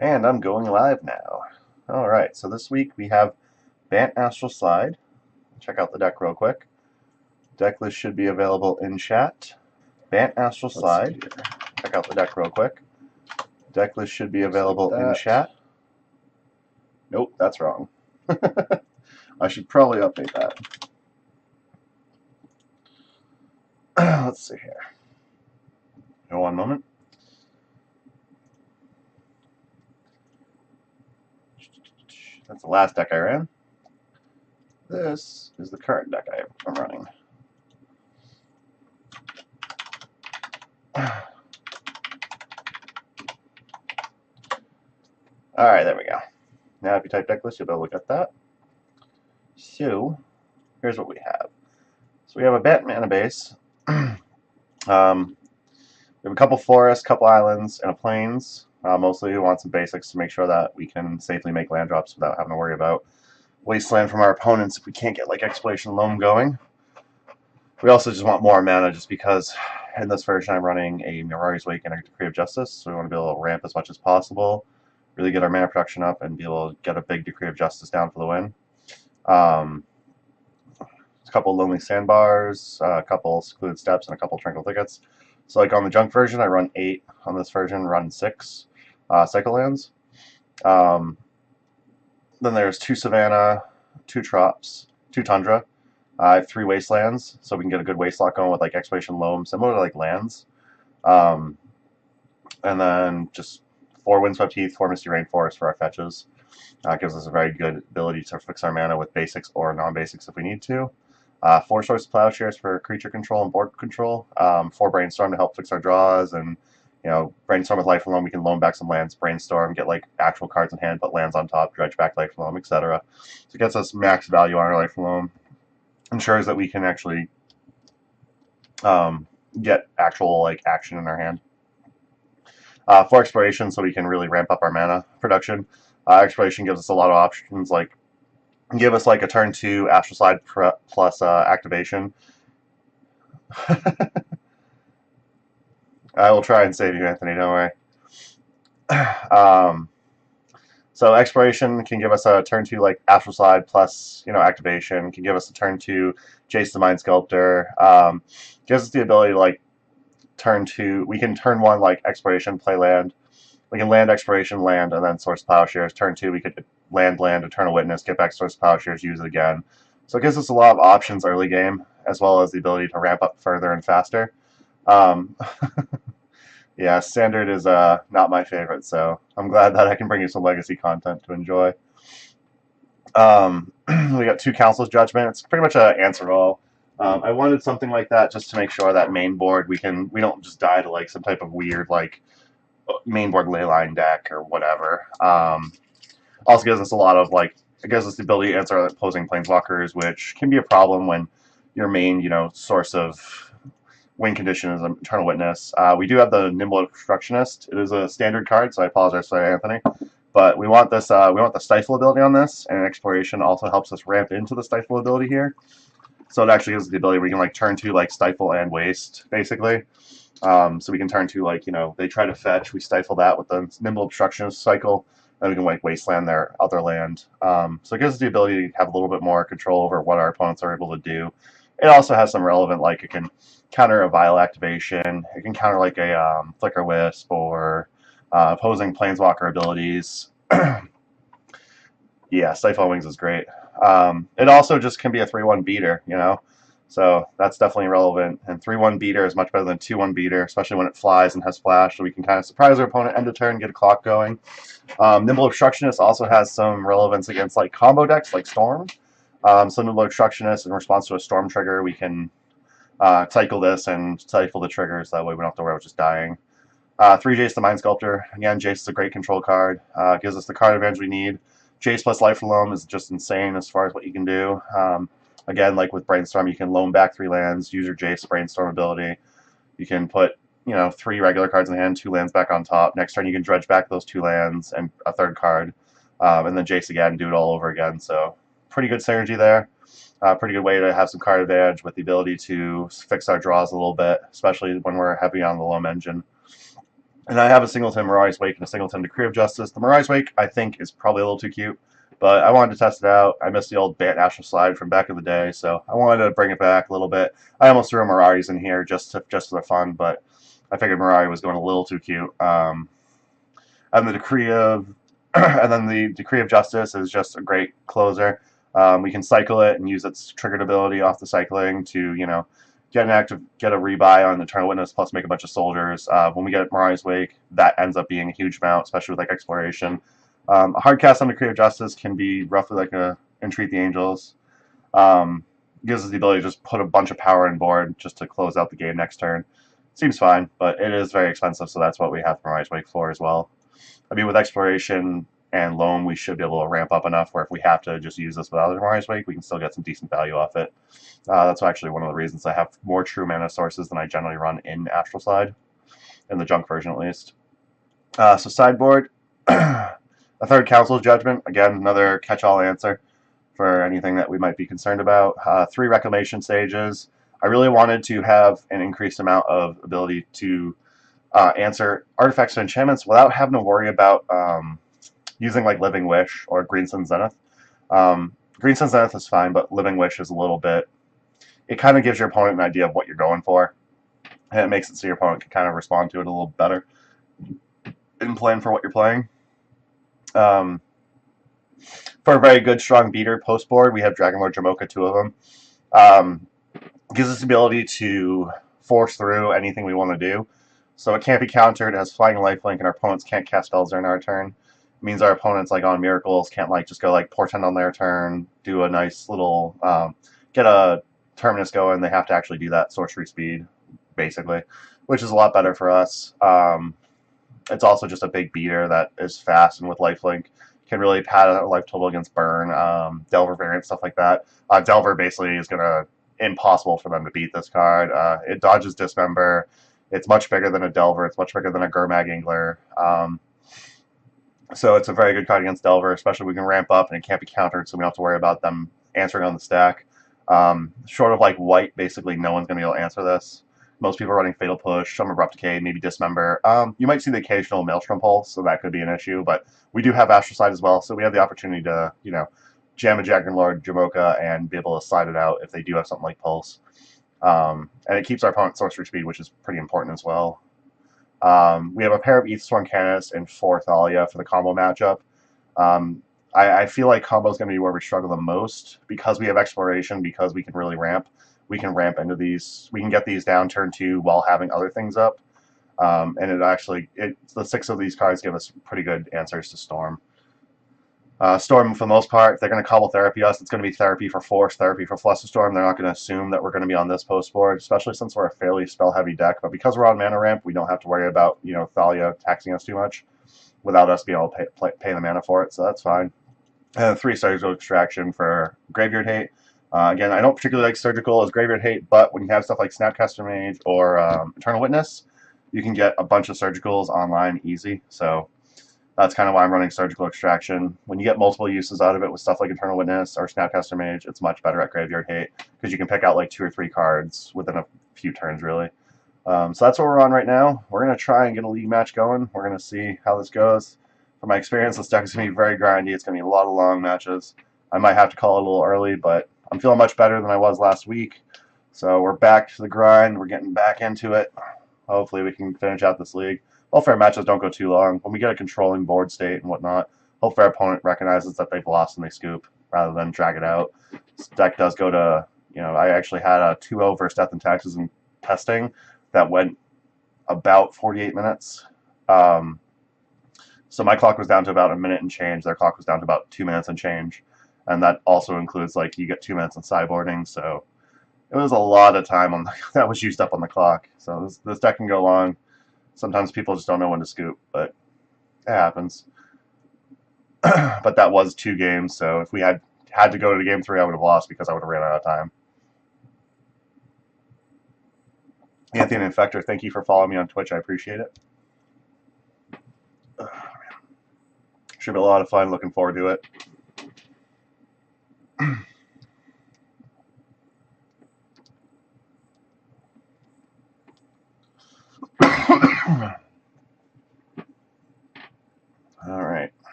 And I'm going live now. Alright, so this week we have Bant Astral Slide. Check out the deck real quick. Deck list should be available in chat. Bant Astral Slide. Check out the deck real quick. Deck list should be available in chat. Nope, that's wrong. I should probably update that. Let's see here. One moment. That's the last deck I ran. This is the current deck I'm running. Alright, there we go. Now if you type deck list, you'll be able to get that. So, here's what we have. So we have a Bant mana base. We have a couple forests, couple islands, and a plains. Mostly we want some basics to make sure that we can safely make land drops without having to worry about wasteland from our opponents if we can't get like Exploration Loam going. We also just want more mana just because in this version I'm running a Mirari's Wake and a Decree of Justice, so we want to be able to ramp as much as possible, really get our mana production up, and be able to get a big Decree of Justice down for the win. A couple Lonely Sandbars, a couple Secluded Steps, and a couple Tranquil Thickets. So like on the junk version, I run 8. On this version, run 6 cycle lands. Then there's 2 Savannah, 2 Trops, 2 Tundra. I have 3 Wastelands, so we can get a good waste lock going with like Exploration Loam, similar to like lands. And then just 4 Windswept Heath, 4 Misty Rainforest for our fetches. Gives us a very good ability to fix our mana with basics or non-basics if we need to. 4 Swords to Plowshares for creature control and board control. 4 Brainstorm to help fix our draws, and Brainstorm with Life Alone, we can loan back some lands, Brainstorm, get like actual cards in hand, put lands on top, dredge back Life Alone, etc. So it gets us max value on our Life Alone. Ensures that we can actually get actual like action in our hand. 4 Exploration, so we can really ramp up our mana production. Exploration gives us a lot of options, like give us like a turn 2 Astral Slide plus activation. I will try and save you, Anthony, don't worry. So Exploration can give us a turn 2 like Astral Slide plus activation. Can give us a turn 2 Jace the Mind Sculptor. Gives us the ability to like turn 2. We can turn 1 like Exploration, play land. We can land Exploration, land, and then Source Plowshares. Turn 2, we could land, Eternal Witness, get back Source Plowshares, use it again. So it gives us a lot of options early game, as well as the ability to ramp up further and faster. Yeah, Standard is not my favorite, so I'm glad that I can bring you some Legacy content to enjoy. We got 2 Council's Judgment. It's pretty much an answer all. I wanted something like that just to make sure that main board we don't just die to like some type of weird like main board leyline deck or whatever. Also gives us a lot of like, it gives us the ability to answer opposing planeswalkers, which can be a problem when your main source of win condition is Eternal Witness. We do have the Nimble Obstructionist. It is a standard card, so I apologize for that, Anthony. But we want this. We want the Stifle ability on this, and Exploration also helps us ramp into the Stifle ability here. So it actually gives us the ability where we can like turn to like Stifle and Waste, basically. So we can turn to like they try to fetch, we stifle that with the Nimble Obstructionist cycle, then we can like wasteland their other land. So it gives us the ability to have a little bit more control over what our opponents are able to do. It also has some relevant, like it can counter a Vile Activation, it can counter like a Flicker Wisp or opposing Planeswalker abilities. Yeah, Stifle Wings is great. It also just can be a 3-1 beater, so that's definitely relevant. And 3-1 beater is much better than 2-1 beater, especially when it flies and has flash, so we can kind of surprise our opponent end of turn, get a clock going. Nimble Obstructionist also has some relevance against like combo decks like Storm. So Nimble Obstructionist, in response to a Storm trigger, we can cycle this and stifle the triggers. That way we don't have to worry about just dying. 3 Jace the Mind Sculptor. Again, Jace is a great control card. Gives us the card advantage we need. Jace plus Life Alone is just insane as far as what you can do. Again, like with Brainstorm, you can loan back 3 lands, use your Jace Brainstorm ability. You can put 3 regular cards in hand, 2 lands back on top. Next turn you can dredge back those 2 lands and a 3rd card. And then Jace again, do it all over again. So pretty good synergy there. Pretty good way to have some card advantage with the ability to fix our draws a little bit, especially when we're heavy on the Loam engine. And I have a singleton Mirai's Wake and a singleton Decree of Justice. The Mirai's Wake, I think, is probably a little too cute, but I wanted to test it out. I missed the old Bant Astral Slide from back in the day, so I wanted to bring it back a little bit. I almost threw a Mirai's in here just for the fun, but I figured Mirai was going a little too cute. And the Decree of and then the Decree of Justice is just a great closer. We can cycle it and use its triggered ability off the cycling to, get a rebuy on Eternal Witness, plus make a bunch of soldiers. When we get Mirai's Wake, that ends up being a huge amount, especially with like exploration. A hard cast on Decree of Justice can be roughly like a Entreat the Angels. Gives us the ability to just put a bunch of power on board just to close out the game next turn. Seems fine, but it is very expensive, so that's what we have Mirai's Wake for as well. I mean, with exploration and loam, we should be able to ramp up enough where if we have to just use this without Mirai's Wake, we can still get some decent value off it. That's actually one of the reasons I have more true mana sources than I generally run in Astral Slide, in the junk version at least. So sideboard, a third Council's Judgment, again, another catch-all answer for anything that we might be concerned about. 3 Reclamation Stages. I really wanted to have an increased amount of ability to answer artifacts and enchantments without having to worry about using like Living Wish or Green Sun Zenith. Green Sun Zenith is fine, but Living Wish is a little bit... It kind of gives your opponent an idea of what you're going for, and it makes it so your opponent can kind of respond to it a little better and plan for what you're playing. For a very good, strong beater post board, we have Dragonlord Jamoka, 2 of them. Gives us the ability to force through anything we want to do. So it can't be countered, it has Flying Lifelink, and our opponents can't cast spells during our turn. It means our opponents, like on Miracles, can't like just go like Portend on their turn, do a nice little, get a Terminus going. They have to actually do that sorcery speed, basically, which is a lot better for us. It's also just a big beater that is fast and with lifelink can really pad out life total against burn, Delver variant, stuff like that. Delver basically is gonna impossible for them to beat this card. It dodges Dismember. It's much bigger than a Delver. It's much bigger than a Gurmag Angler. So it's a very good card against Delver, especially we can ramp up and it can't be countered, so we don't have to worry about them answering on the stack. Short of like white, basically no one's going to be able to answer this. Most people are running Fatal Push, some Abrupt Decay, maybe Dismember. You might see the occasional Maelstrom Pulse, so that could be an issue, but we do have Astral Slide as well, so we have the opportunity to, jam a Dragonlord Jamoka and be able to slide it out if they do have something like Pulse. And it keeps our opponent's sorcery speed, which is pretty important as well. We have a pair of Aethersworn Canis and 4 Thalia for the combo matchup. I feel like combo is going to be where we struggle the most because we have exploration, because we can really ramp. We can ramp into these. We can get these down turn 2 while having other things up. And the 6 of these cards give us pretty good answers to Storm. Storm, for the most part, they're going to cobble therapy us. It's going to be therapy for Force, therapy for Flusterstorm. They're not going to assume that we're going to be on this post board, especially since we're a fairly spell-heavy deck. But because we're on mana ramp, we don't have to worry about Thalia taxing us too much without us being able to pay the mana for it, so that's fine. And 3 Surgical Extraction for Graveyard Hate. Again, I don't particularly like Surgical as Graveyard Hate, but when you have stuff like Snapcaster Mage or Eternal Witness, you can get a bunch of Surgicals online easy, so that's kind of why I'm running Surgical Extraction. When you get multiple uses out of it with stuff like Eternal Witness or Snapcaster Mage, it's much better at Graveyard Hate, because you can pick out like 2 or 3 cards within a few turns, really. So that's what we're on right now. We're going to try and get a league match going. We're going to see how this goes. From my experience, this deck is going to be very grindy. It's going to be a lot of long matches. I might have to call it a little early, but I'm feeling much better than I was last week. So we're back to the grind. We're getting back into it. Hopefully we can finish out this league. Hopefully our matches don't go too long. When we get a controlling board state and whatnot, hopefully our opponent recognizes that they've lost and they scoop rather than drag it out. This deck does go to, I actually had a 2-0 versus Death and Taxes and testing that went about 48 minutes. So my clock was down to about a minute and change. Their clock was down to about 2 minutes and change. And that also includes, like, you get 2 minutes in sideboarding. So it was a lot of time that was used up on the clock. So this deck can go long. Sometimes people just don't know when to scoop, but it happens. But that was 2 games, so if we had to go to game 3, I would have lost because I would have ran out of time. Anthony Infector, thank you for following me on Twitch. I appreciate it. Should be a lot of fun. Looking forward to it.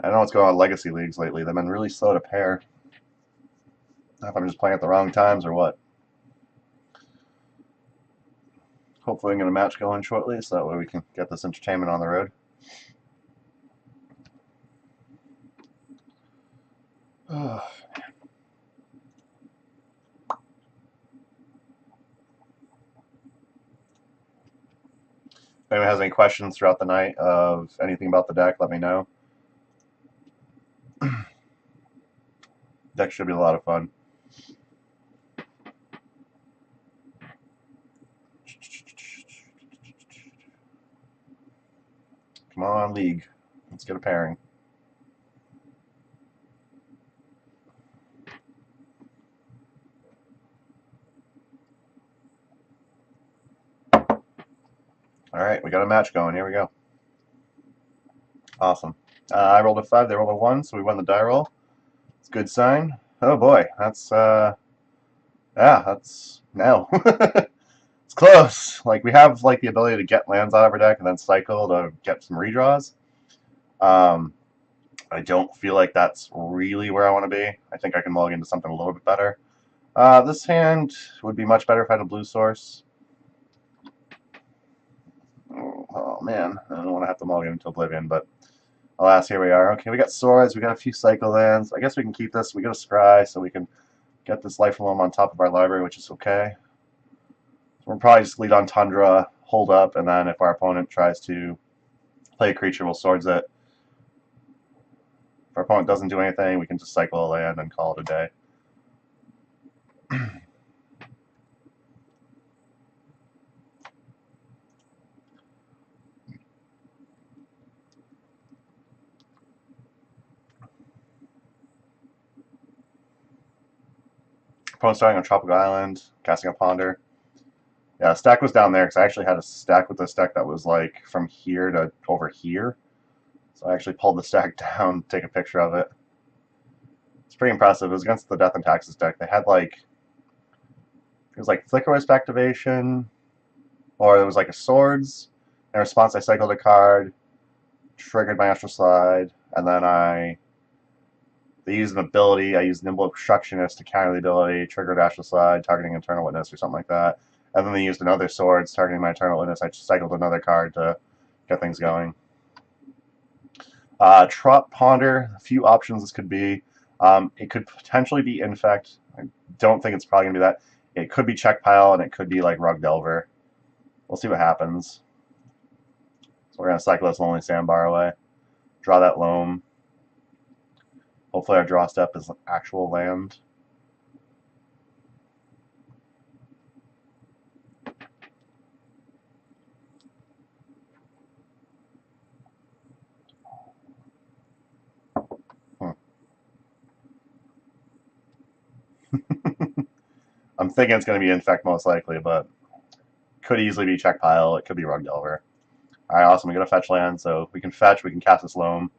I don't know what's going on in Legacy Leagues lately. They've been really slow to pair. I don't know if I'm just playing at the wrong times or what. Hopefully I'm going to match going shortly, so that way we can get this entertainment on the road. If anyone has any questions throughout the night of anything about the deck, let me know. Deck should be a lot of fun. Come on, League. Let's get a pairing. Alright, we got a match going. Here we go. Awesome. I rolled a 5, they rolled a 1, so we won the die roll. It's a good sign. Oh boy, that's, yeah, that's, no. It's close. Like, we have, like, the ability to get lands out of our deck and then cycle to get some redraws. I don't feel like that's really where I want to be. I think I can log into something a little bit better. This hand would be much better if I had a blue source. Oh man, I don't want to have to log into Oblivion, but alas, here we are. Okay, we got swords, we got a few cycle lands. I guess we can keep this. We got a scry, so we can get this life loam on top of our library, which is okay. So we'll probably just lead on Tundra, hold up, and then if our opponent tries to play a creature, we'll swords it. If our opponent doesn't do anything, we can just cycle a land and call it a day. Opponent starting on Tropical Island, casting a Ponder. Yeah, stack was down there because I actually had a stack with this deck that was like from here to over here. So I actually pulled the stack down, take a picture of it. It's pretty impressive. It was against the Death and Taxes deck. They had like, it was like Flicker Wisp activation, or it was like a Swords. In response, I cycled a card, triggered my Astral Slide, and then they used an ability. I used Nimble Obstructionist to counter the ability, triggered Astral Slide, targeting Eternal Witness or something like that. And then they used another Swords, targeting my Eternal Witness. I cycled another card to get things going. Trop Ponder, a few options this could be. It could potentially be Infect. I don't think it's probably going to be that. It could be Check Pile, and it could be like Rug Delver. We'll see what happens. So we're going to cycle this Lonely Sandbar away. Draw that Loam. Hopefully our draw step is actual land. I'm thinking it's going to be Infect most likely, but could easily be Check Pile. It could be Rug Delver. Alright, awesome. We got a fetch land, so we can fetch, we can cast this Loam.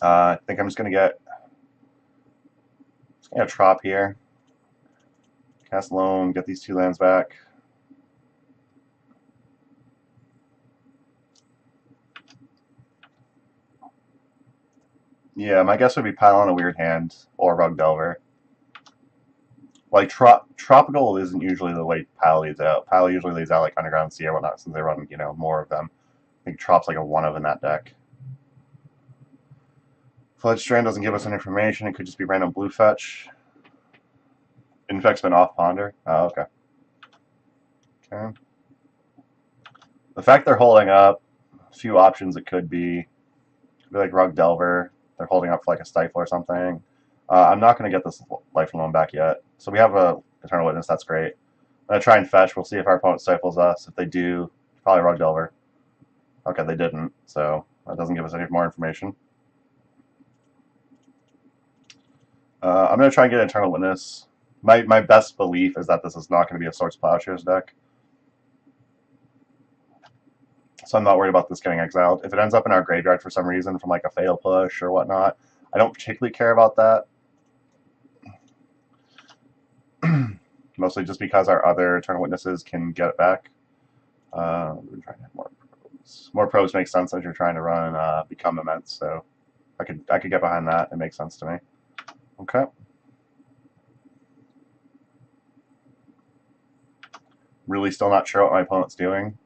I think I'm just going to get a Trop here. Cast Loam, get these 2 lands back. Yeah, my guess would be Pile on a Weird Hand or Rug Delver. Like, Tropical isn't usually the way Pile leads out. Pile usually leads out like Underground Sea or whatnot, since they run, you know, more of them. I think Trop's like a 1-of in that deck. Flood Strand doesn't give us any information. It could just be random blue fetch. Infect's been off Ponder. Oh, okay. Okay. The fact they're holding up, a few options it could be like Rug Delver. They're holding up for like a Stifle or something. I'm not going to get this Life Loam back yet. So we have a Eternal Witness. That's great. I'm going to try and fetch. We'll see if our opponent stifles us. If they do, probably Rug Delver. Okay, they didn't. So that doesn't give us any more information. I'm going to try and get Eternal Witness. My best belief is that this is not going to be a Swords Plowshares deck. So I'm not worried about this getting exiled. If it ends up in our graveyard for some reason from like a fail push or whatnot, I don't particularly care about that. Mostly just because our other Eternal Witnesses can get it back. We're trying to have more. More probes make sense as you're trying to run Become Immense, so I could get behind that. It makes sense to me. Okay. Really still not sure what my opponent's doing.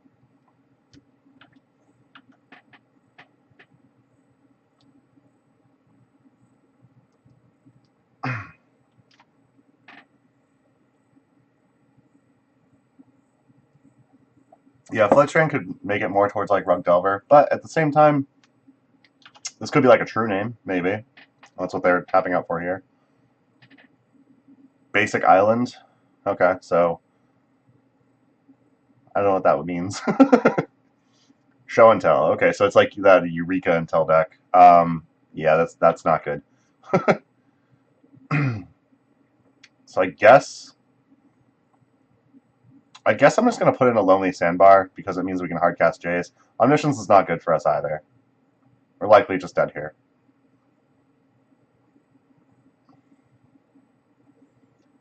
Yeah, Flood Train could make it more towards like Rug Delver, but at the same time, this could be like a true name, maybe. That's what they're tapping out for here. Basic Island. Okay, so I don't know what that means. Show and Tell. Okay, so it's like that Eureka-Tell deck. Yeah, that's not good. So I guess I'm just gonna put in a Lonely Sandbar because it means we can hardcast Jace. Omniscience is not good for us either. We're likely just dead here.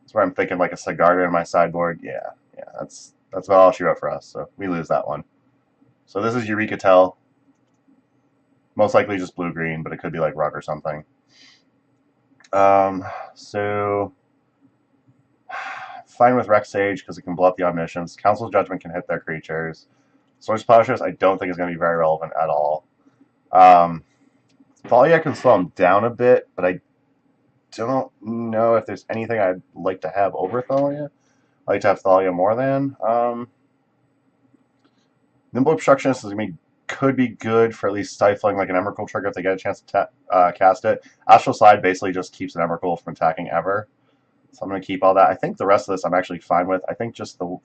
That's where I'm thinking like a Sigarda in my sideboard. Yeah, that's about all she wrote for us. So we lose that one. So this is Eureka-Tell. Most likely just blue-green, but it could be like Rug or something. So fine with Rex Sage because it can blow up the Omniscience. Council's Judgment can hit their creatures. Source Plowshares I don't think is going to be very relevant at all. Thalia can slow him down a bit, but I don't know if there's anything I'd like to have over Thalia. I like to have Thalia more than. Nimble Obstructionist could be good for at least stifling like an Emrakul trigger if they get a chance to cast it. Astral Slide basically just keeps an Emrakul from attacking ever. So I'm going to keep all that. I think the rest of this I'm actually fine with. I think just the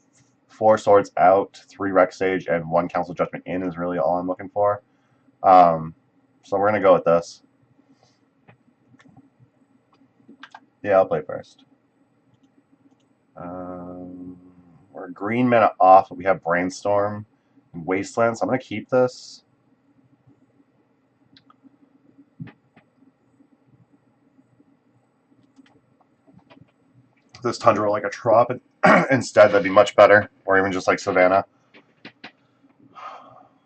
4 swords out, 3 Rex Sage, and 1 Council Judgment in is really all I'm looking for. So we're going to go with this. Yeah, I'll play first. We're green mana off, but we have Brainstorm and Wasteland, so I'm going to keep this. This Tundra like a Trop instead, that'd be much better. Or even just like Savannah.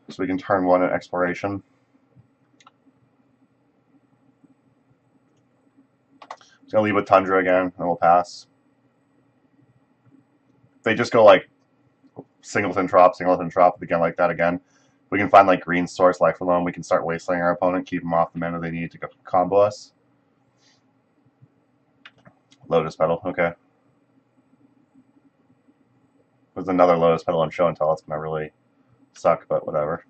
So we can turn 1 at Exploration. Just gonna leave with Tundra again, and we'll pass. If they just go like singleton Trop, again like that again. We can find like green source Life Alone. We can start wasteling our opponent, keep them off the mana they need to combo us. Lotus Petal, okay. There's another Lotus Petal on Show and Tell. It's gonna really suck, but whatever.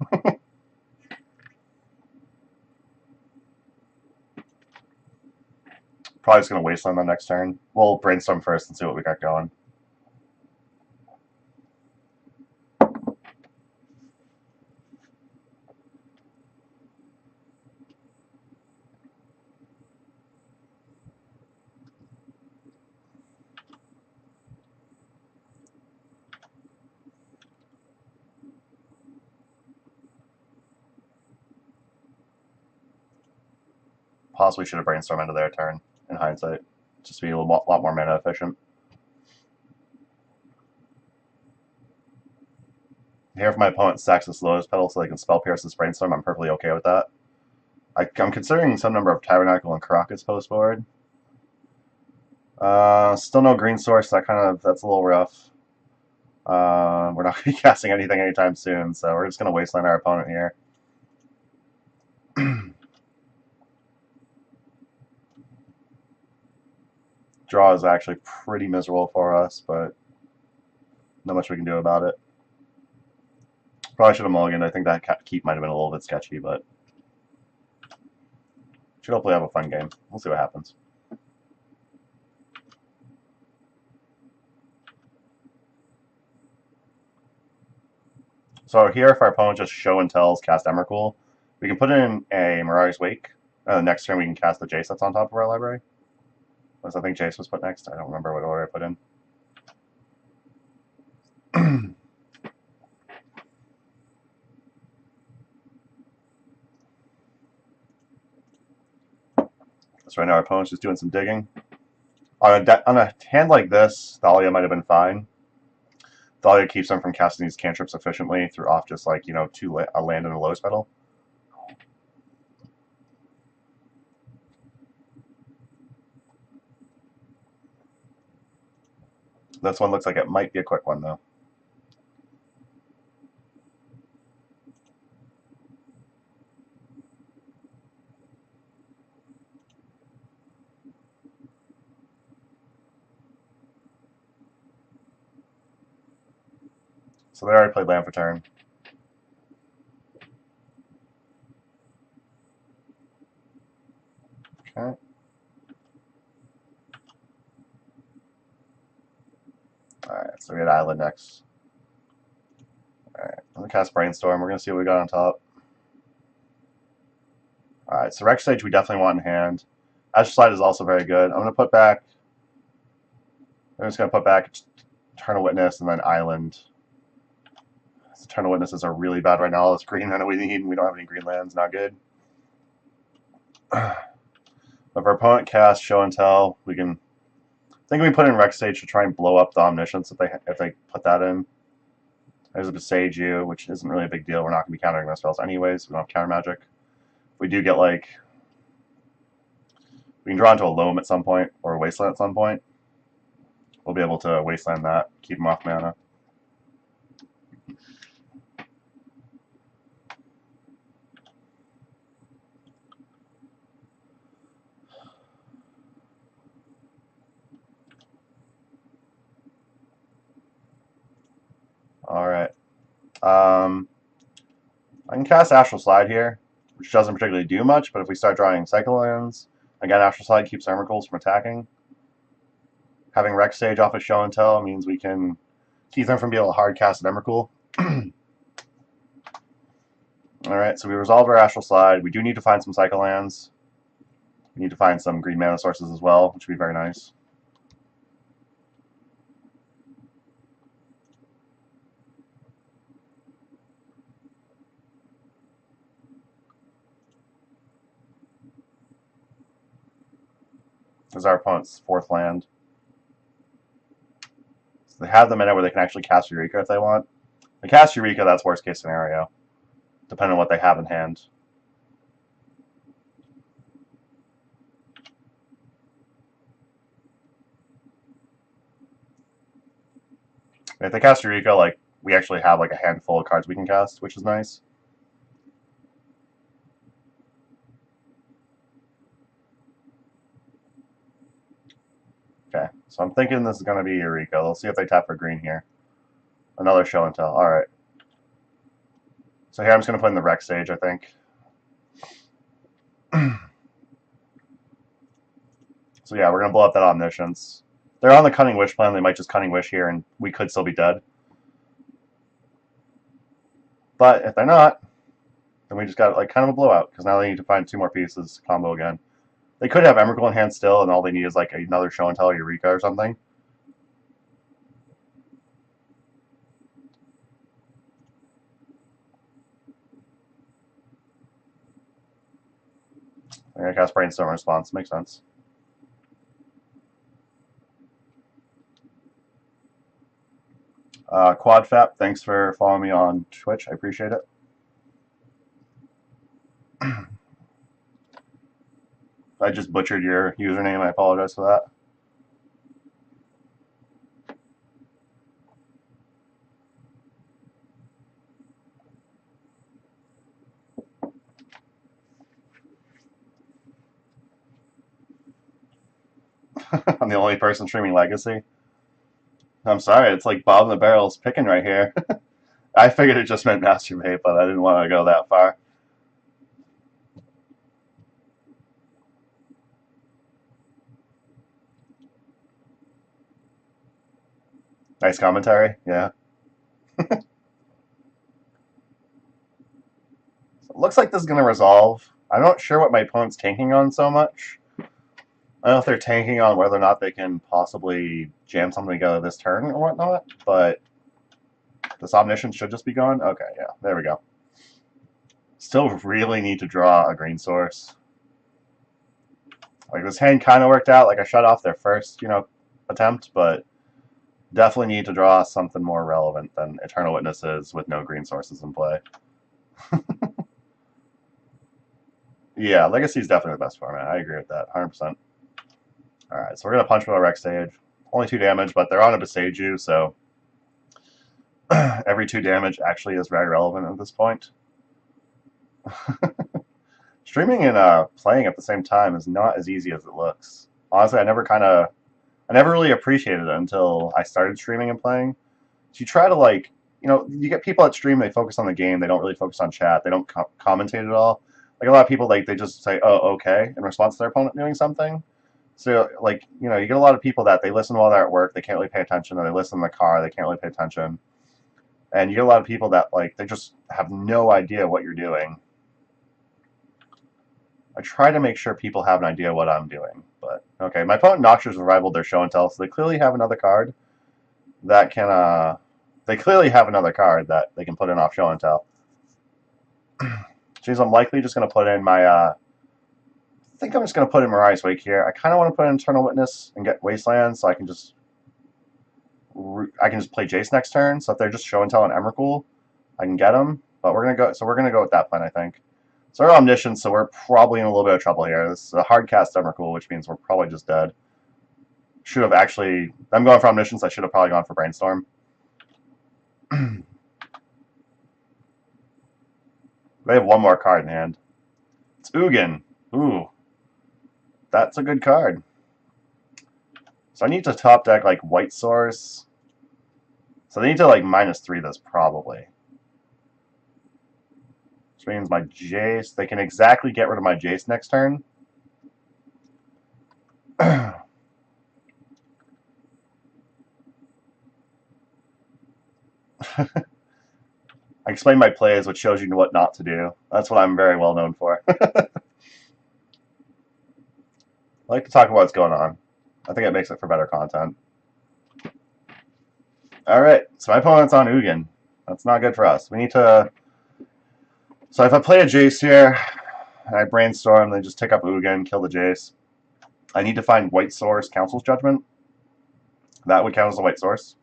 Probably just gonna wasteland the next turn. We'll brainstorm first and see what we got going. Possibly should have brainstormed into their turn in hindsight, just to be a lot more mana efficient. Here, if my opponent stacks this Lotus Petal so they can spell pierce this brainstorm, I'm perfectly okay with that. I'm considering some number of Tabernacle and Karakas post board. Still no green source. That's a little rough. We're not going to be casting anything anytime soon, so we're just going to wasteland our opponent here. Draw is actually pretty miserable for us, but not much we can do about it. Probably should have mulliganed. I think that keep might have been a little bit sketchy, but should hopefully have a fun game. We'll see what happens. So here, if our opponent just Show and Tells cast Emrakul, we can put in a Mirari's Wake. Next turn we can cast the Jace that's on top of our library. I think Jace was put next. I don't remember what order I put in. So right now our opponent's just doing some digging. On a hand like this, Thalia might have been fine. all it keeps them from casting these cantrips efficiently through off just like, you know, a land and a low spell. This one looks like it might be a quick one though. So they already played land for turn. Okay. Alright, so we had Island next. Alright, I'm going to cast Brainstorm. We're going to see what we got on top. Alright, so Rex Sage we definitely want in hand. Astral Slide is also very good. I'm going to put back... I'm just going to put back Eternal Witness and then Island. Eternal Witnesses are really bad right now. All this green mana we need, and we don't have any green lands. Not good. If our opponent casts Show and Tell, we can... I think we put in Rex Sage to try and blow up the Omniscience if they put that in. There's a Besage You, which isn't really a big deal. We're not going to be countering those spells anyways. We don't have counter magic. If we do get like... We can draw into a Loam at some point, or a Wasteland at some point. We'll be able to Wasteland that, keep them off mana. Alright. I can cast Astral Slide here, which doesn't particularly do much, but if we start drawing Cycle Lands, again, Astral Slide keeps Emrakul's from attacking. Having Rex Sage off of Show and Tell means we can keep them from being able to hard cast an Emrakul. Alright, so we resolved our Astral Slide. We do need to find some Cycle Lands. We need to find some green mana sources as well, which would be very nice. This is our opponent's fourth land. So they have them in it where they can actually cast Eureka if they want. If they cast Eureka, that's worst case scenario, depending on what they have in hand. If they cast Eureka, like, we actually have like a handful of cards we can cast, which is nice. Okay, so I'm thinking this is going to be Eureka. Let's see if they tap for green here. Another Show and Tell. Alright. So here I'm just going to put in the Rex Sage, I think. So yeah, we're going to blow up that Omniscience. They're on the Cunning Wish plan. They might just Cunning Wish here, and we could still be dead. But if they're not, then we just got like kind of a blowout, because now they need to find 2 more pieces to combo again. They could have Emrakul in hand still, and all they need is like another Show and Tell Eureka or something. I'm going to cast Brainstorm Response. Makes sense. Quadfap, thanks for following me on Twitch. I appreciate it. I just butchered your username. I apologize for that. I'm the only person streaming Legacy. I'm sorry, it's like Bob in the Barrel's picking right here. I figured it just meant masturbate, but I didn't want to go that far. Nice commentary, yeah. So it looks like this is going to resolve. I'm not sure what my opponent's tanking on so much. I don't know if they're tanking on whether or not they can possibly jam something together this turn or whatnot, but this Omniscience should just be gone. Okay, yeah, there we go. Still really need to draw a green source. Like, this hand kind of worked out. Like, I shut off their first, you know, attempt, but Definitely need to draw something more relevant than Eternal Witnesses with no green sources in play. Yeah, Legacy is definitely the best format. I agree with that, 100%. Alright, so we're going to punch with our Rex Sage. Only 2 damage, but they're on a Beseiju, so every 2 damage actually is very relevant at this point. Streaming and playing at the same time is not as easy as it looks. Honestly, I never really appreciated it until I started streaming and playing. So you try to you get people that stream, they focus on the game, they don't really focus on chat, they don't commentate at all. Like a lot of people, they just say, "Oh, okay," in response to their opponent doing something. So you get a lot of people that they listen while they're at work, they can't really pay attention, or they listen in the car, they can't really pay attention. And you get a lot of people that they just have no idea what you're doing. I try to make sure people have an idea what I'm doing, but okay. My opponent Noxious rivaled their show and tell, so they clearly have another card that can. They clearly have another card that they can put in off show and tell. Jeez, I'm likely just going to put in my. I think I'm just going to put in Mariah's Wake here. I kind of want to put in Eternal Witness and get Wasteland, so I can just play Jace next turn. So if they're just show and tell and Emrakul, I can get them. But we're gonna go. So we're gonna go with that plan, I think. So we're Omniscience, so we're probably in a little bit of trouble here. This is a hard cast Emrakul, which means we're probably just dead. Should have actually... I'm going for Omniscience. I should have probably gone for Brainstorm. They have one more card in hand. It's Ugin. Ooh. That's a good card. So I need to top deck, White Source. So they need to, -3 this, probably. Which means my Jace... They can exactly get rid of my Jace next turn. I explain my plays, which shows you what not to do. That's what I'm very well known for. I like to talk about what's going on. I think it makes it for better content. Alright, so my opponent's on Ugin. That's not good for us. We need to... So if I play a Jace here, and I Brainstorm, then just take up Ugin, kill the Jace, I need to find White Source Council's Judgment. That would count as a White Source.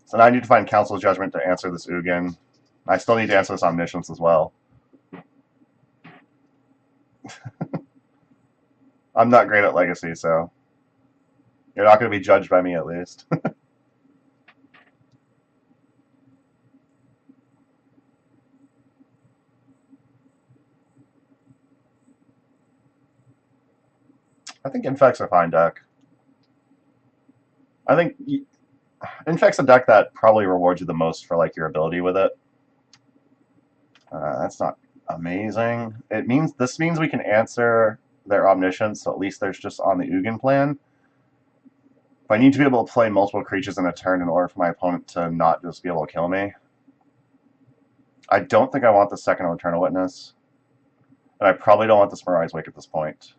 So now I need to find Council's Judgment to answer this Ugin. I still need to answer this Omniscience as well. I'm not great at Legacy, so you're not going to be judged by me at least. I think Infect's a fine deck. I think Infect's a deck that probably rewards you the most for your ability with it. That's not amazing. This means we can answer their Omniscience, so at least there's just on the Ugin plan. But I need to be able to play multiple creatures in a turn in order for my opponent to not just be able to kill me. I don't think I want the second Eternal Witness. And I probably don't want this Mariah's Wake at this point.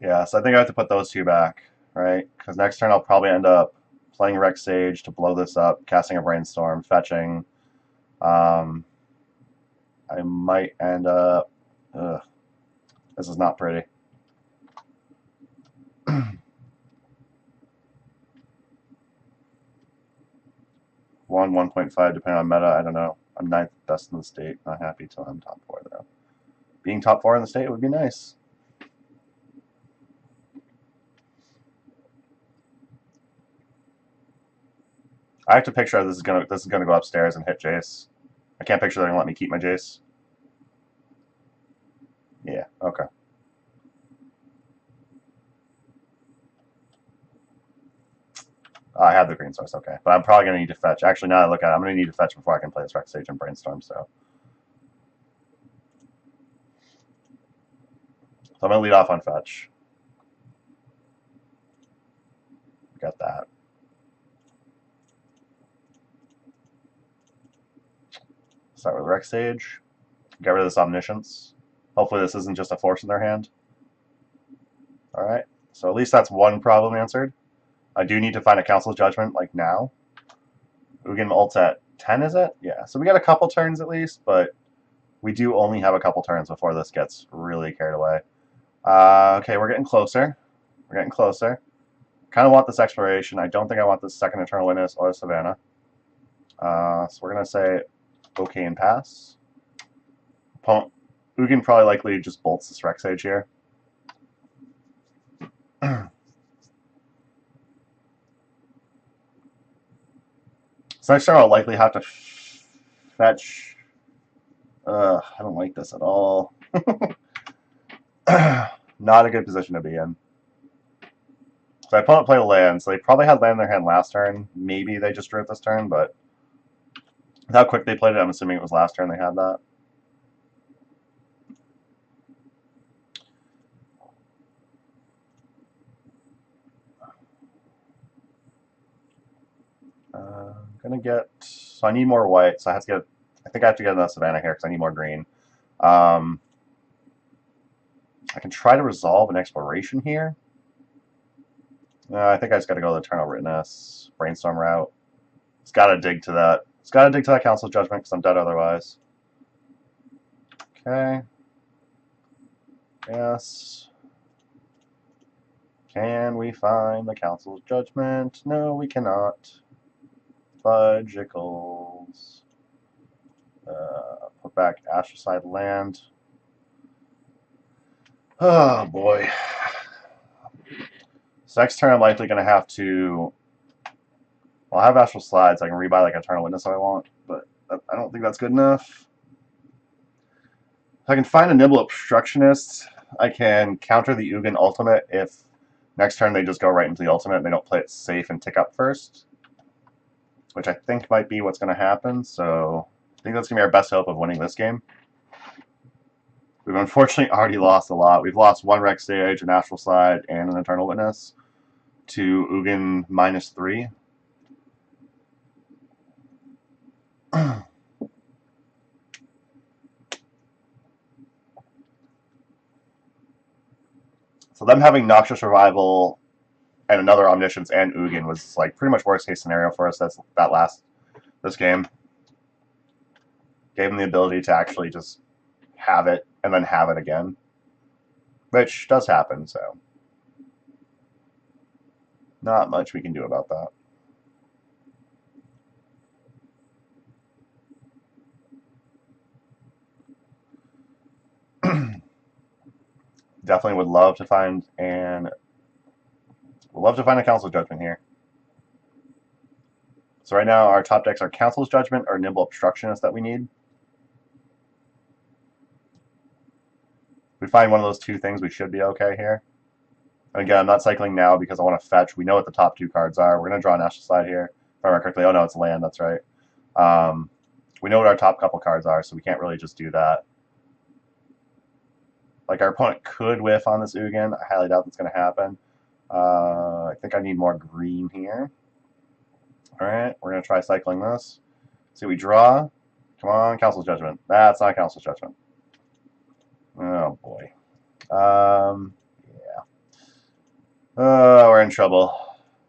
Yeah, so I think I have to put those two back, right? Because next turn I'll probably end up playing Rex Sage to blow this up, casting a Brainstorm, fetching. I might end up... Ugh, this is not pretty. 1.5, depending on meta, I don't know. I'm 9th best in the state. Not happy till I'm top 4, though. Being top 4 in the state would be nice. I have to picture this is gonna go upstairs and hit Jace. I can't picture they're gonna let me keep my Jace. Yeah, okay. I have the green source, okay. But I'm probably gonna need to fetch. Actually, now that I look at it, I'm gonna need to fetch before I can play this Rex Sage and Brainstorm, so. So I'm gonna lead off on fetch. Got that. Start with Rex Sage. Get rid of this Omniscience. Hopefully this isn't just a force in their hand. Alright, so at least that's one problem answered. I do need to find a Council's Judgment, now. Ugin ults at 10, is it? Yeah, so we got a couple turns at least, but we do only have a couple turns before this gets really carried away. Okay, we're getting closer. We're getting closer. Kind of want this exploration. I don't think I want this second Eternal Witness or Savannah. So we're going to say okay and pass. Ugin probably likely just bolts this Rex Age here. So next turn I'll likely have to fetch. I don't like this at all. Not a good position to be in. So my opponent played a land, so they probably had land in their hand last turn. Maybe they just drew it this turn, but with how quick they played it, I'm assuming it was last turn they had that. I'm gonna get. So I need more white, so I have to get. I think I have to get another Savannah here because I need more green. I can try to resolve an exploration here. I think I just got to go the Eternal Witness brainstorm route. It's got to dig to that. It's got to dig to that Council's Judgment because I'm dead otherwise. Okay. Yes. Can we find the Council's Judgment? No, we cannot. Fudgicles. Put back Astral land. Oh boy. So next turn I'm likely going to have to. Well, I have Astral Slide, so I can rebuy like Eternal Witness if I want, but I don't think that's good enough. If I can find a Nibble Obstructionist, I can counter the Ugin ultimate if next turn they just go right into the ultimate and they don't play it safe and tick up first, which I think might be what's going to happen, so I think that's going to be our best hope of winning this game. We've unfortunately already lost a lot. We've lost one Rex Stage, an Astral Slide, and an Eternal Witness to Ugin -3. So them having Noxious Revival and another Omniscience and Ugin was like pretty much worst case scenario for us. This game. Gave them the ability to actually just have it and then have it again, which does happen. So not much we can do about that. Definitely would love to find a Council's Judgment here. So right now our top decks are Council's Judgment or Nimble Obstructionist that we need. If we find one of those two things, we should be okay here. And again, I'm not cycling now because I want to fetch. We know what the top two cards are. We're going to draw an Astral Slide here. If I remember correctly, oh no, it's land, that's right. We know what our top couple cards are, so we can't really just do that. Like, our opponent could whiff on this Ugin. I highly doubt that's going to happen. I think I need more green here. Alright, we're going to try cycling this. See, we draw. Come on, Council's Judgment. That's not Council's Judgment. Oh, boy. Yeah. We're in trouble.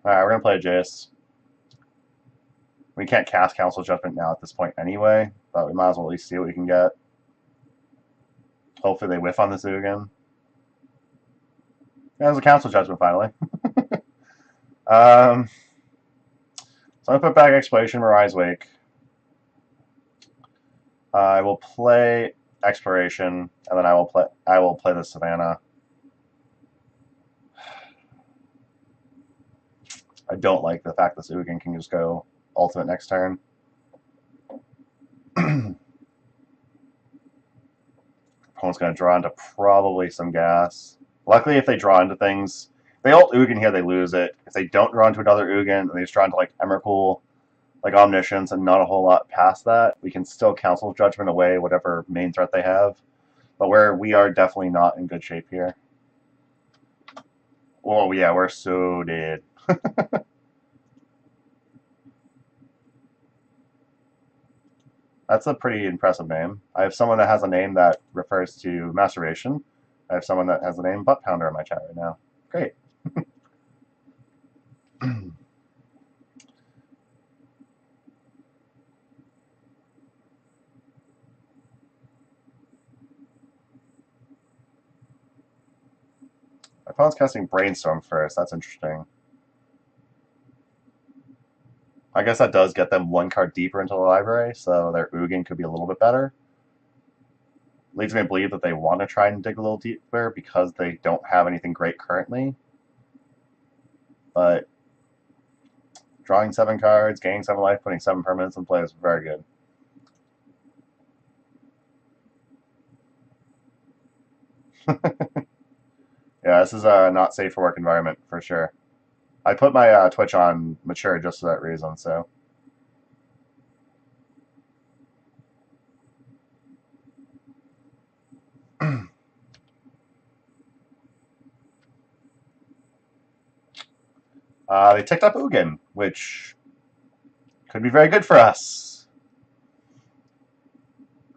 Alright, we're going to play a Jace. We can't cast Council's Judgment now at this point anyway, but we might as well at least see what we can get. Hopefully they whiff on this Ugin. There's a Council Judgment finally. So I'm going to put back Exploration, Mirai's Wake. I will play Exploration, and then I will play the Savannah. I don't like the fact this Ugin can just go ultimate next turn. Opponent's going to draw into probably some gas. Luckily, if they draw into things, if they ult Ugin here, they lose it. If they don't draw into another Ugin, and they just draw into like Emrakul, like Omniscience, and not a whole lot past that, we can still Council Judgment away whatever main threat they have. But we are definitely not in good shape here. Oh yeah, we're so dead. That's a pretty impressive name. I have someone that has a name that refers to masturbation. I have someone that has the name Butt Pounder in my chat right now. Great. My opponent's casting Brainstorm first. That's interesting. I guess that does get them one card deeper into the library, so their Ugin could be a little bit better. Leads me to believe that they want to try and dig a little deeper because they don't have anything great currently. But drawing 7 cards, gaining 7 life, putting 7 permanents in play is very good. Yeah, this is a not safe for work environment for sure. I put my Twitch on mature just for that reason, so. They ticked up Ugin, which could be very good for us.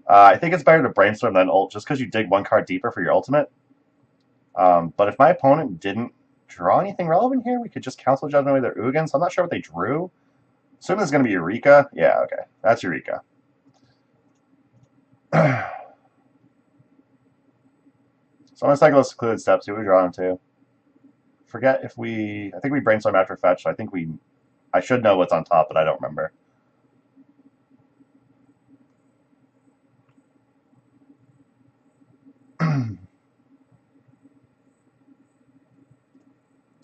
I think it's better to brainstorm than ult, just because you dig 1 card deeper for your ultimate. But if my opponent didn't draw anything relevant here, we could just Council Judgment away their Ugin, so I'm not sure what they drew. Assuming it's going to be Eureka. Yeah, okay. That's Eureka. So I'm going to cycle those secluded steps, see what we draw into. Forget if we... I think we brainstorm after fetch, so I should know what's on top, but I don't remember.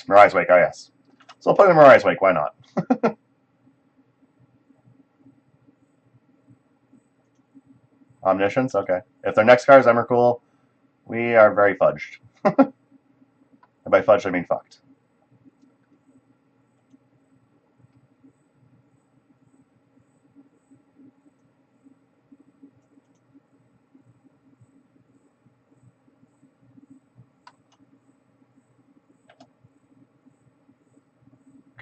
Mirai's Wake, oh yes. So I'll put in Mirai's Wake, why not? Omniscience, okay. If their next card is Emrakul, we are very fudged. And by fudged, I mean fucked.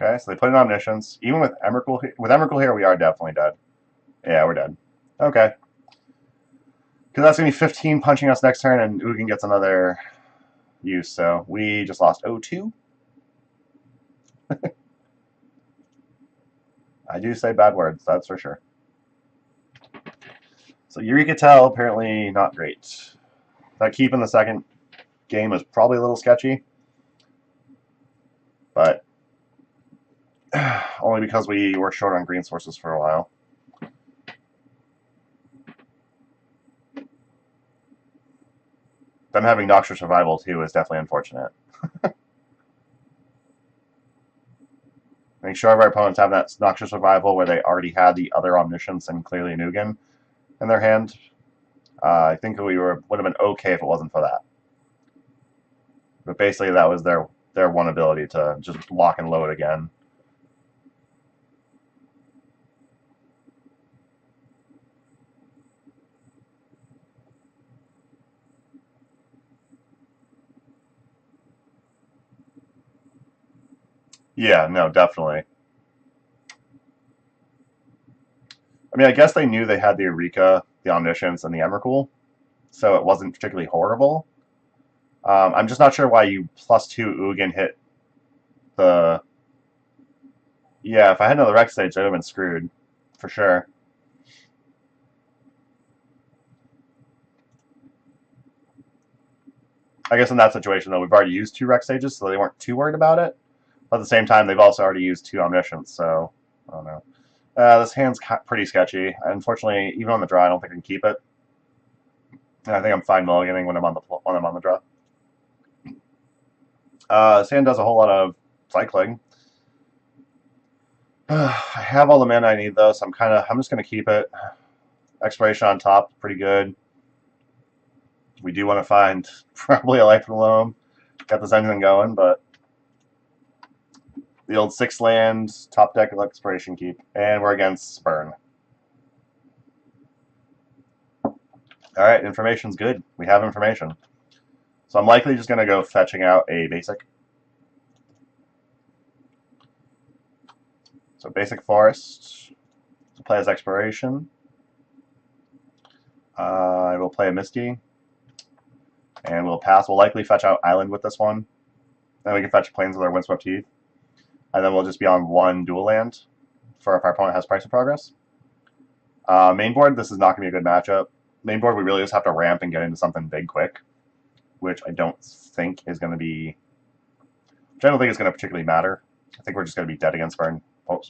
Okay, so they put in Omniscience. Even with Emrakul here, we are definitely dead. Yeah, we're dead. Okay. Because that's going to be 15 punching us next turn, and Ugin gets another use, so we just lost 0-2. I do say bad words, that's for sure. So Eureka-Tell, apparently not great. That keep in the second game was probably a little sketchy. But only because we were short on green sources for a while. Them having Noxious Survival, too, is definitely unfortunate. Make sure our opponents have that Noxious Survival where they already had the other Omniscience and clearly an Ugin in their hand. I think we would have been okay if it wasn't for that. But basically, that was their one ability to just lock and load again. Yeah, no, definitely. I mean, I guess they knew they had the Eureka, the Omniscience, and the Emrakul, so it wasn't particularly horrible. I'm just not sure why you +2 Ugin hit the... Yeah, if I had another Rex stage, I would have been screwed, for sure. I guess in that situation, though, we've already used 2 Rex stages, so they weren't too worried about it. But at the same time, they've also already used 2 Omniscience, so I don't know. This hand's pretty sketchy. Unfortunately, even on the draw, I don't think I can keep it. And I think I'm fine mulliganing when I'm on the draw. This hand does a whole lot of cycling. I have all the mana I need though, so I'm just gonna keep it. Exploration on top, pretty good. We do want to find probably a Life from the Loam. Got this engine going, but the old 6-land top deck of Exploration keep, and we're against Spurn. All right, information's good. We have information, so I'm likely just gonna go fetching out a basic. So basic forest, play as Exploration. I will play a Misty, and we'll pass. We'll likely fetch out Island with this one. Then we can fetch Plains with our Windswept Heath. And then we'll just be on 1 dual land for if our opponent has Price of Progress. Main board, this is not going to be a good matchup. Main board, we really just have to ramp and get into something big quick, which I don't think is going to be which I don't think is going to particularly matter. I think we're just going to be dead against our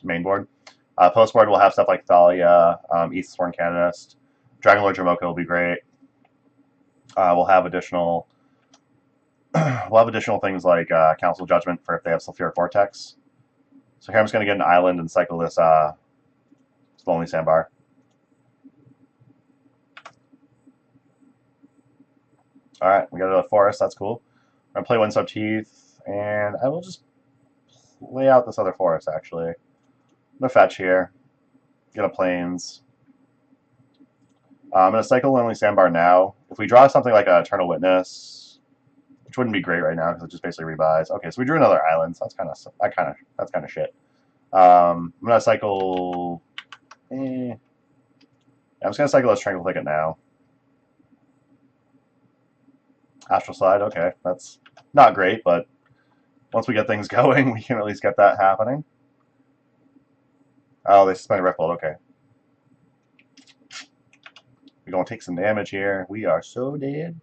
main board. Post board will have stuff like Thalia, Aethysworn Canonist, Dragonlord Jamoka will be great. We'll have additional things like Council Judgment for if they have Sulfuric Vortex. So here I'm just going to get an island and cycle this Lonely Sandbar. Alright, we got a forest, that's cool. I'm going to play Windswept Teeth, and I will just lay out this other forest, actually. I'm going to fetch here, get a Plains. I'm going to cycle Lonely Sandbar now. If we draw something like a Eternal Witness, which wouldn't be great right now because it just basically rebuys. Okay, so we drew another island, so that's kind of shit. I'm going to cycle... I'm just going to cycle a Strangle Thicket now. Astral Slide, okay, that's not great, but once we get things going, we can at least get that happening. Oh, they suspended Riftbolt, okay. We're going to take some damage here. We are so dead.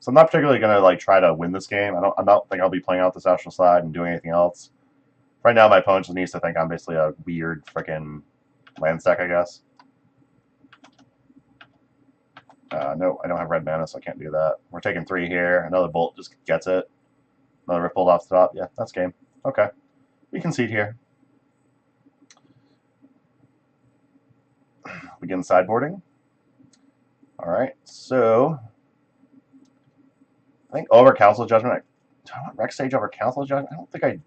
So I'm not particularly going to like try to win this game. I don't think I'll be playing out this Astral Slide and doing anything else. Right now, my opponent just needs to think I'm basically a weird freaking land stack, I guess. No, I don't have red mana, so I can't do that. We're taking 3 here. Another bolt just gets it. Another Riftbolt off the top. Yeah, that's game. Okay. We concede here. Begin sideboarding. Alright, so... I think over Council Judgment. Do I want Rex Sage over Council Judgment? I don't think I...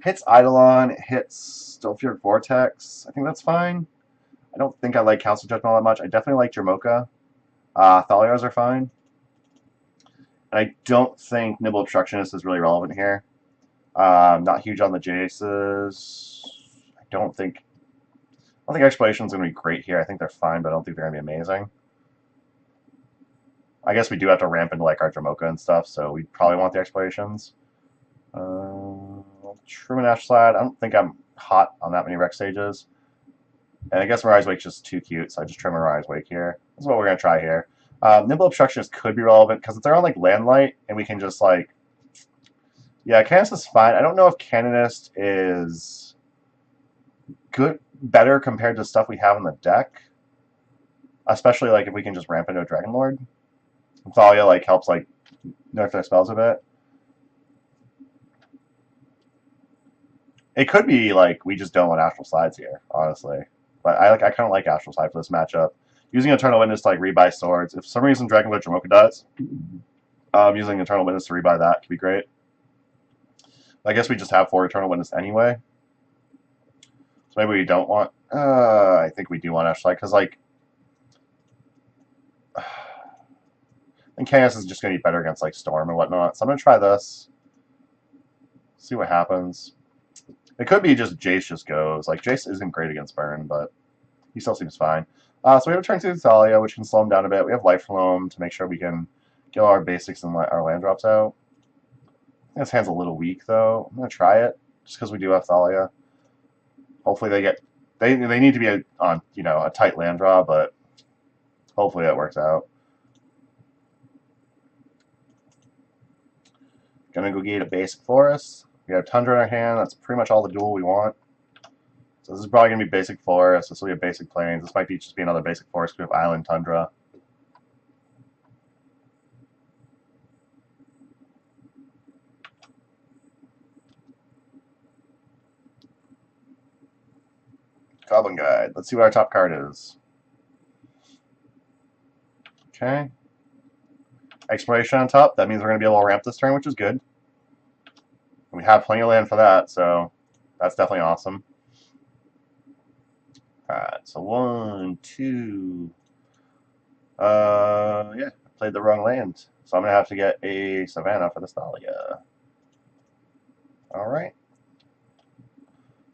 Hits Eidolon, it hits Sulfuric Vortex. I think that's fine. I don't think I like Council Judgment all that much. I definitely like Jamoka. Thaliars are fine. And I don't think Nibble Obstructionist is really relevant here. Not huge on the Jaces. I don't think Exploration is going to be great here. I think they're fine, but I don't think they're going to be amazing. I guess we do have to ramp into like our Jamoka and stuff, so we probably want the Explorations. Truman Ash Slide. I don't think I'm hot on that many Rex Stages. And I guess Mirai's Wake's just too cute, so I just trim Mirai's Wake here. This is what we're going to try here. Nimble Obstructionist could be relevant, because if they're on, like, Landlight, and we can just, like... Yeah, Canonist is fine. I don't know if Canonist is better compared to stuff we have in the deck. Especially, like, if we can just ramp into a Dragonlord. Thalia, like, helps, like, nerf their spells a bit. It could be, like, we just don't want Astral Slides here, honestly. But I kind of like Astral Slide for this matchup. Using Eternal Witness to like rebuy swords. If for some reason Dragonlord Jamoka does, using Eternal Witness to rebuy that could be great. I guess we just have 4 Eternal Witness anyway. So maybe we don't want... I think we do want Astral Slide, because like... I think Chaos is just going to be better against like Storm and whatnot. So I'm going to try this. See what happens. It could be just Jace just goes. Like, Jace isn't great against Burn, but he still seems fine. So we have a turn to Thalia, which can slow him down a bit. We have Life Loam to make sure we can get all our basics and our land drops out. I think this hand's a little weak, though. I'm going to try it, just because we do have Thalia. Hopefully they get... They need to be on, you know, a tight land draw, but hopefully that works out. Gonna go get a basic forest. We have Tundra in our hand. That's pretty much all the duel we want. So this is probably going to be basic forest. This will be a basic plains. This might just be another basic forest. We have Island Tundra. Goblin Guide. Let's see what our top card is. Okay. Exploration on top. That means we're going to be able to ramp this turn, which is good. We have plenty of land for that, so that's definitely awesome. Alright, so 1, 2... yeah, I played the wrong land. So I'm going to have to get a Savannah for the Thalia. Alright.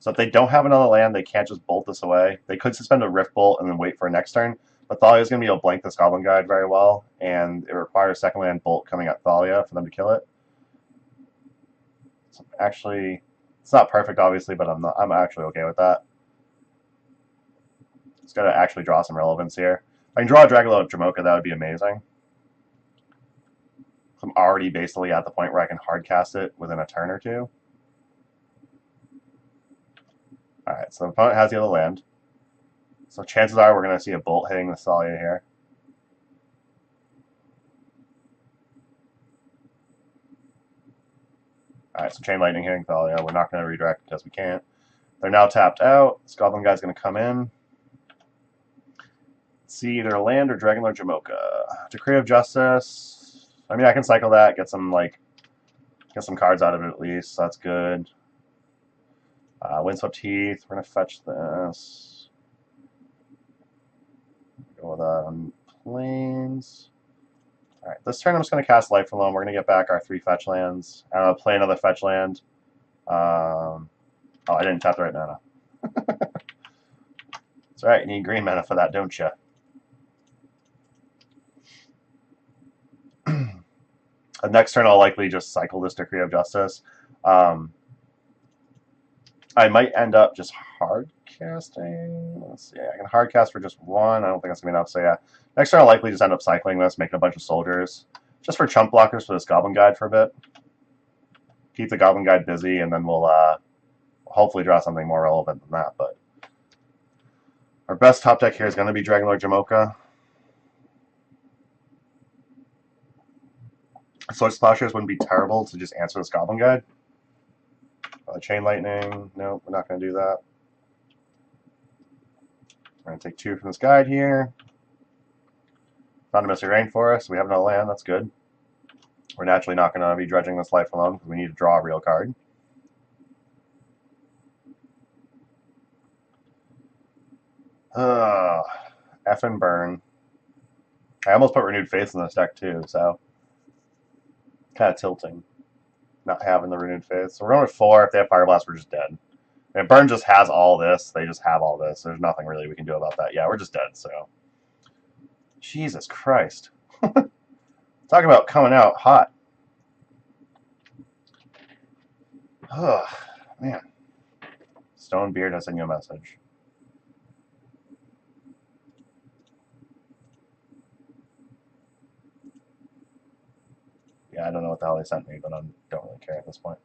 So if they don't have another land, they can't just bolt this away. They could suspend a Rift Bolt and then wait for a next turn. But Thalia is going to be able to blank this Goblin Guide very well, and it requires second land Bolt coming at Thalia for them to kill it. So actually, it's not perfect, obviously, but I'm actually okay with that. Just got to actually draw some relevance here. If I can draw a Dragonlord Jamoka, that would be amazing. I'm already basically at the point where I can hard cast it within a turn or two. Alright, so the opponent has the other land. So chances are we're going to see a bolt hitting the Thalia here. Alright, so Chain Lightning hitting Thalia. We're not going to redirect because we can't. They're now tapped out. This Goblin guy's going to come in. See either a land or Dragonlord Jamoka. Decree of Justice. I mean, I can cycle that, get some cards out of it at least. So that's good. Windswept Heath. We're going to fetch this. Go with that on plains. Alright, this turn I'm just going to cast Life Alone. We're going to get back our 3 fetch lands. Play another fetch land. Oh, I didn't tap the right mana. That's right, you need green mana for that, don't you? Next turn I'll likely just cycle this Decree of Justice. I might end up just hard casting. Let's see, I can hard cast for just 1. I don't think that's going to be enough, so yeah. Next turn I'll likely just end up cycling this, making a bunch of soldiers. Just for chump blockers for this Goblin Guide for a bit. Keep the Goblin Guide busy, and then we'll hopefully draw something more relevant than that. But our best top deck here is going to be Dragonlord Jamoka. Sword Splashers wouldn't be terrible to just answer this Goblin Guide. Chain Lightning, no, we're not going to do that. We're going to take 2 from this guide here. Found a Misty Rainforest, we have no land, that's good. We're naturally not going to be dredging this Life Alone because we need to draw a real card. F and burn. I almost put Renewed Faith in this deck too, so kind of tilting not having the Renewed Faith. So we're going with 4. If they have Fire Blast, we're just dead. And Burn just has all this. They just have all this. There's nothing really we can do about that. Yeah, we're just dead, so. Jesus Christ. Talk about coming out hot. Ugh, man. Stonebeard has sent you a message. Yeah, I don't know what the hell they sent me, but I don't really care at this point.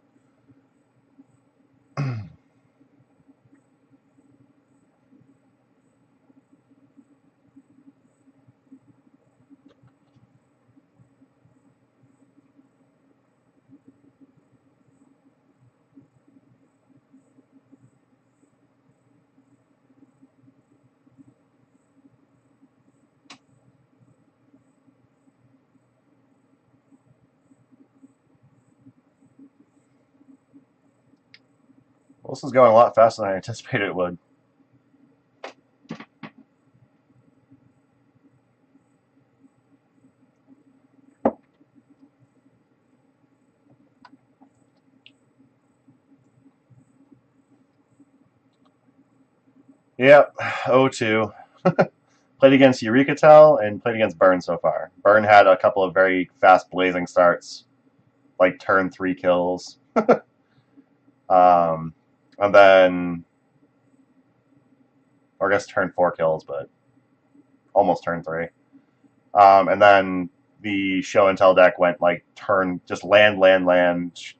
Well, this is going a lot faster than I anticipated it would. Yep, 0-2. Played against Eureka-Tell and played against Burn so far. Burn had a couple of very fast blazing starts, like turn 3 kills. And then, or I guess turn 4 kills, but almost turn 3. And then the Show and Tell deck went like turn, just land,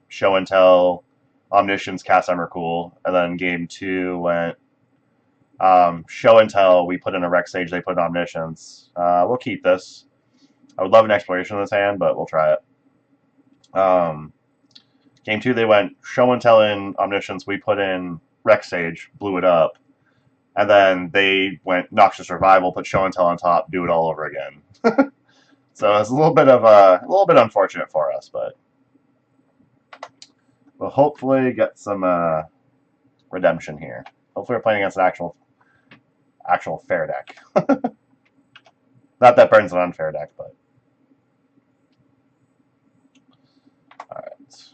Show and Tell, Omniscience, Cast Emrakul, and then game 2 went Show and Tell, we put in a Rec Sage, they put in Omniscience. We'll keep this. I would love an Exploration of this hand, but we'll try it. Game 2, they went Show and Tell in Omniscience, we put in Rec Sage, blew it up. And then they went Noxious Revival, put Show and Tell on top, do it all over again. So it's a little bit unfortunate for us, but we'll hopefully get some redemption here. Hopefully we're playing against an actual fair deck. Not that Burn's an unfair deck, but all right.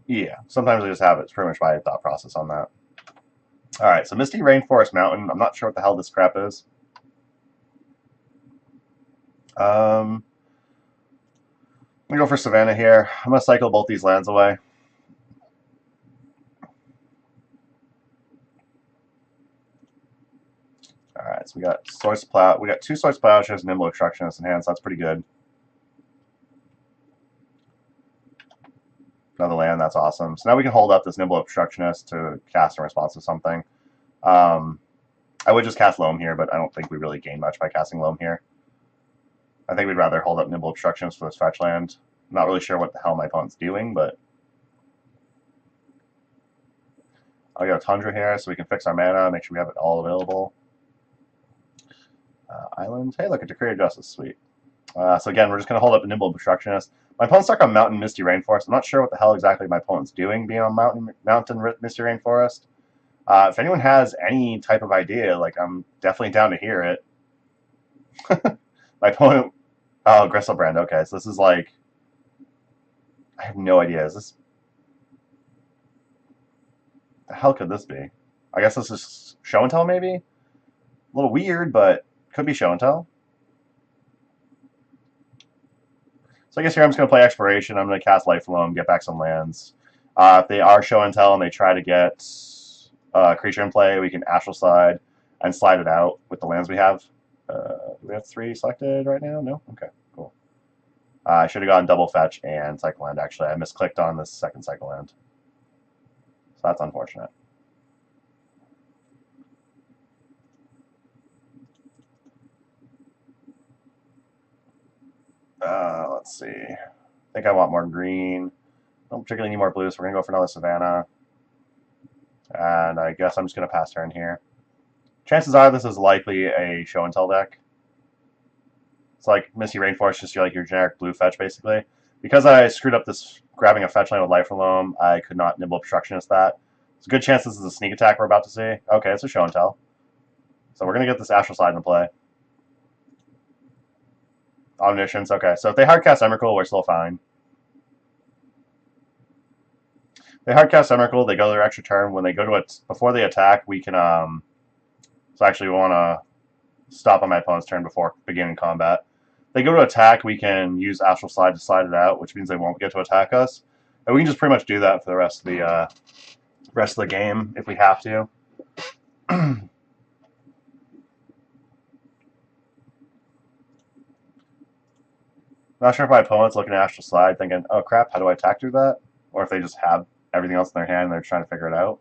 Yeah, sometimes I just have it. It's pretty much my thought process on that. All right, so Misty Rainforest Mountain. I'm not sure what the hell this crap is. I'm gonna go for Savannah here. I'm gonna cycle both these lands away. Alright, so we got Source Plow. We got 2 Source Plowshares and Nimble Obstructionists in hand, so that's pretty good. Another land, that's awesome. So now we can hold up this Nimble Obstructionist to cast in response to something. I would just cast Loam here, but I don't think we really gain much by casting Loam here. I think we'd rather hold up Nimble Obstructionist for this fetch land. I'm not really sure what the hell my opponent's doing, but I'll get a Tundra here so we can fix our mana, make sure we have it all available. Island. Hey, look, a Decree of Justice. Sweet. So again, we're just going to hold up a Nimble Obstructionist. My opponent's stuck on Mountain Misty Rainforest. I'm not sure what the hell exactly my opponent's doing being on Mountain Misty Rainforest. If anyone has any type of idea, like, I'm definitely down to hear it. My opponent... Oh, Gristlebrand. Okay, so this is like... I have no idea. Is this... The hell could this be? I guess this is Show and Tell, maybe? A little weird, but could be Show and Tell. So I guess here I'm just going to play Exploration. I'm going to cast Life Loam, get back some lands. If they are Show and Tell and they try to get a creature in play, we can Astral Slide and slide it out with the lands we have. Do we have 3 selected right now? No? Okay, cool. I should have gone double fetch and cycle land, actually. I misclicked on this second cycle land. So that's unfortunate. Let's see. I think I want more green. Don't particularly need more blue, so we're going to go for another Savannah. And I guess I'm just going to pass turn here. Chances are this is likely a Show and Tell deck. It's like Misty Rainforest, just like your generic blue fetch, basically. Because I screwed up this grabbing a fetch land with Life Loam, I could not Nimble Obstructionist that. It's a good chance this is a sneak attack we're about to see. Okay, it's a Show and Tell. So we're going to get this Astral Slide into play. Omniscience, okay. So if they hardcast Emrakul, we're still fine. They hardcast Emrakul, they go their extra turn. When they go to it, before they attack, we can, so actually we want to stop on my opponent's turn before beginning combat. They go to attack, we can use Astral Slide to slide it out, which means they won't get to attack us. And we can just pretty much do that for the rest of the game if we have to. Not sure if my opponent's looking at Astral Slide thinking, oh crap, how do I attack through that? Or if they just have everything else in their hand and they're trying to figure it out.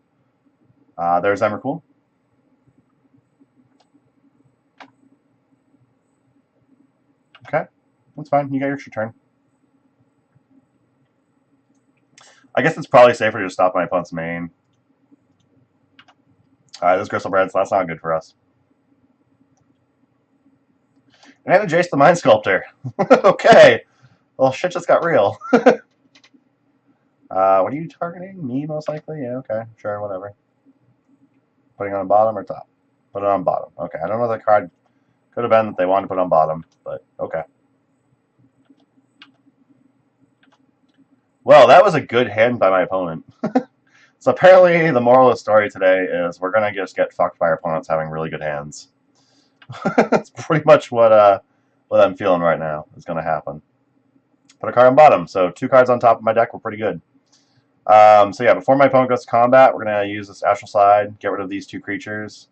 There's Emrakul. Okay, that's fine. You got your turn. I guess it's probably safer to just stop my opponent's main. Alright, this Gristlebrand, so that's not good for us. And Jace the Mind Sculptor. Okay. Well, shit just got real. What are you targeting? Me, most likely? Yeah, okay. Sure, whatever. Putting it on bottom or top? Put it on bottom. Okay, I don't know what that card could have been that they wanted to put on bottom, but okay. Well, that was a good hand by my opponent. So apparently the moral of the story today is we're going to just get fucked by our opponents having really good hands. That's pretty much what I'm feeling right now is going to happen. Put a card on bottom, so 2 cards on top of my deck were pretty good. So yeah, before my opponent goes to combat, we're going to use this Astral Slide, get rid of these 2 creatures,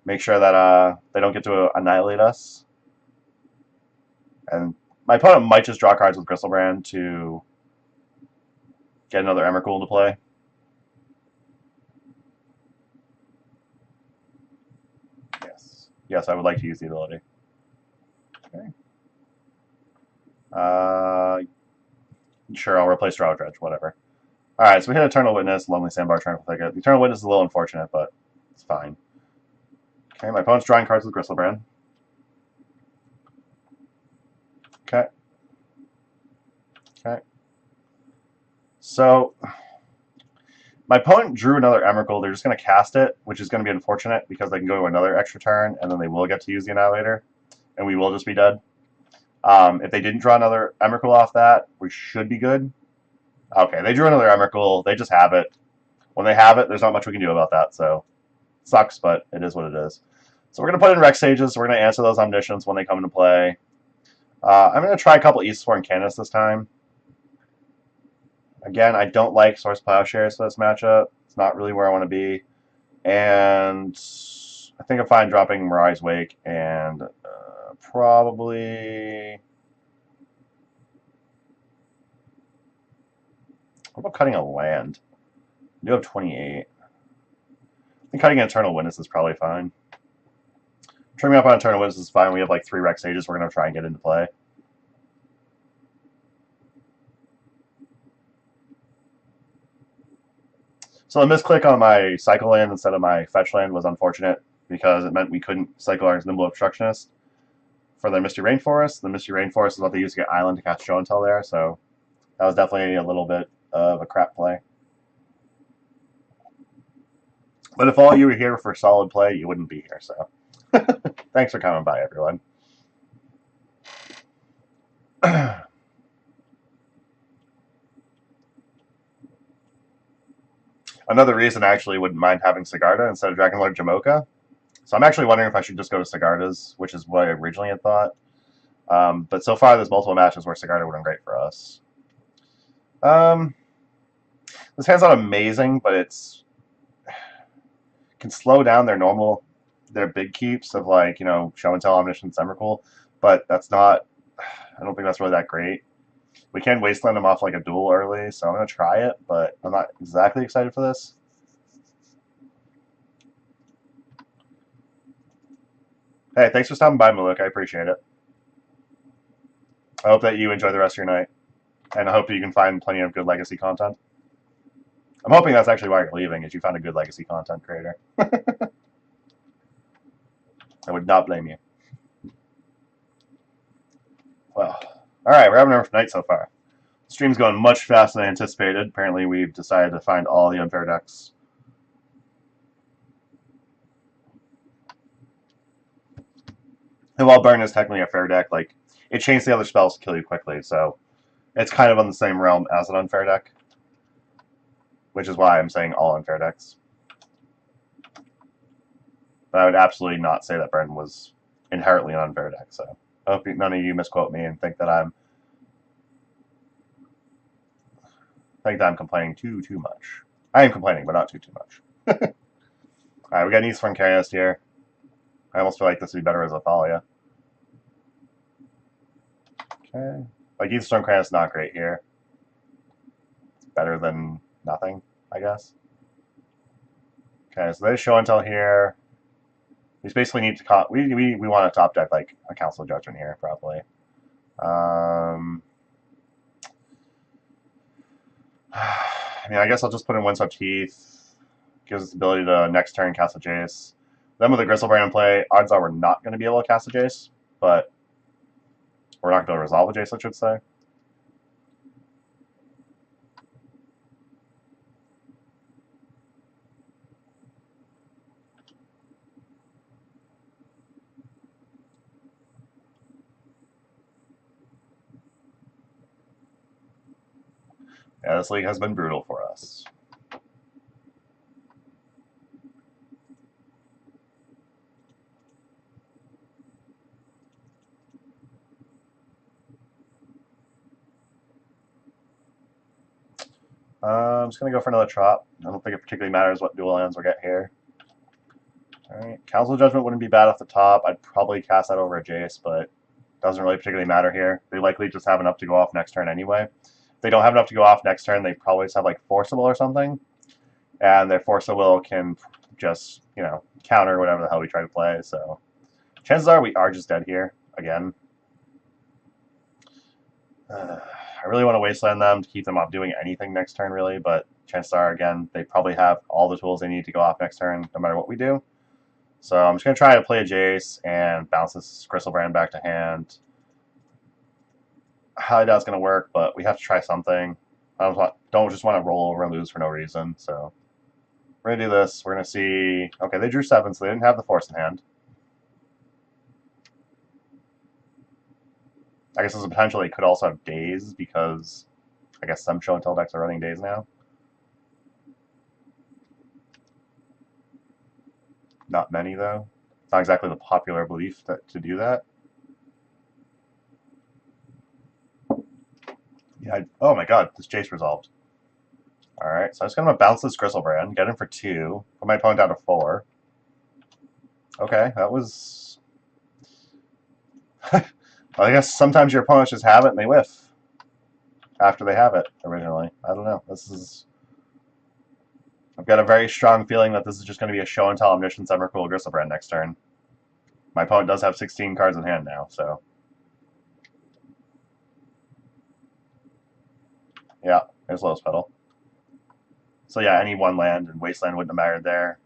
make sure that they don't get to annihilate us. And my opponent might just draw cards with Gristlebrand to get another Emrakul to play. Yes, I would like to use the ability. Okay. Sure, I'll replace Draw Dredge, whatever. Alright, so we hit Eternal Witness, Lonely Sandbar, Tranquil Thicket. The Eternal Witness is a little unfortunate, but it's fine. Okay, my opponent's drawing cards with Gristlebrand. Okay. Okay. So, my opponent drew another Emrakul. They're just going to cast it, which is going to be unfortunate because they can go to another extra turn, and then they will get to use the Annihilator, and we will just be dead. If they didn't draw another Emrakul off that, we should be good. Okay, they drew another Emrakul. They just have it. When they have it, there's not much we can do about that, so it sucks, but it is what it is. So we're going to put in Rex Sages. So we're going to answer those Omniscience when they come into play. I'm going to try a couple Aether and Candace this time. Again, I don't like Source Plowshares for this matchup. It's not really where I want to be. And I think I'm fine dropping Mirai's Wake and probably... What about cutting a land? I do have 28. I think cutting an Eternal Witness is probably fine. Trimming up on Eternal Witness is fine. We have like 3 Rex Sages we're going to try and get into play. So the misclick on my Cycle Land instead of my Fetch Land was unfortunate because it meant we couldn't cycle our Nimble Obstructionist for the Misty Rainforest. The Misty Rainforest is what they use to get Island to cast Show and Tell there, so that was definitely a little bit of a crap play. But if all you were here for solid play, you wouldn't be here, so thanks for coming by, everyone. Another reason I actually wouldn't mind having Sigarda instead of Dragonlord Jamoka. So I'm actually wondering if I should just go to Sigarda's, which is what I originally had thought. But so far, there's multiple matches where Sigarda would have been great for us. This hand's not amazing, but it's can slow down their big keeps of like, you know, Show and Tell, Omniscience, Emrakul, but that's not, I don't think that's really that great. We can Wasteland them off like a duel early, so I'm going to try it, but I'm not exactly excited for this. Hey, thanks for stopping by, Maluk. I appreciate it. I hope that you enjoy the rest of your night, and I hope that you can find plenty of good Legacy content. I'm hoping that's actually why you're leaving, is you found a good Legacy content creator. I would not blame you. Well, alright, we're having a rough night so far. The stream's going much faster than I anticipated. Apparently we've decided to find all the unfair decks. And while Burn is technically a fair deck, like, it chains the other spells to kill you quickly, so it's kind of on the same realm as an unfair deck. Which is why I'm saying all unfair decks. But I would absolutely not say that Burn was inherently an unfair deck, so I hope none of you misquote me and think that I'm complaining too much. I am complaining, but not too much. Alright, we got an Eastern Chaos here. I almost feel like this would be better as a Thalia. Okay. Like, Eastern Chaos is not great here. It's better than nothing, I guess. Okay, so they Show and Tell here. We just basically need to we want to top deck like a Council of Judgment here, probably. I mean, I guess I'll just put in Windswept Heath. Gives us the ability to next turn cast a Jace. Then with the Gristlebrand in play, odds are we're not going to be able to cast a Jace, but we're not going to resolve a Jace, I should say. Yeah, this league has been brutal for us. I'm just going to go for another Trop. I don't think it particularly matters what dual lands we get here. Alright, Council of Judgment wouldn't be bad off the top. I'd probably cast that over a Jace, but it doesn't really particularly matter here. They likely just have enough to go off next turn anyway. If they don't have enough to go off next turn, they probably just have like Forcible or something. And their Forcible can just, you know, counter whatever the hell we try to play. So chances are we are just dead here again. I really want to Wasteland them to keep them off doing anything next turn, really, but chances are, again, they probably have all the tools they need to go off next turn, no matter what we do. So I'm just going to try to play a Jace and bounce this Gristlebrand back to hand. I highly doubt it's going to work, but we have to try something. I don't just want to roll over and lose for no reason, so we're going to do this. We're going to see... Okay, they drew 7, so they didn't have the Force in hand. I guess there's a potential they could also have Daze, because I guess some Show and Tell decks are running Daze now. Not many, though. It's not exactly the popular belief to do that. Yeah. Oh my god, this Jace resolved. Alright, so I'm just going to bounce this Gristlebrand, get him for 2, put my opponent down to 4. Okay, that was... I guess sometimes your opponents just have it and they whiff after they have it originally. I don't know. This is... I've got a very strong feeling that this is just going to be a show and tell Omniscience Emrakul Gristlebrand next turn. My opponent does have 16 cards in hand now, so... Yeah, there's Lotus Petal. So yeah, any one land and Wasteland wouldn't have mattered there.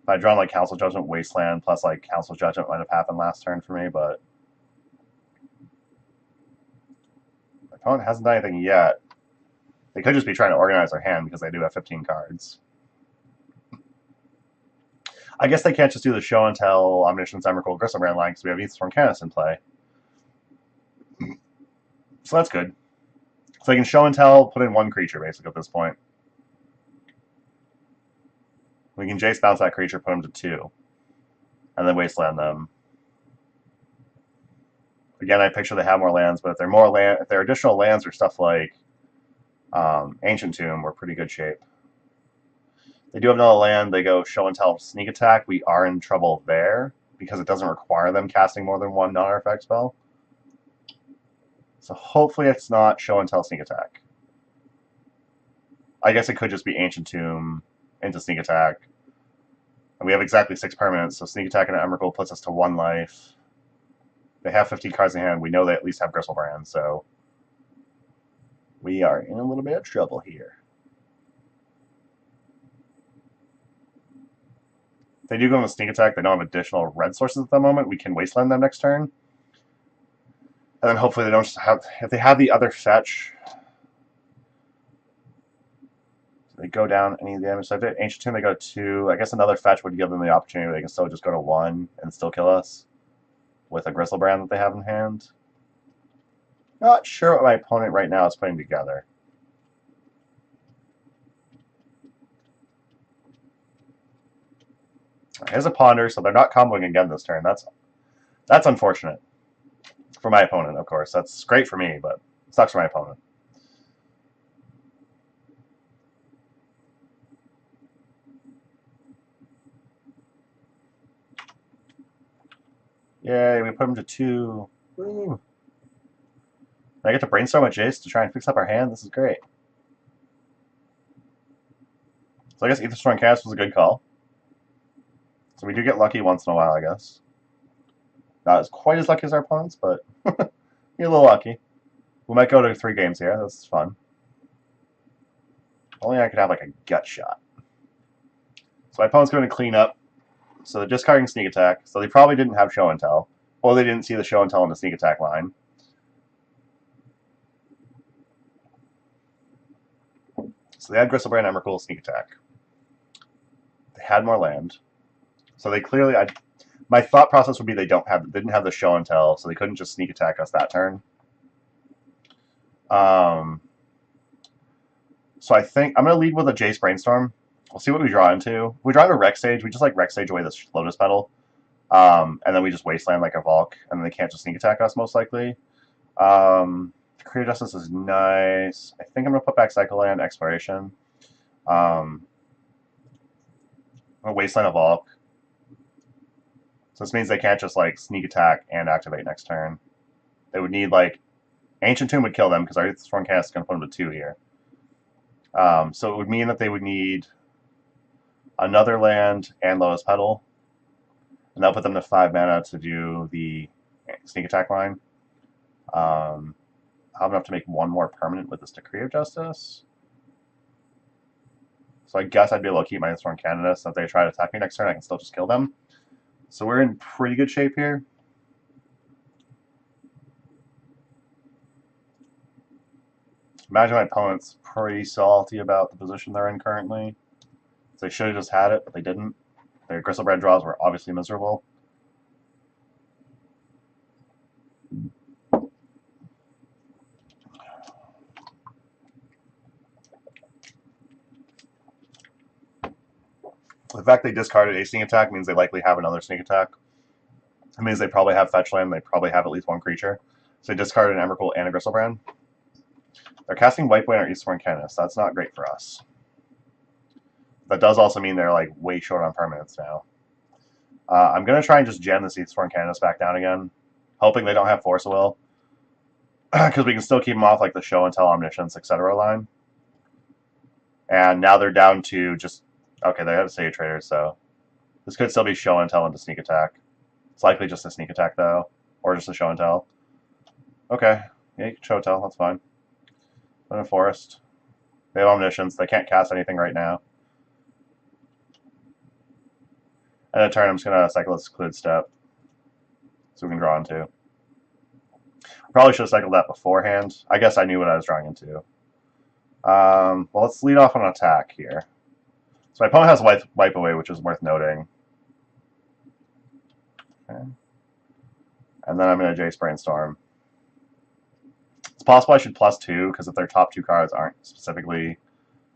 If I'd drawn like Council Judgment, Wasteland, plus like Council Judgment might have happened last turn for me, but... My opponent hasn't done anything yet. They could just be trying to organize their hand because they do have 15 cards. I guess they can't just do the show and tell Omniscience Emrakul Gristlebrand line because we have Aethersworn Canis in play. So that's good. So they can show and tell, put in one creature basically at this point. We can Jace bounce that creature, put them to 2, and then Wasteland them. Again, I picture they have more lands, but if they're more land, if they're additional lands or stuff like Ancient Tomb, we're pretty good shape. They do have another land. They go show and tell, sneak attack. We are in trouble there because it doesn't require them casting more than one non-artifact spell. So hopefully it's not show and tell, sneak attack. I guess it could just be Ancient Tomb into sneak attack. And we have exactly 6 permanents, so sneak attack and Emrakul puts us to 1 life. They have 15 cards in hand. We know they at least have Gristlebrand, so we are in a little bit of trouble here. If they do go on the sneak attack, they don't have additional red sources at the moment. We can Wasteland them next turn. And then hopefully they don't just have... If they have the other fetch... They go down any damage. So if they have Ancient Tomb, they go to 2. I guess another fetch would give them the opportunity. They can still just go to 1 and still kill us with a Gristlebrand that they have in hand. Not sure what my opponent right now is putting together. Here's a Ponder, so they're not comboing again this turn. That's unfortunate. For my opponent, of course. That's great for me, but it sucks for my opponent. Yay, we put him to 2. Woo. I get to brainstorm with Jace to try and fix up our hand. This is great. So I guess Aethersworn Canis was a good call. So we do get lucky once in a while, I guess. Not as quite as lucky as our opponents, but you're a little lucky. We might go to 3 games here. This is fun. Only I could have like a gut shot. So my opponent's going to clean up. So they're discarding sneak attack. So they probably didn't have show and tell. Or they didn't see the show and tell in the sneak attack line. So they had Gristlebrand, Emrakul, sneak attack. They had more land. So they clearly... My thought process would be they didn't have the show and tell, so they couldn't just sneak attack us that turn. So I think I'm going to lead with a Jace Brainstorm. We'll see what we draw into. If we draw into Rex Sage, we just like Rex Sage away this Lotus Petal. And then we just Wasteland like a Valk, and then they can't just sneak attack us, most likely. Creative Justice is nice. I think I'm going to put back Cycle Land, Exploration. I'm going to Wasteland a Valk. So this means they can't just like sneak attack and activate next turn. They would need like... Ancient Tomb would kill them because our Aethersworn Canis is going to put them to 2 here. So it would mean that they would need another land and Lotus Petal. And that'll put them to 5 mana to do the sneak attack line. I'll have enough to make 1 more permanent with this Decree of Justice. So I guess I'd be able to keep my Aethersworn Canis. So if they try to attack me next turn, I can still just kill them. So we're in pretty good shape here. Imagine my opponent's pretty salty about the position they're in currently. So they should have just had it, but they didn't. Their Gristlebrand draws were obviously miserable. The fact they discarded a sneak attack means they likely have another sneak attack. It means they probably have fetch land, they probably have at least 1 creature. So they discarded an Emrakul and a Gristlebrand. They're casting White Boy on our Aethersworn Canis. That's not great for us. that does also mean they're like way short on permanents now. I'm going to try and just jam the Seathsworn Candace back down again, hoping they don't have Force of Will. Because we can still keep them off like the Show and Tell, Omniscience, etc. line. And now they're down to just... Okay, they have Sage Traders, so... This could still be Show and Tell into Sneak Attack. It's likely just a Sneak Attack, though. Or just a Show and Tell. Okay. Yeah, you can Show and Tell, that's fine. Put in Forest. They have Omniscience. They can't cast anything right now. And in turn, I'm just going to cycle this Secluded Step. So we can draw into. Probably should have cycled that beforehand. I guess I knew what I was drawing into. Well, let's lead off on an attack here. So my opponent has Wipe Away, which is worth noting. Okay. And then I'm going to Jace Brainstorm. It's possible I should +2, because if their top 2 cards aren't specifically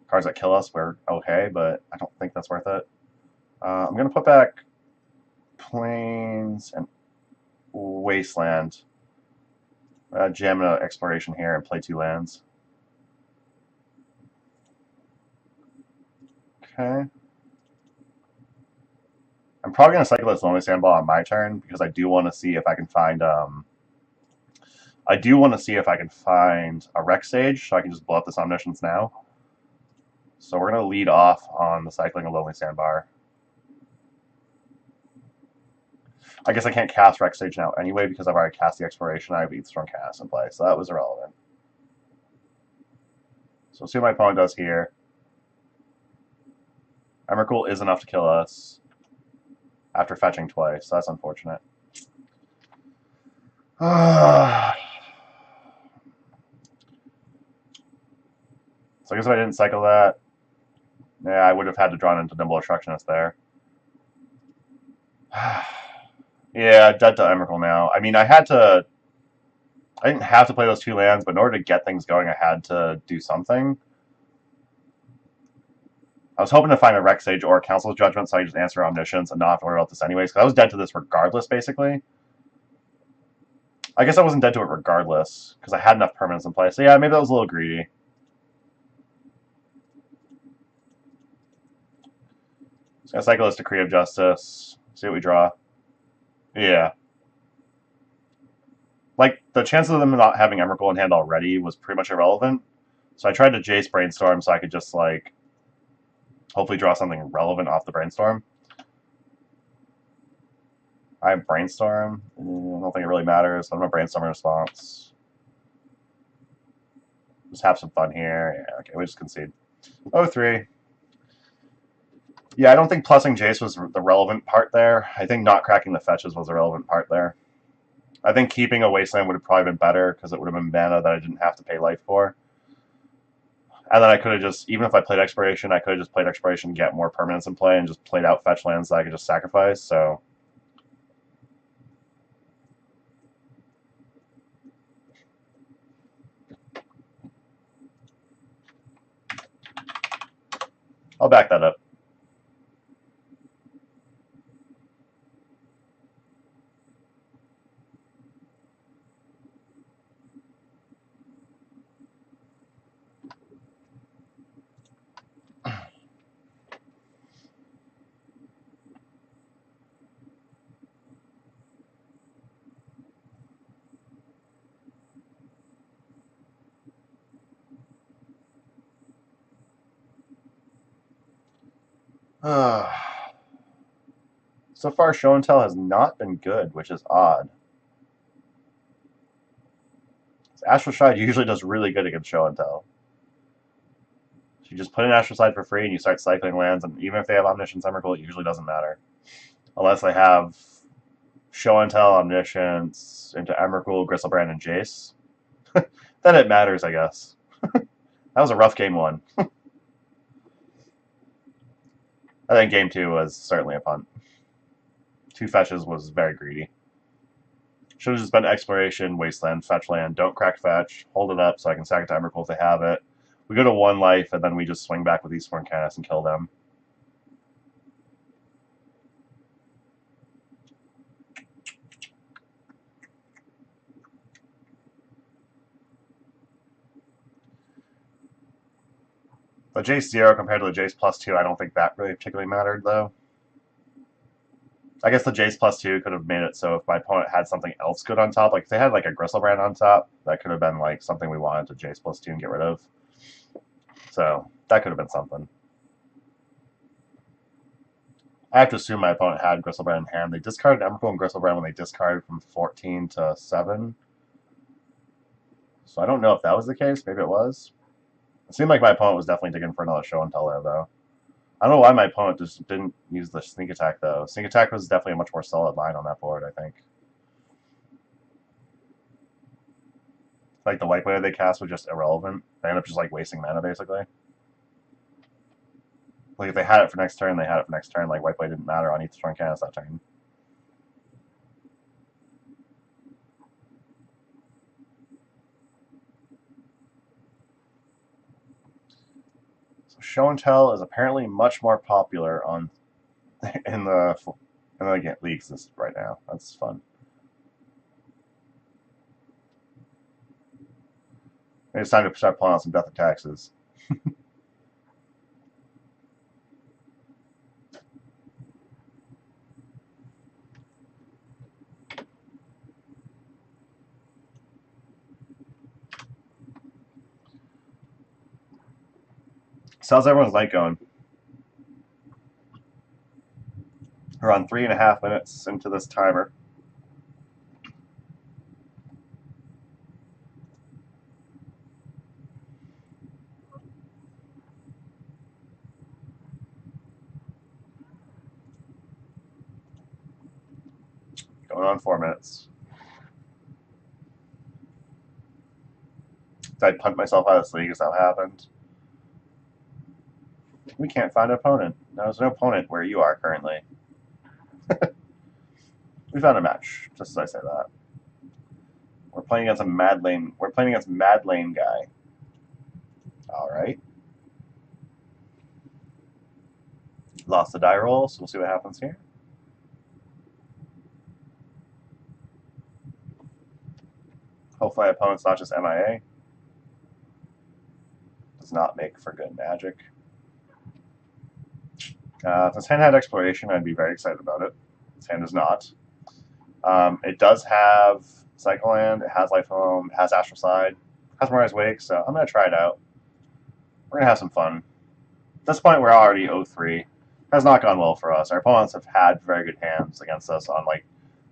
cards that kill us, we're okay, but I don't think that's worth it. I'm going to put back Plains and Wasteland. Jam an Exploration here and play 2 lands. Okay. I'm probably going to cycle this Lonely Sandball on my turn because I do want to see if I can find a Rec Sage so I can just blow up this Omniscience now. So we're going to lead off on the cycling of Lonely Sandbar. I guess I can't cast Rec Sage now anyway because I've already cast the Exploration. I have Eathstorm Cast in play, so that was irrelevant. So we'll see what my opponent does here. Emrakul is enough to kill us after fetching twice, so that's unfortunate. So I guess if I didn't cycle that, yeah, I would have had to draw into Nimble Obstructionist there. Yeah, dead to Emrakul now. I mean, I didn't have to play those 2 lands, but in order to get things going, I had to do something. I was hoping to find a Rec Sage or a Council's Judgment so I could just answer Omniscience and not have to worry about this anyways, because I was dead to this regardless, basically. I guess I wasn't dead to it regardless, because I had enough permanents in play. So yeah, maybe that was a little greedy. Just gonna cycle this Decree of Justice, see what we draw. Yeah. Like, the chances of them not having Emrakul in hand already was pretty much irrelevant. So I tried to Jace Brainstorm so I could just, like, hopefully draw something relevant off the Brainstorm. I have Brainstorm. I don't think it really matters. I'm going to Brainstorm in response. Just have some fun here. Yeah, okay, we just concede. 0-3. Yeah, I don't think plussing Jace was the relevant part there. I think not cracking the fetches was the relevant part there. I think keeping a Wasteland would have probably been better because it would have been mana that I didn't have to pay life for. And then I could have just, even if I played Exploration, I could have just played Exploration, get more permanents in play, and just played out fetch lands that I could just sacrifice, so... I'll back that up. So far, Show and Tell has not been good, which is odd. Astral Stride usually does really good against Show and Tell. So you just put in Astral Stride for free and you start cycling lands, and even if they have Omniscience Emrakul, it usually doesn't matter. Unless they have Show and Tell, Omniscience, into Emrakul, Gristlebrand, and Jace. Then it matters, I guess. That was a rough game 1. I think game 2 was certainly a punt. 2 fetches was very greedy. Should have just been Exploration, Wasteland, Fetch land, don't crack fetch, hold it up so I can sack it to Emrakul if they have it. We go to 1 life, and then we just swing back with Eastborn Canis and kill them. The Jace 0 compared to the Jace +2, I don't think that really particularly mattered, though. I guess the Jace +2 could have made it so if my opponent had something else good on top, like if they had like a Gristlebrand on top, that could have been like something we wanted to Jace +2 and get rid of. So that could have been something. I have to assume my opponent had Gristlebrand in hand. They discarded Emrakul and Gristlebrand when they discarded from 14 to 7. So I don't know if that was the case. Maybe it was. It seemed like my opponent was definitely digging for another show and tell there, though. I don't know why my opponent just didn't use the sneak attack, though. Sneak attack was definitely a much more solid line on that board, I think. Like, the white wave they cast was just irrelevant. They ended up just, like, wasting mana, basically. Like, if they had it for next turn, they had it for next turn. Like, white wave didn't matter on each turn cast that turn. So show and tell is apparently much more popular on in the leagues this right now. That's fun. Maybe it's time to start pulling out some Death of Taxes. So how's everyone's night going? We're on 3.5 minutes into this timer. Going on 4 minutes. Did I punt myself out of this league? Is that what happened? We can't find an opponent. There's no opponent where you are currently. We found a match, just as I say that. We're playing against a mad lane. We're playing against mad lane guy. All right. Lost the die roll, so we'll see what happens here. Hopefully, my opponent's not just MIA. Does not make for good magic. If this hand had Exploration, I'd be very excited about it. This hand does not. It does have Cycle Land, it has Life Home, it has Astral Side, it has Mora's Wake, so I'm going to try it out. We're going to have some fun. At this point, we're already 0-3. It has not gone well for us. Our opponents have had very good hands against us on like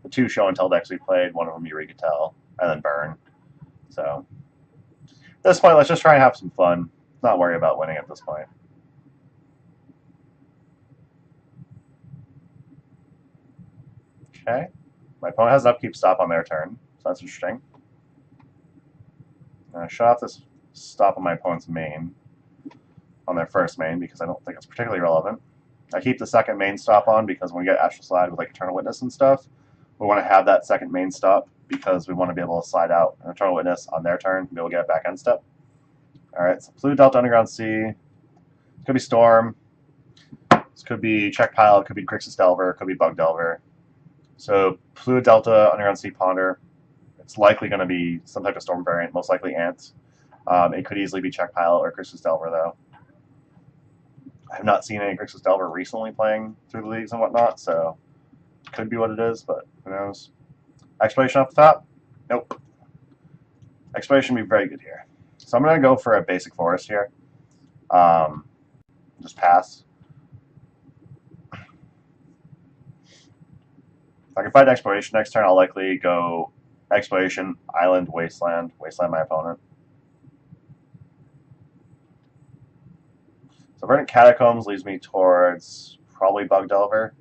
the 2 show and tell decks we played, one of them Eureka-Tell, and then Burn. So at this point, let's just try and have some fun. Not worry about winning at this point. Okay. My opponent has an upkeep stop on their turn, so that's interesting. I shut off this stop on my opponent's main, on their first main, because I don't think it's particularly relevant. I keep the second main stop on because when we get Astral Slide with like Eternal Witness and stuff, we want to have that second main stop because we want to be able to slide out an Eternal Witness on their turn and be able to get a back end step. Alright, so Blue Delta Underground Sea. It could be Storm. This could be Check Pile. It could be Grixis Delver. It could be Bug Delver. So Fluid Delta, Underground Sea Ponder. It's likely going to be some type of Storm variant, most likely Ant. It could easily be Check Pile or Grixis Delver, though. I have not seen any Grixis Delver recently playing through the leagues and whatnot, so it could be what it is, but who knows. Exploration off the top? Nope. Exploration would be very good here. So I'm going to go for a basic forest here. Just pass. If I can find Exploration next turn, I'll likely go Exploration, Island, Wasteland. Wasteland my opponent. So Verdant Catacombs leads me towards probably Bug Delver.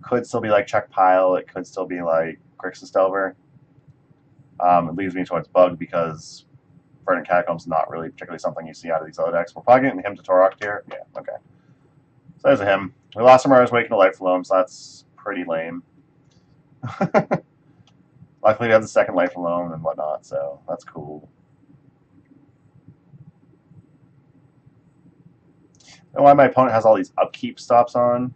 Could still be like Check Pile. It could still be like Grixis Delver. It leads me towards Bug because Verdant Catacombs is not really particularly something you see out of these other decks. We're probably getting him to Torok here. Yeah, okay. So there's a him. We lost Amara's Wake into Light Floam, so that's pretty lame. Luckily, we have the second Life Alone and whatnot, so that's cool. And why my opponent has all these upkeep stops on.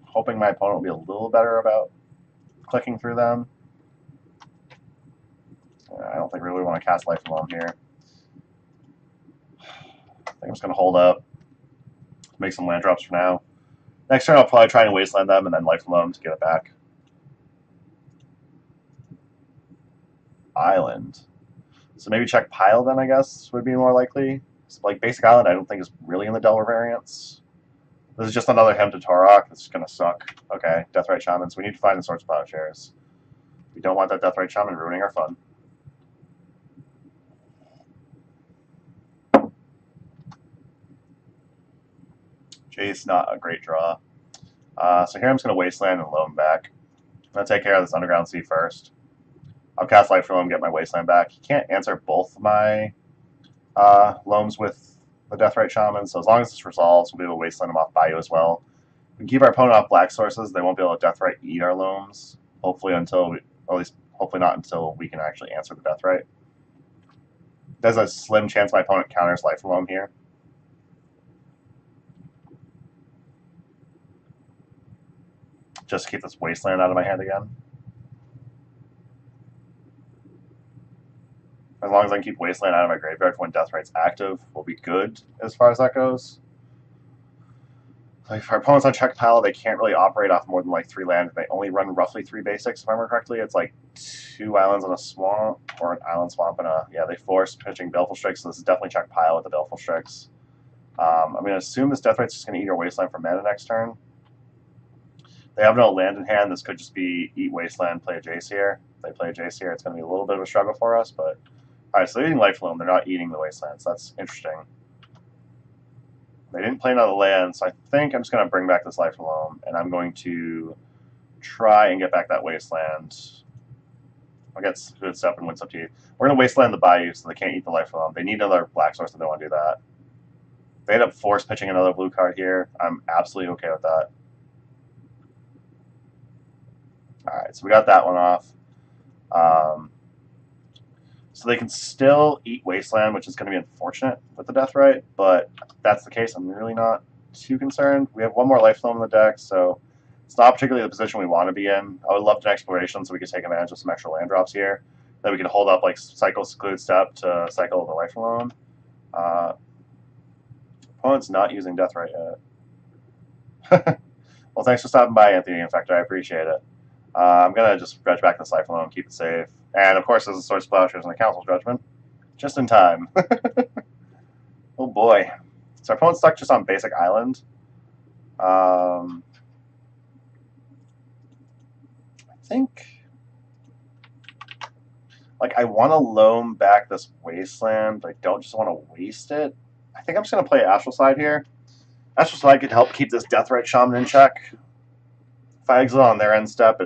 Hoping my opponent will be a little better about clicking through them. I don't think we really want to cast Life Alone here. think I'm just going to hold up, make some land drops for now. Next turn, I'll probably try and wasteland them and then life loam to get it back. Island. So maybe check pile then, I guess, would be more likely. So like basic island, I don't think is really in the Delver variants. This is just another Hem to Torok. This is going to suck. Okay, Deathrite Shamans. We need to find the Swords Plowshares. We don't want that Deathrite Shaman ruining our fun. Jace, not a great draw. So here I'm just going to Wasteland and Loam back. I'm going to take care of this Underground Sea first. I'll cast Life for Loam, get my Wasteland back. He can't answer both my Loams with the Deathrite Shaman, so as long as this resolves, we'll be able to Wasteland him off Bayou as well. We can keep our opponent off Black Sources. They won't be able to Deathrite eat our Loams, hopefully until, or at least hopefully not until we can actually answer the Deathrite. There's a slim chance my opponent counters Life for Loam here. Just to keep this Wasteland out of my hand again. As long as I can keep Wasteland out of my graveyard for when Deathrite's active, we'll be good as far as that goes. Like if our opponent's on check pile, they can't really operate off more than like 3 land. They only run roughly 3 basics, if I remember correctly. It's like 2 islands and a swamp, or an island swamp and a... Yeah, they force pitching Baleful Strix, so this is definitely check pile with the Baleful Strix. I'm going to assume this Deathrite's just going to eat our Wasteland for mana next turn. They have no land in hand. This could just be eat Wasteland, play a Jace here. If they play a Jace here, it's going to be a little bit of a struggle for us, but... Alright, so they're eating Life Loam. They're not eating the Wastelands. That's interesting. They didn't play another land, so I think I'm just going to bring back this Life Loam, and I'm going to try and get back that Wasteland. I'll get good stuff and what's up to you. We're going to Wasteland the Bayou, so they can't eat the Life Loam. They need another Black Source, and they want to do that. They end up force pitching another blue card here. I'm absolutely okay with that. Alright, so we got that one off. So they can still eat Wasteland, which is going to be unfortunate with the Deathrite, but if that's the case, I'm really not too concerned. We have one more Life Loam in the deck, so it's not particularly the position we want to be in. I would love an Exploration so we could take advantage of some extra land drops here. Then we could hold up like Cycle Secluded Step to cycle the Life Loam. Opponent's not using Deathrite yet. Well, thanks for stopping by, Anthony Infector. I appreciate it. I'm going to just dredge back this Life Loam and keep it safe. And, of course, there's a Swords Plowshares and a Council Judgment. Just in time. Oh, boy. So our opponent's stuck just on basic island. I think... Like, I want to loam back this Wasteland, but I don't just want to waste it. I think I'm just going to play Astral Slide here. Astral Slide could help keep this Deathrite Shaman in check. If I exile on their end step,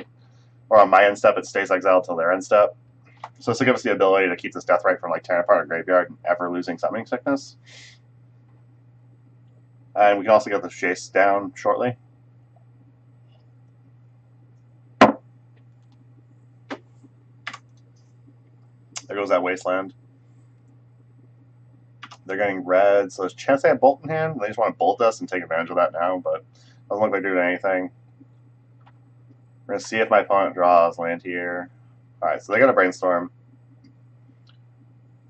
or on my end step, it stays exiled till their end step. So this will give us the ability to keep this Deathrite from like tearing apart our graveyard and ever losing Summoning Sickness. And we can also get the Jace down shortly. There goes that Wasteland. They're getting red, so there's a chance they have Bolt in hand. They just want to bolt us and take advantage of that now, but doesn't look like they're doing anything. We're going to see if my opponent draws land here. Alright, so they got a Brainstorm.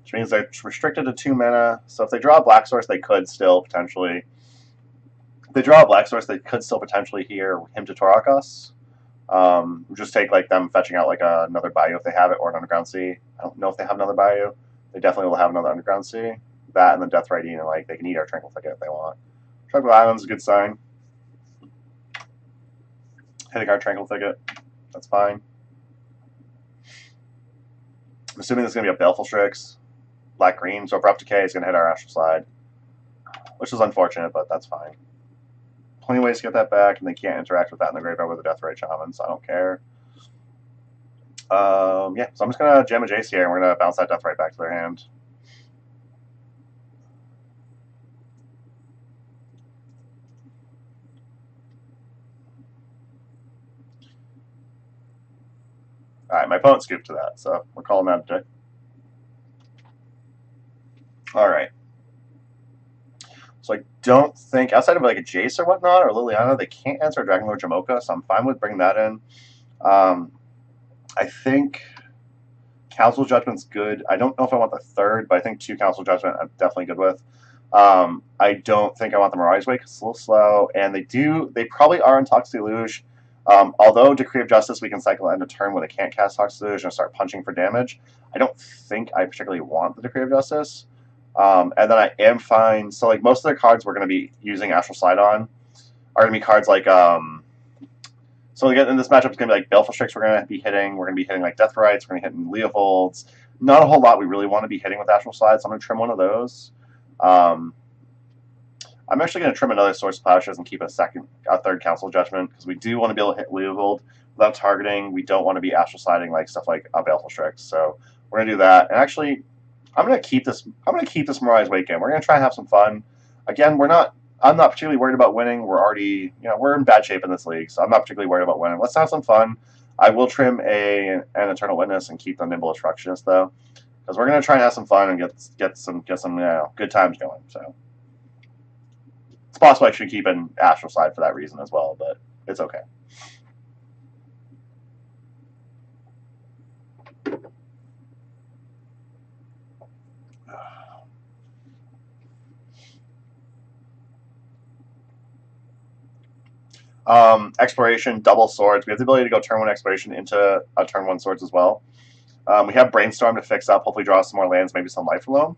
Which means they're restricted to 2 mana. So if they draw a Black Source, they could still potentially... If they draw a Black Source, they could still potentially hear him to Torok us. Just take like them fetching out like another Bayou if they have it, or an Underground Sea. I don't know if they have another Bayou. They definitely will have another Underground Sea. That and the Deathrite Eating, like they can eat our Tranquil Thicket if they want. Tranquil Island's a good sign. Hitting our Tranquil Thicket, that's fine. I'm assuming this is going to be a Baleful Strix. Black-green, so Abrupt Decay is going to hit our Astral Slide. Which is unfortunate, but that's fine. Plenty of ways to get that back, and they can't interact with that in the graveyard with a Deathrite Shaman, so I don't care. Yeah, so I'm just going to jam a Jace here, and we're going to bounce that Deathrite back to their hand. Alright, my opponent scooped to that, so we're calling that a day. Alright. So I don't think, outside of like a Jace or whatnot, or Liliana, they can't answer Dragon Lord Jamoka, so I'm fine with bringing that in. I think Council Judgment's good. I don't know if I want the third, but I think 2 Council Judgment I'm definitely good with. I don't think I want the Mirage Wake. It's a little slow, and they probably are in Toxic Deluge. Although Decree of Justice, we can cycle end a turn when they can't cast Toxic Deluge and start punching for damage. I don't think I particularly want the Decree of Justice. And then I am fine. So like most of the cards we're going to be using Astral Slide on are going to be cards like so again, in this matchup, it's going to be like Baleful Strix we're going to be hitting. We're going to be hitting like Death Rites. We're going to be hitting Leovolds. Not a whole lot we really want to be hitting with Astral Slide, so I'm going to trim one of those. I'm actually going to trim another Source of Plowshares and keep a third Council Judgment, because we do want to be able to hit Leovold without targeting. We don't want to be Astral Sliding like stuff like Baleful Strix, so we're going to do that. And actually, I'm going to keep this Mirage Wake in. We're going to try and have some fun. Again, I'm not particularly worried about winning. We're already, we're in bad shape in this league, so I'm not particularly worried about winning. Let's have some fun. I will trim an Eternal Witness and keep the Nimble Obstructionist though, because we're going to try and have some fun and get some good times going. So it's possible I should keep an Astral Slide for that reason as well, but it's okay. Exploration, double swords. We have the ability to go turn 1 exploration into a turn 1 swords as well. We have Brainstorm to fix up, hopefully draw some more lands, maybe some life alone,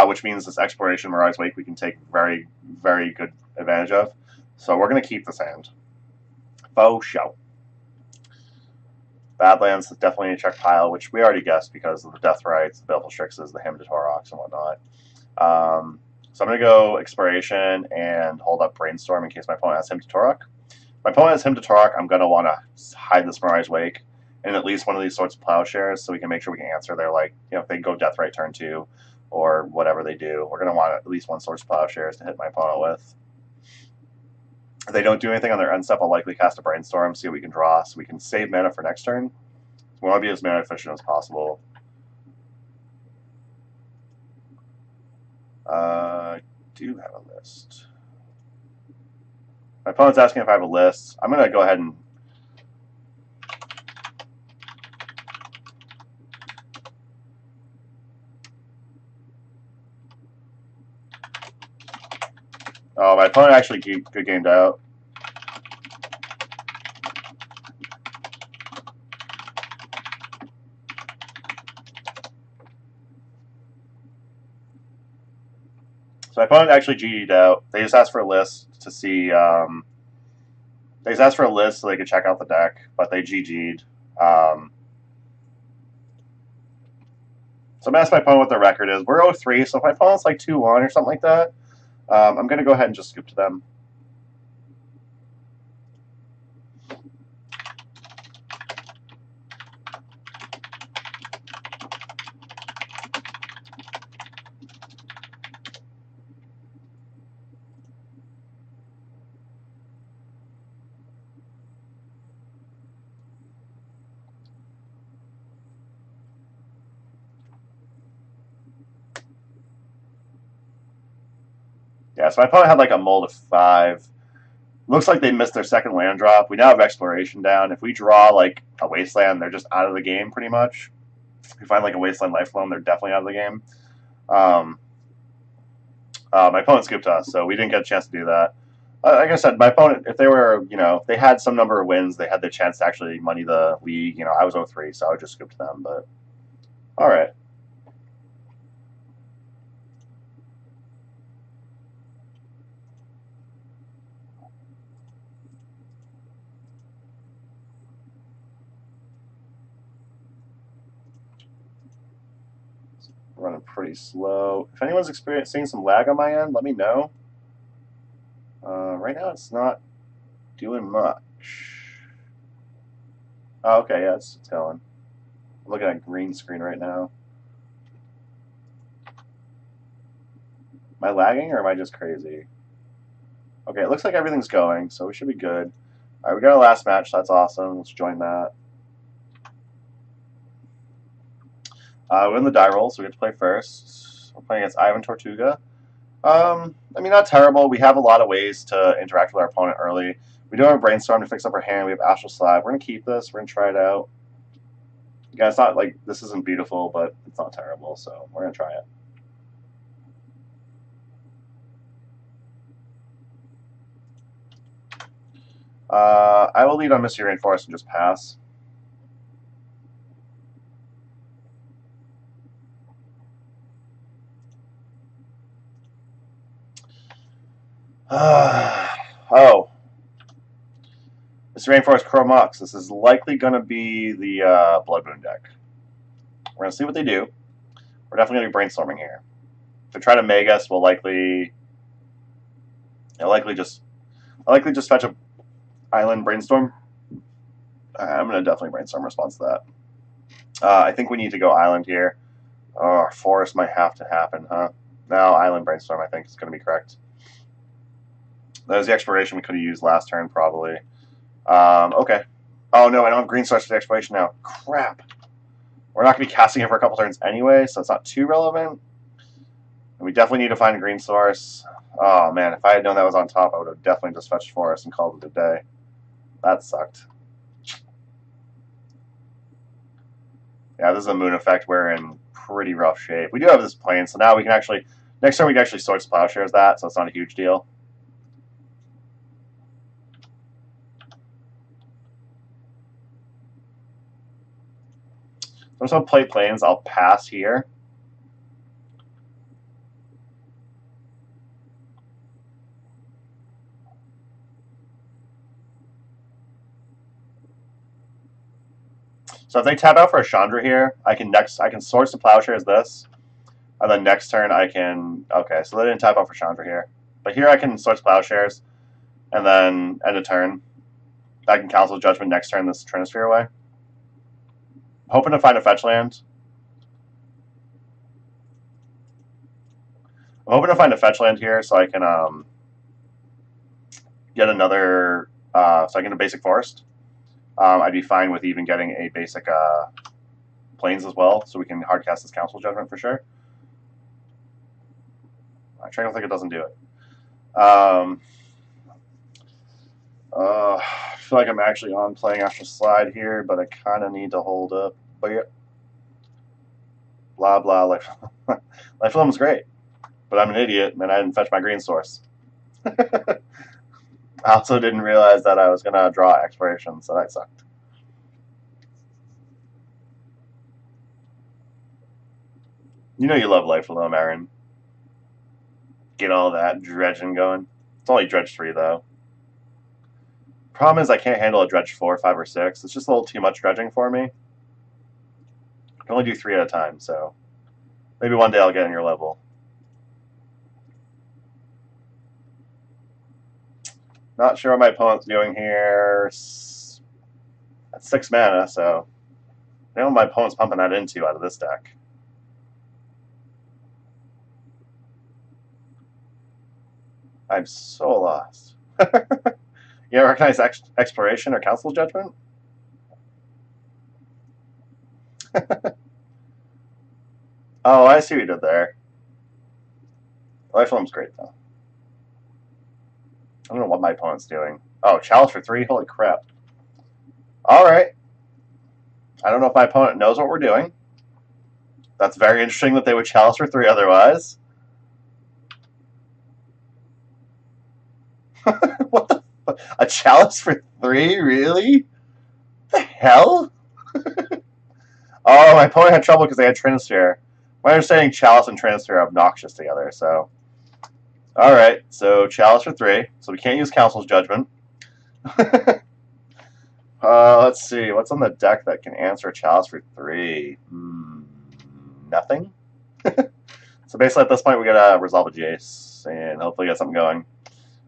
which means this exploration Mirage Wake we can take very, very good advantage of. So we're going to keep this hand. Faux show. Badlands is definitely a check pile, which we already guessed because of the Death Rites, the Baleful Strixes, the Hymn to Torox, and whatnot. So I'm going to go Exploration and hold up Brainstorm in case my opponent has Hymn to Torok. If my opponent has Hymn to Torok, I'm going to want to hide this Mirage Wake in at least one of these sorts of Plowshares so we can make sure we can answer their, like, if they go Death Right turn 2 or whatever they do, we're going to want at least one source of Plowshares to hit my opponent with. If they don't do anything on their end step, I'll likely cast a Brainstorm, see what we can draw, so we can save mana for next turn. We want to be as mana efficient as possible. I do have a list. My opponent's asking if I have a list. I'm going to go ahead and... Oh, my opponent actually good gamed out. So my opponent actually GG'd out. They just asked for a list to see. They just asked for a list so they could check out the deck, but they GG'd. So I'm asking my opponent what their record is. We're 0-3, so if my opponent's like 2-1 or something like that, I'm going to go ahead and just scoop to them. Yeah, so my opponent had like a mold of 5. Looks like they missed their second land drop. We now have Exploration down. If we draw like a Wasteland, they're just out of the game pretty much. If we find like a Wasteland Life Loan, they're definitely out of the game. My opponent scooped us, so we didn't get a chance to do that. Like I said, my opponent, if they were, if they had some number of wins, they had the chance to actually money the league. I was 0-3, so I would just scoop to them, but all right. Running pretty slow. If anyone's experiencing some lag on my end, let me know. Right now, it's not doing much. Oh, okay, yeah, it's going. I'm looking at green screen right now. Am I lagging or am I just crazy? Okay, it looks like everything's going, so we should be good. All right, we got our last match. So that's awesome. Let's join that. We're in the die roll, so we get to play first. We're playing against Ivan Tortuga. I mean, not terrible. We have a lot of ways to interact with our opponent early. We do have a Brainstorm to fix up our hand. We have Astral Slide. We're going to keep this. We're going to try it out. Again, it's not like this isn't beautiful, but it's not terrible, so we're going to try it. I will lead on Misty Rainforest and just pass. Oh. Misty Rainforest Chromux. This is likely going to be the Blood Moon deck. We're going to see what they do. We're definitely going to be brainstorming here. If they try to Meg us, we'll likely just fetch a Island Brainstorm. I'm going to definitely brainstorm response to that. I think we need to go Island here. Oh, Forest might have to happen, huh? No, Island Brainstorm I think is going to be correct. That was the exploration we could have used last turn, probably. Okay. Oh, no, I don't have green source for the exploration now. Crap. We're not going to be casting it for a couple turns anyway, so it's not too relevant. And we definitely need to find a green source. Oh, man, if I had known that was on top, I would have definitely just fetched Forest and called it a day. That sucked. Yeah, this is a moon effect. We're in pretty rough shape. We do have this plane, so now we can actually... Next turn we can actually Swords Plowshares that, so it's not a huge deal. I'm just going to play planes. I'll pass here. So if they tap out for a Chandra here, I can source the Plowshares this, and then next turn I can... Okay, so they didn't tap out for Chandra here. But here I can source Plowshares, and then end a turn. I can cancel Judgment next turn this Trinisphere away. Hoping to find a fetch land. I'm hoping to find a fetch land here so I can get another... so I get a basic forest. I'd be fine with even getting a basic plains as well, so we can hardcast this Council Judgment for sure. I try to think it doesn't do it. I feel like I'm actually on playing Astral Slide here, but I kind of need to hold up. But yeah. Blah, blah. Life Lifeline great, but I'm an idiot, and I didn't fetch my green source. I also didn't realize that I was going to draw Exploration, so that sucked. You know you love Life Alone, Aaron. Get all that dredging going. It's only dredge 3, though. Problem is I can't handle a dredge 4, 5, or 6. It's just a little too much dredging for me. I can only do 3 at a time, so maybe one day I'll get in your level. Not sure what my opponent's doing here. That's 6 mana, so I don't know what my opponent's pumping that into out of this deck. I'm so lost. You recognize Exploration or Council Judgment? Oh, I see what you did there. Lifelome's great, though. I don't know what my opponent's doing. Oh, Chalice for 3? Holy crap. Alright. I don't know if my opponent knows what we're doing. That's very interesting that they would Chalice for 3 otherwise. What the fuck? A Chalice for 3? Really? The hell? Oh, my opponent had trouble because they had Trinisphere. My understanding, Chalice and Trinisphere are obnoxious together, so... Alright, so Chalice for 3. So we can't use Council's Judgment. Let's see. What's on the deck that can answer a Chalice for 3? Nothing? So basically at this point we gotta resolve a Jace and hopefully get something going.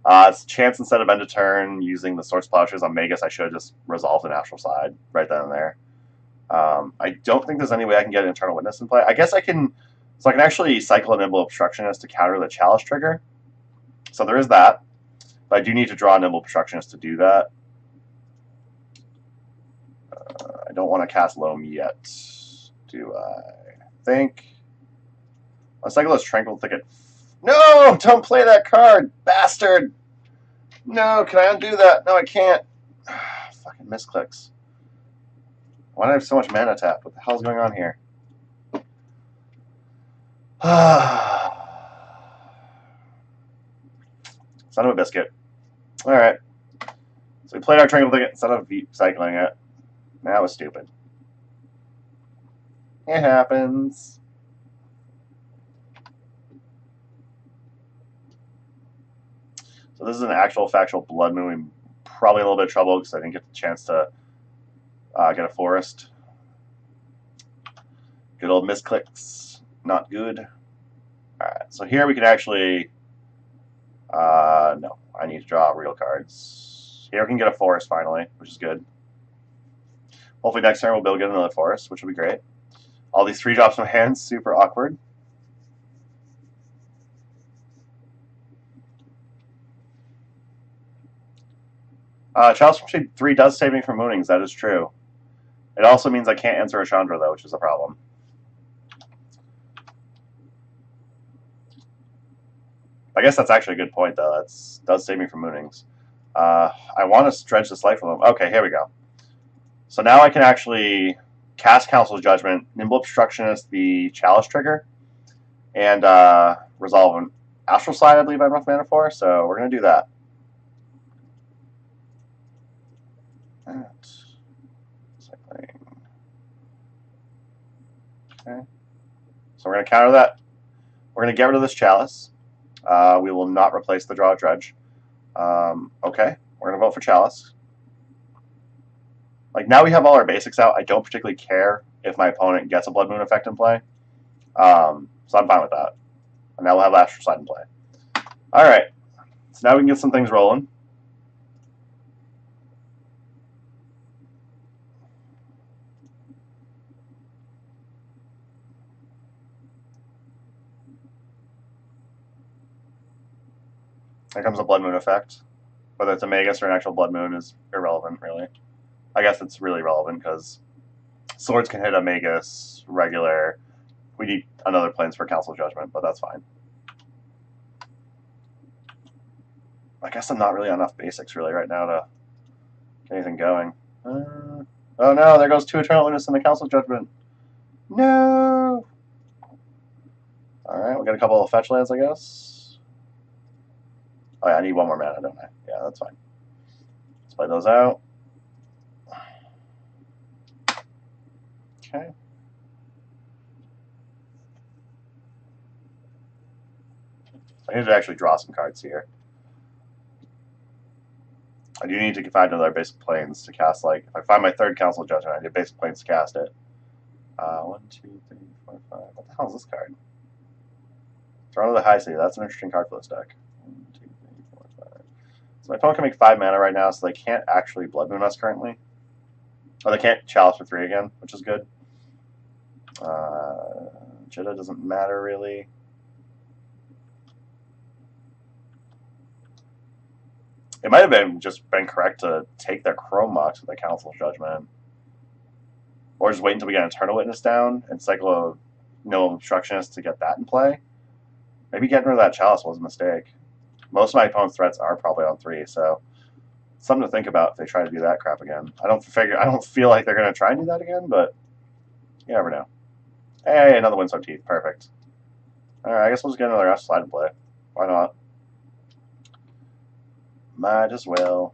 It's a chance instead of end of turn using the Source Plowshares on Magus. I should have just resolved an Astral Side right then and there. I don't think there's any way I can get an Eternal Witness in play. I guess I can... So I can actually cycle a Nimble Obstructionist to counter the Chalice trigger. So there is that. But I do need to draw a Nimble Obstructionist to do that. I don't want to cast Loam yet. Do I think? I'll cycle this Tranquil Thicket. No! Don't play that card! Bastard! No, can I undo that? No, I can't. Fucking misclicks. Why do I have so much mana tap? What the hell's going on here? Son of a biscuit. Alright. So we played our Trinket ticket instead of cycling it. That was stupid. It happens. So this is an actual factual blood moon. We're probably in a little bit of trouble because I didn't get the chance to get a forest. Good old misclicks. Not good. Alright, so here we can actually... no, I need to draw real cards. Here we can get a forest finally, which is good. Hopefully next turn we'll be able to get another forest, which will be great. All these 3 drops in my hands, super awkward. Chalice from Shade 3 does save me from moonings, that is true. It also means I can't answer a Chandra, though, which is a problem. I guess that's actually a good point, though. That does save me from moonings. I want to dredge this life from them. Okay, here we go. So now I can actually cast Council's Judgment, Nimble Obstructionist, the Chalice trigger, and resolve an Astral Slide, I believe I have enough mana for, so we're going to do that. Okay. So we're going to counter that. We're going to get rid of this Chalice. We will not replace the Draw Dredge. Okay, we're going to vote for Chalice. Like, now we have all our basics out. I don't particularly care if my opponent gets a Blood Moon effect in play. So I'm fine with that. And now we'll have Astral Slide in play. Alright, so now we can get some things rolling. There comes a Blood Moon effect. Whether it's a Magus or an actual Blood Moon is irrelevant, really. I guess it's really relevant because swords can hit a Magus, regular. We need another Plains for Council Judgment, but that's fine. I guess I'm not really on enough basics really right now to get anything going. Oh no, there goes 2 Eternal Witness and the Council Judgment. No! Alright, we'll get a couple of fetch lands, I guess. Oh yeah, I need 1 more mana, don't I? Yeah, that's fine. Let's play those out. Okay. I need to actually draw some cards here. I do need to find another basic plains to cast, like, if I find my 3rd Council Judgment, I need basic plains to cast it. 1, 2, 3, 4, 5. What the hell is this card? Throne of the High City. That's an interesting card for this deck. 1, 2, 3, 4, 5. So my opponent can make 5 mana right now, so they can't actually Blood Moon us currently. Oh, they can't Chalice for 3 again, which is good. Jitta doesn't matter, really. It might have just been correct to take their Chrome Mox with the Council's Judgment. Or just wait until we get an Eternal Witness down and cycle a No Obstructionist to get that in play. Maybe getting rid of that Chalice was a mistake. Most of my opponent's threats are probably on 3, so something to think about if they try to do that crap again. I don't feel like they're going to try and do that again, but you never know. Hey, another Windswept Teeth. Perfect. Alright, I guess we'll just get another Astral Slide in play. Why not? Might as well.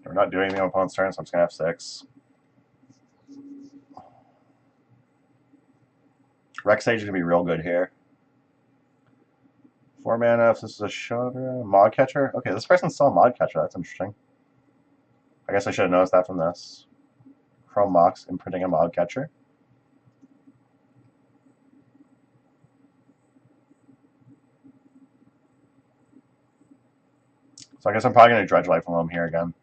We're not doing anything on opponent's turn, so I'm just going to have 6. Rex Sage is going to be real good here. 4 mana if this is a Chandra. Mod Catcher? Okay, this person's still a Mod Catcher. That's interesting. I guess I should have noticed that from this. Chrome Mox imprinting a Mod Catcher. So I guess I'm probably going to Dredge Life Alone here again.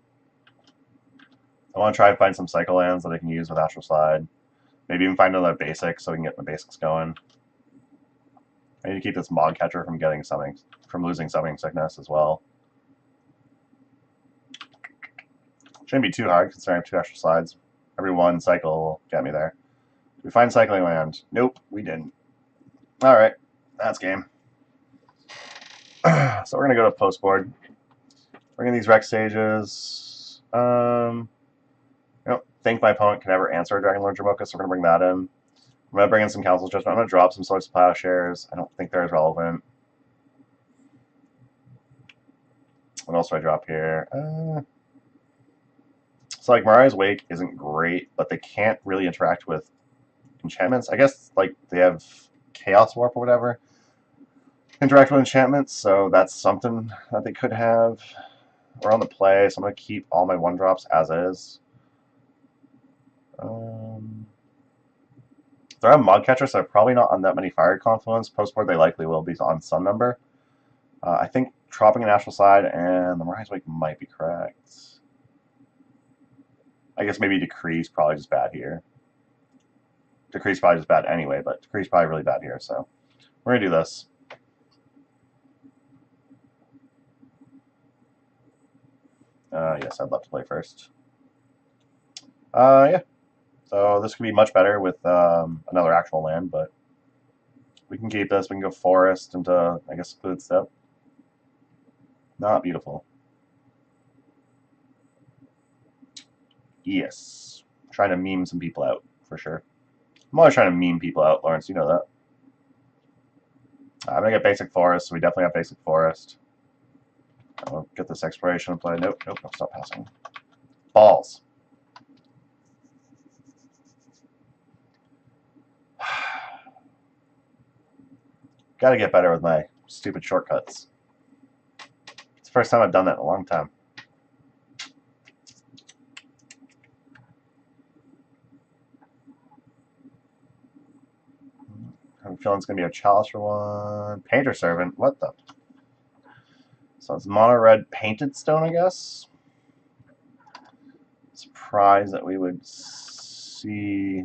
I want to try and find some cycle lands that I can use with Astral Slide. Maybe even find another basic so we can get the basics going. I need to keep this Mod Catcher from getting summoning, from losing Summoning Sickness as well. Shouldn't be too hard considering I have 2 Astral Slides. Every 1 cycle will get me there. Did we find cycling land? Nope, we didn't. Alright, that's game. So we're going to go to post board. Bring in these Rex Sages. I don't think my opponent can ever answer a Dragonlord Jamoka, so we're going to bring that in. I'm going to bring in some Council's Judgment. I'm going to drop some Swords of Plowshares. I don't think they're as relevant. What else do I drop here? So, like, Mariah's Wake isn't great, but they can't really interact with enchantments. I guess, like, they have Chaos Warp or whatever. Interact with enchantments, so that's something that they could have. We're on the play, so I'm going to keep all my 1-drops as is. They're on Mog Catcher, so they're probably not on that many Fire Confluence. Postboard, they likely will be on some number. I think dropping an Astral Side and the Mariah's Wake might be correct. I guess maybe Decree's probably just bad here. Decree's probably just bad anyway, but Decree's probably really bad here, so we're going to do this. Yes, I'd love to play first. Yeah. So this could be much better with another actual land, but we can keep this. We can go Forest into, I guess, Secluded Step. Not beautiful. Yes. Trying to meme some people out, for sure. I'm always trying to meme people out, Lawrence. You know that. I'm going to get Basic Forest, so we definitely have Basic Forest. I'll get this Exploration play. Nope, nope, no, stop passing. Balls. Gotta get better with my stupid shortcuts. It's the first time I've done that in a long time. I'm feeling it's going to be a Chalice for one. Painter Servant. What the? So it's mono red painted stone, I guess. Surprised that we would see.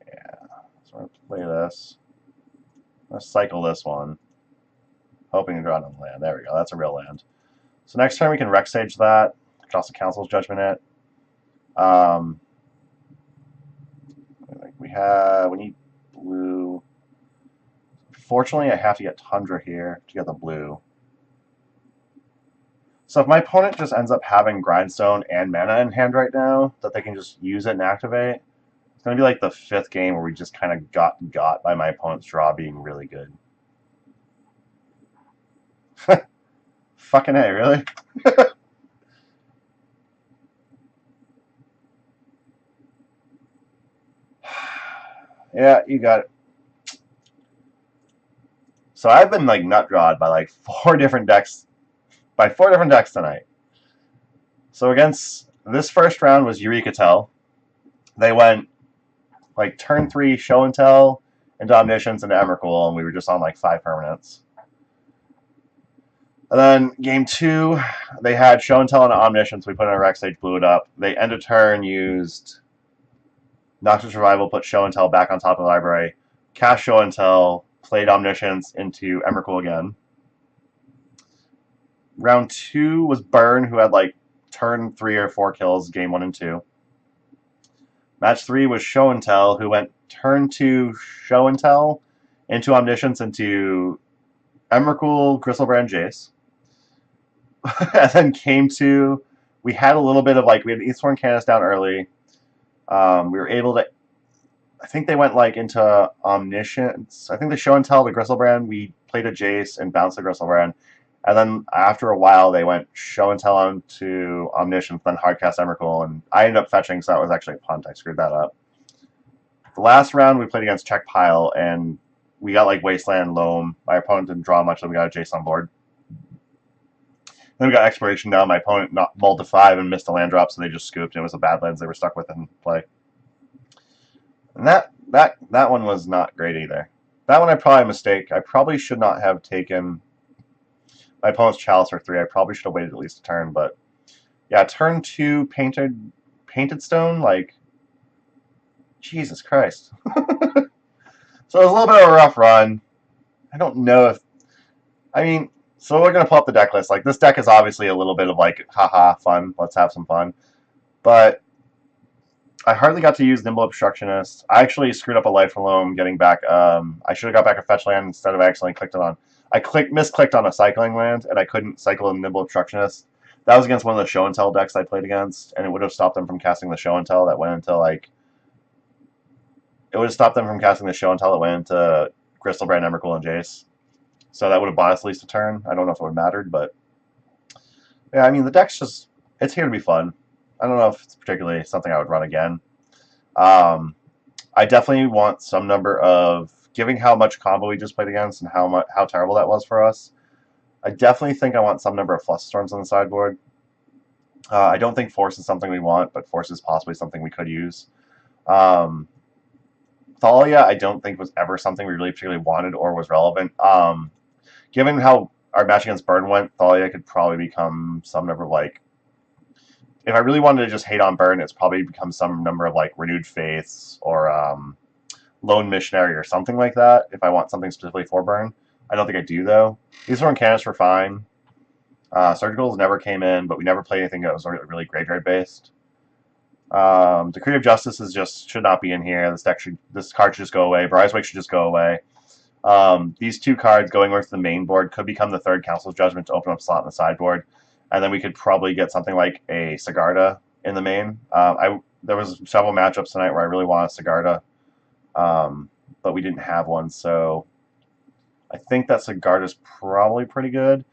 Yeah. So I'm going to play this. I'm going to cycle this one. Hoping to draw another land. There we go. That's a real land. So next turn we can Rec Sage that. Toss the Council's Judgment it. We need blue. Fortunately, I have to get Tundra here to get the blue. So if my opponent just ends up having Grindstone and mana in hand right now, that they can just use it and activate, it's going to be like the 5th game where we just kind of got by my opponent's draw being really good. Fucking A, really? Yeah, you got it. So I've been like nut drawed by like 4 different decks, tonight. So against this first round was Eureka-Tell. They went like turn 3 Show and Tell into Omniscience into Emrakul, and we were just on like 5 permanents. And then game 2, they had Show and Tell into Omniscience. We put in a Rec Sage, blew it up. They end of turn used Nocturne Survival, put Show and Tell back on top of the library, cast Show and Tell, played Omniscience into Emrakul again. Round 2 was Burn, who had like turn 3 or 4 kills, game 1 and 2. Match 3 was Show and Tell, who went turn 2 Show and Tell into Omniscience into Emrakul, Gristlebrand, Jace. And then game 2, we had a little bit of like, we had Eastbourne Canis down early. We were able to, I think they went like into Omniscience. I think the Show and Tell, the Gristlebrand, we played a Jace and bounced the Gristlebrand. And then after a while, they went Show and Tell on to Omniscience, then Hardcast Emrakul, and I ended up fetching, so that was actually a punt. I screwed that up. The last round, we played against Check Pile, and we got like Wasteland, Loam. My opponent didn't draw much, so we got a Jace on board. Then we got Exploration down. My opponent mulled to 5 and missed a land drop, so they just scooped, and it was a bad lens they were stuck with in play. And that one was not great either. That one I probably mistake. I probably should not have taken my opponent's Chalice for 3. I probably should have waited at least a turn, but yeah, turn 2 painted stone, like Jesus Christ. So it was a little bit of a rough run. I don't know if, I mean, so we're gonna pull up the deck list. Like, this deck is obviously a little bit of like, haha, fun. Let's have some fun. But I hardly got to use Nimble Obstructionist. I actually screwed up a Life Alone getting back. I should have got back a fetch land instead of accidentally clicked it on. I misclicked on a cycling land, and I couldn't cycle a Nimble Obstructionist. That was against one of the Show and Tell decks I played against, and it would have stopped them from casting the Show and Tell that went into like it would have stopped them from casting the show until it went into Crystal Brand, Emrakul, and Jace. So that would have bought us at least a turn. I don't know if it would have mattered, but yeah, I mean, the deck's just, it's here to be fun. I don't know if it's particularly something I would run again. I definitely want some number of, given how much combo we just played against and how terrible that was for us, I definitely think I want some number of Flusterstorms on the sideboard. I don't think Force is something we want, but Force is possibly something we could use. Thalia, I don't think was ever something we really particularly wanted or was relevant. Given how our match against Burn went, Thalia could probably become some number of, like, if I really wanted to just hate on Burn, it's probably become some number of, like, Renewed Faiths or Lone Missionary or something like that, if I want something specifically for Burn. I don't think I do, though. These foreign candidates were fine. Surgicals never came in, but we never played anything that was really graveyard-based. Decree of Justice is just should not be in here. This card should just go away. Briar's Wake should just go away. These two cards going over to the main board could become the third Council's Judgment to open up a slot in the sideboard, and then we could probably get something like a Sigarda in the main. There was several matchups tonight where I really wanted a Sigarda, but we didn't have one, so I think that Sigarda's probably pretty good.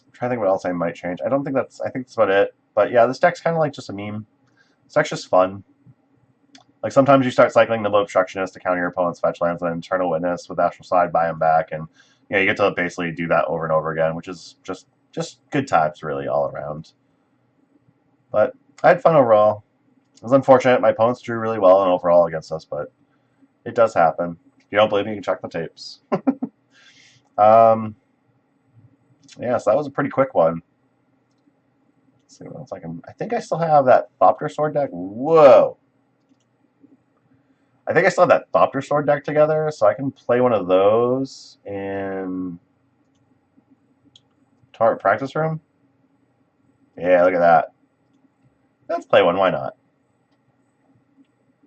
I'm trying to think what else I might change. I think that's about it. But yeah, this deck's kind of like just a meme. This deck's just fun. Like, sometimes you start cycling Nimble Obstructionist to counter your opponent's fetch lands, and then Eternal Witness with Astral Slide, buy them back, and you get to basically do that over and over again, which is just good times, really, all around. But I had fun overall. It was unfortunate. My opponents drew really well and overall against us, but it does happen. If you don't believe me, you can check the tapes. Yeah, so that was a pretty quick one. Let's see what else I think I still have that Thopter Sword deck. Whoa! I think I still have that Thopter Sword deck together, so I can play one of those in Target Practice Room. Yeah, look at that. Let's play one. Why not?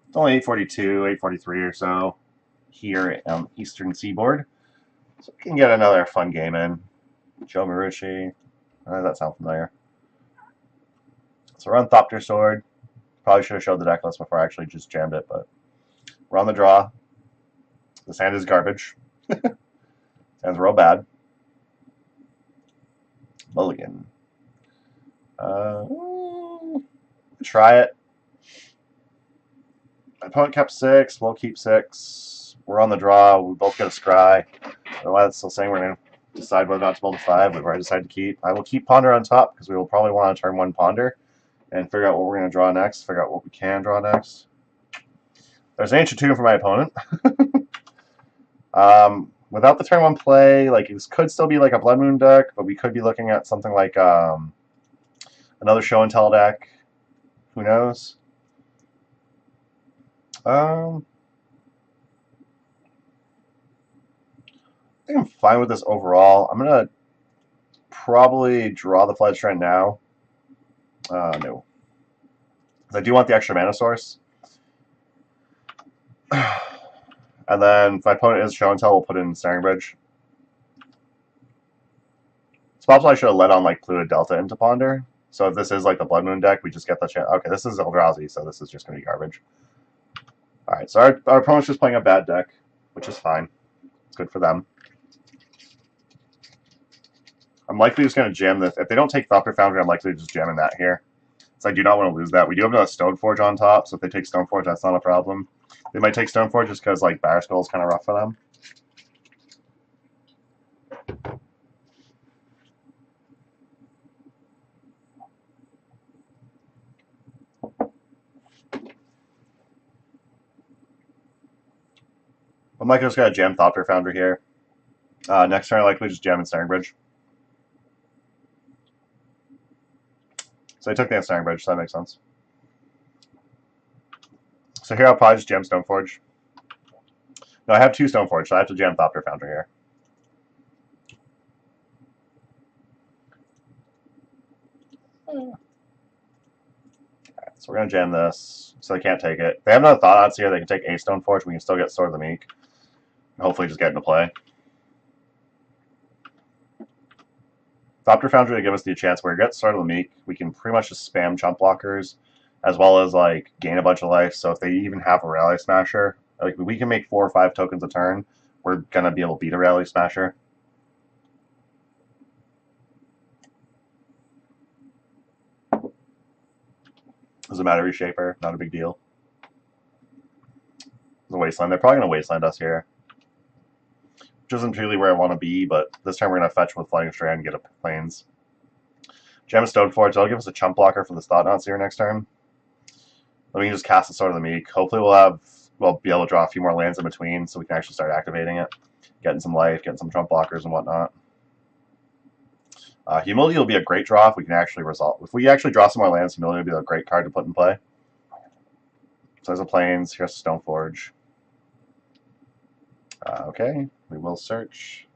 It's only 842, 843 or so here on Eastern Seaboard, so we can get another fun game in. Joe Marushi. Does that sound familiar? So we're on Thopter Sword. Probably should have showed the deck list before I actually just jammed it, but we're on the draw. This hand is garbage. Hand's real bad. Mulligan. Try it. My opponent kept 6. We'll keep 6. We're on the draw. We both get a scry. I don't know why that's still saying we're going to decide whether or not to build a 5. We've already decided to keep. I will keep Ponder on top because we will probably want to turn 1 Ponder and figure out what we're going to draw next, figure out what we can draw next. There's an Ancient Tomb for my opponent. Without the turn 1 play, like, this could still be like a Blood Moon deck, but we could be looking at something like another Show and Tell deck. Who knows? I think I'm fine with this overall. I'm going to probably draw the Fledged Trend now. No. Because I do want the extra mana source. And then if my opponent is Show and Tell, we'll put in Snaring Bridge. It's possible I should have let on like Polluted Delta into Ponder. So if this is like the Blood Moon deck, we just get the chance. Okay, this is Eldrazi, so this is just going to be garbage. Alright, so our opponent's just playing a bad deck, which is fine. It's good for them. I'm likely just going to jam this. If they don't take Thopter Foundry, I'm likely just jamming that here. So I do not want to lose that. We do have another Stoneforge on top, so if they take Stoneforge, that's not a problem. They might take Stoneforge just because like Batterskull Skull is kind of rough for them. I'm likely just going to jam Thopter Foundry here. Next turn, I likely just jam Snaring Bridge. So I took the Snaring Bridge, so that makes sense. So here I'll probably just jam Stoneforge. No, I have 2 Stoneforge, so I have to jam Thopter Foundry here. Alright, so we're going to jam this, so they can't take it. They have another Thought Odds here. They can take a Stoneforge. We can still get Sword of the Meek. And hopefully just get into play. Thopter Foundry to give us the chance where we get Sword of the Meek. We can pretty much just spam Chump Blockers as well as like gain a bunch of life. So if they even have a Rally Smasher, like we can make 4 or 5 tokens a turn, we're gonna be able to beat a Rally Smasher. Doesn't matter, Reshaper, not a big deal. It's a Wasteland. They're probably gonna Wasteland us here, which isn't really where I want to be. But this time we're gonna fetch with Flying Strand and get up Plains. Gem of Stoneforge. That'll give us a chump blocker for the Thought-Knots here next turn. Then we can just cast the Sword of the Meek. Hopefully we'll be able to draw a few more lands in between, so we can actually start activating it, getting some life, getting some chump blockers and whatnot. Humility will be a great draw if we can actually resolve. If we actually draw some more lands, Humility will be a great card to put in play. So there's a Plains. Here's Stoneforge. Okay, we will search.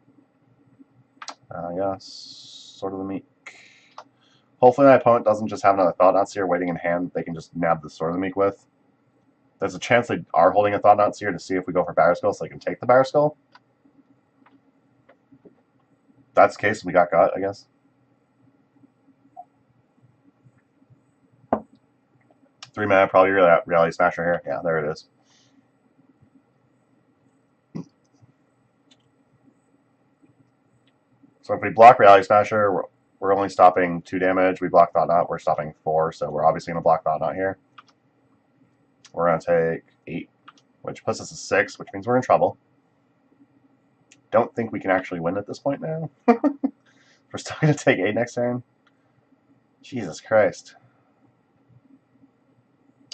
Yes, Sword of the Meek. Hopefully my opponent doesn't just have another Thought-Knot Seer waiting in hand that they can just nab the Sword of the Meek with. There's a chance they are holding a Thought-Knot Seer to see if we go for Batterskull so they can take the Batterskull. If that's the case, we got I guess. Three mana, probably Rally Smasher here. Yeah, there it is. So if we block Rally Smasher, we're only stopping 2 damage. We block Thought-Knot, we're stopping 4, so we're obviously going to block Thought-Knot here. We're going to take 8, which puts us at 6, which means we're in trouble. Don't think we can actually win at this point now. We're still going to take 8 next turn. Jesus Christ.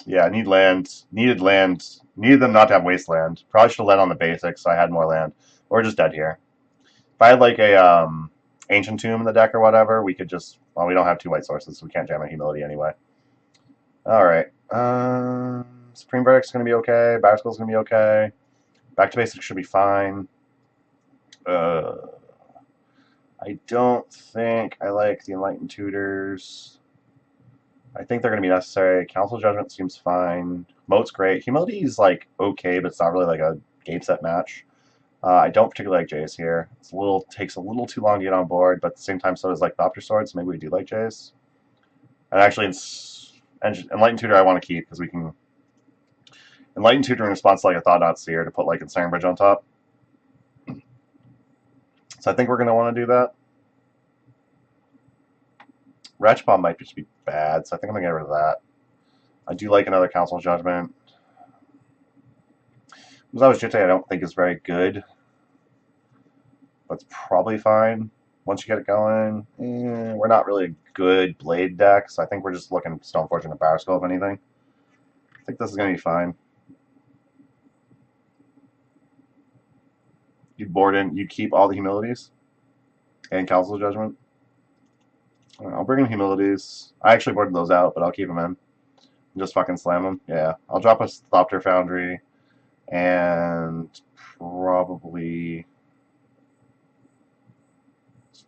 Yeah, I need land. Needed land. Needed them not to have Wasteland. Probably should have led on the basics so I had more land. We're just dead here. If I had like a Ancient Tomb in the deck or whatever, we could just... Well, we don't have 2 white sources, so we can't jam a Humility anyway. Alright. Supreme Verdict's going to be okay. Batterskull's going to be okay. Back to basics should be fine. I don't think I like the Enlightened Tutors. I think they're going to be necessary. Council Judgment seems fine. Moat's great. Humility is like okay, but it's not really like a game set match. I don't particularly like Jace here. Takes a little too long to get on board, but at the same time, so does like Thopter Sword, so maybe we do like Jace. And actually, Enlightened Tutor I want to keep because we can Enlightened Tutor in response to like a Thought-Knot Seer to put like Ensnaring Bridge on top. So I think we're going to want to do that. Ratchet Bomb might just be bad, so I think I'm going to get rid of that. I do like another Council Judgment. Zawa's Jitte I don't think is very good. But it's probably fine. Once you get it going, we're not really a good Blade deck, so I think we're just looking at Stoneforge and a Batterskull, if anything. I think this is going to be fine. You'd board in, you'd keep all the Humilities and Council Judgment. I'll bring in Humilities. I actually boarded those out, but I'll keep them in. Just fucking slam them. Yeah. I'll drop a Thopter Foundry and probably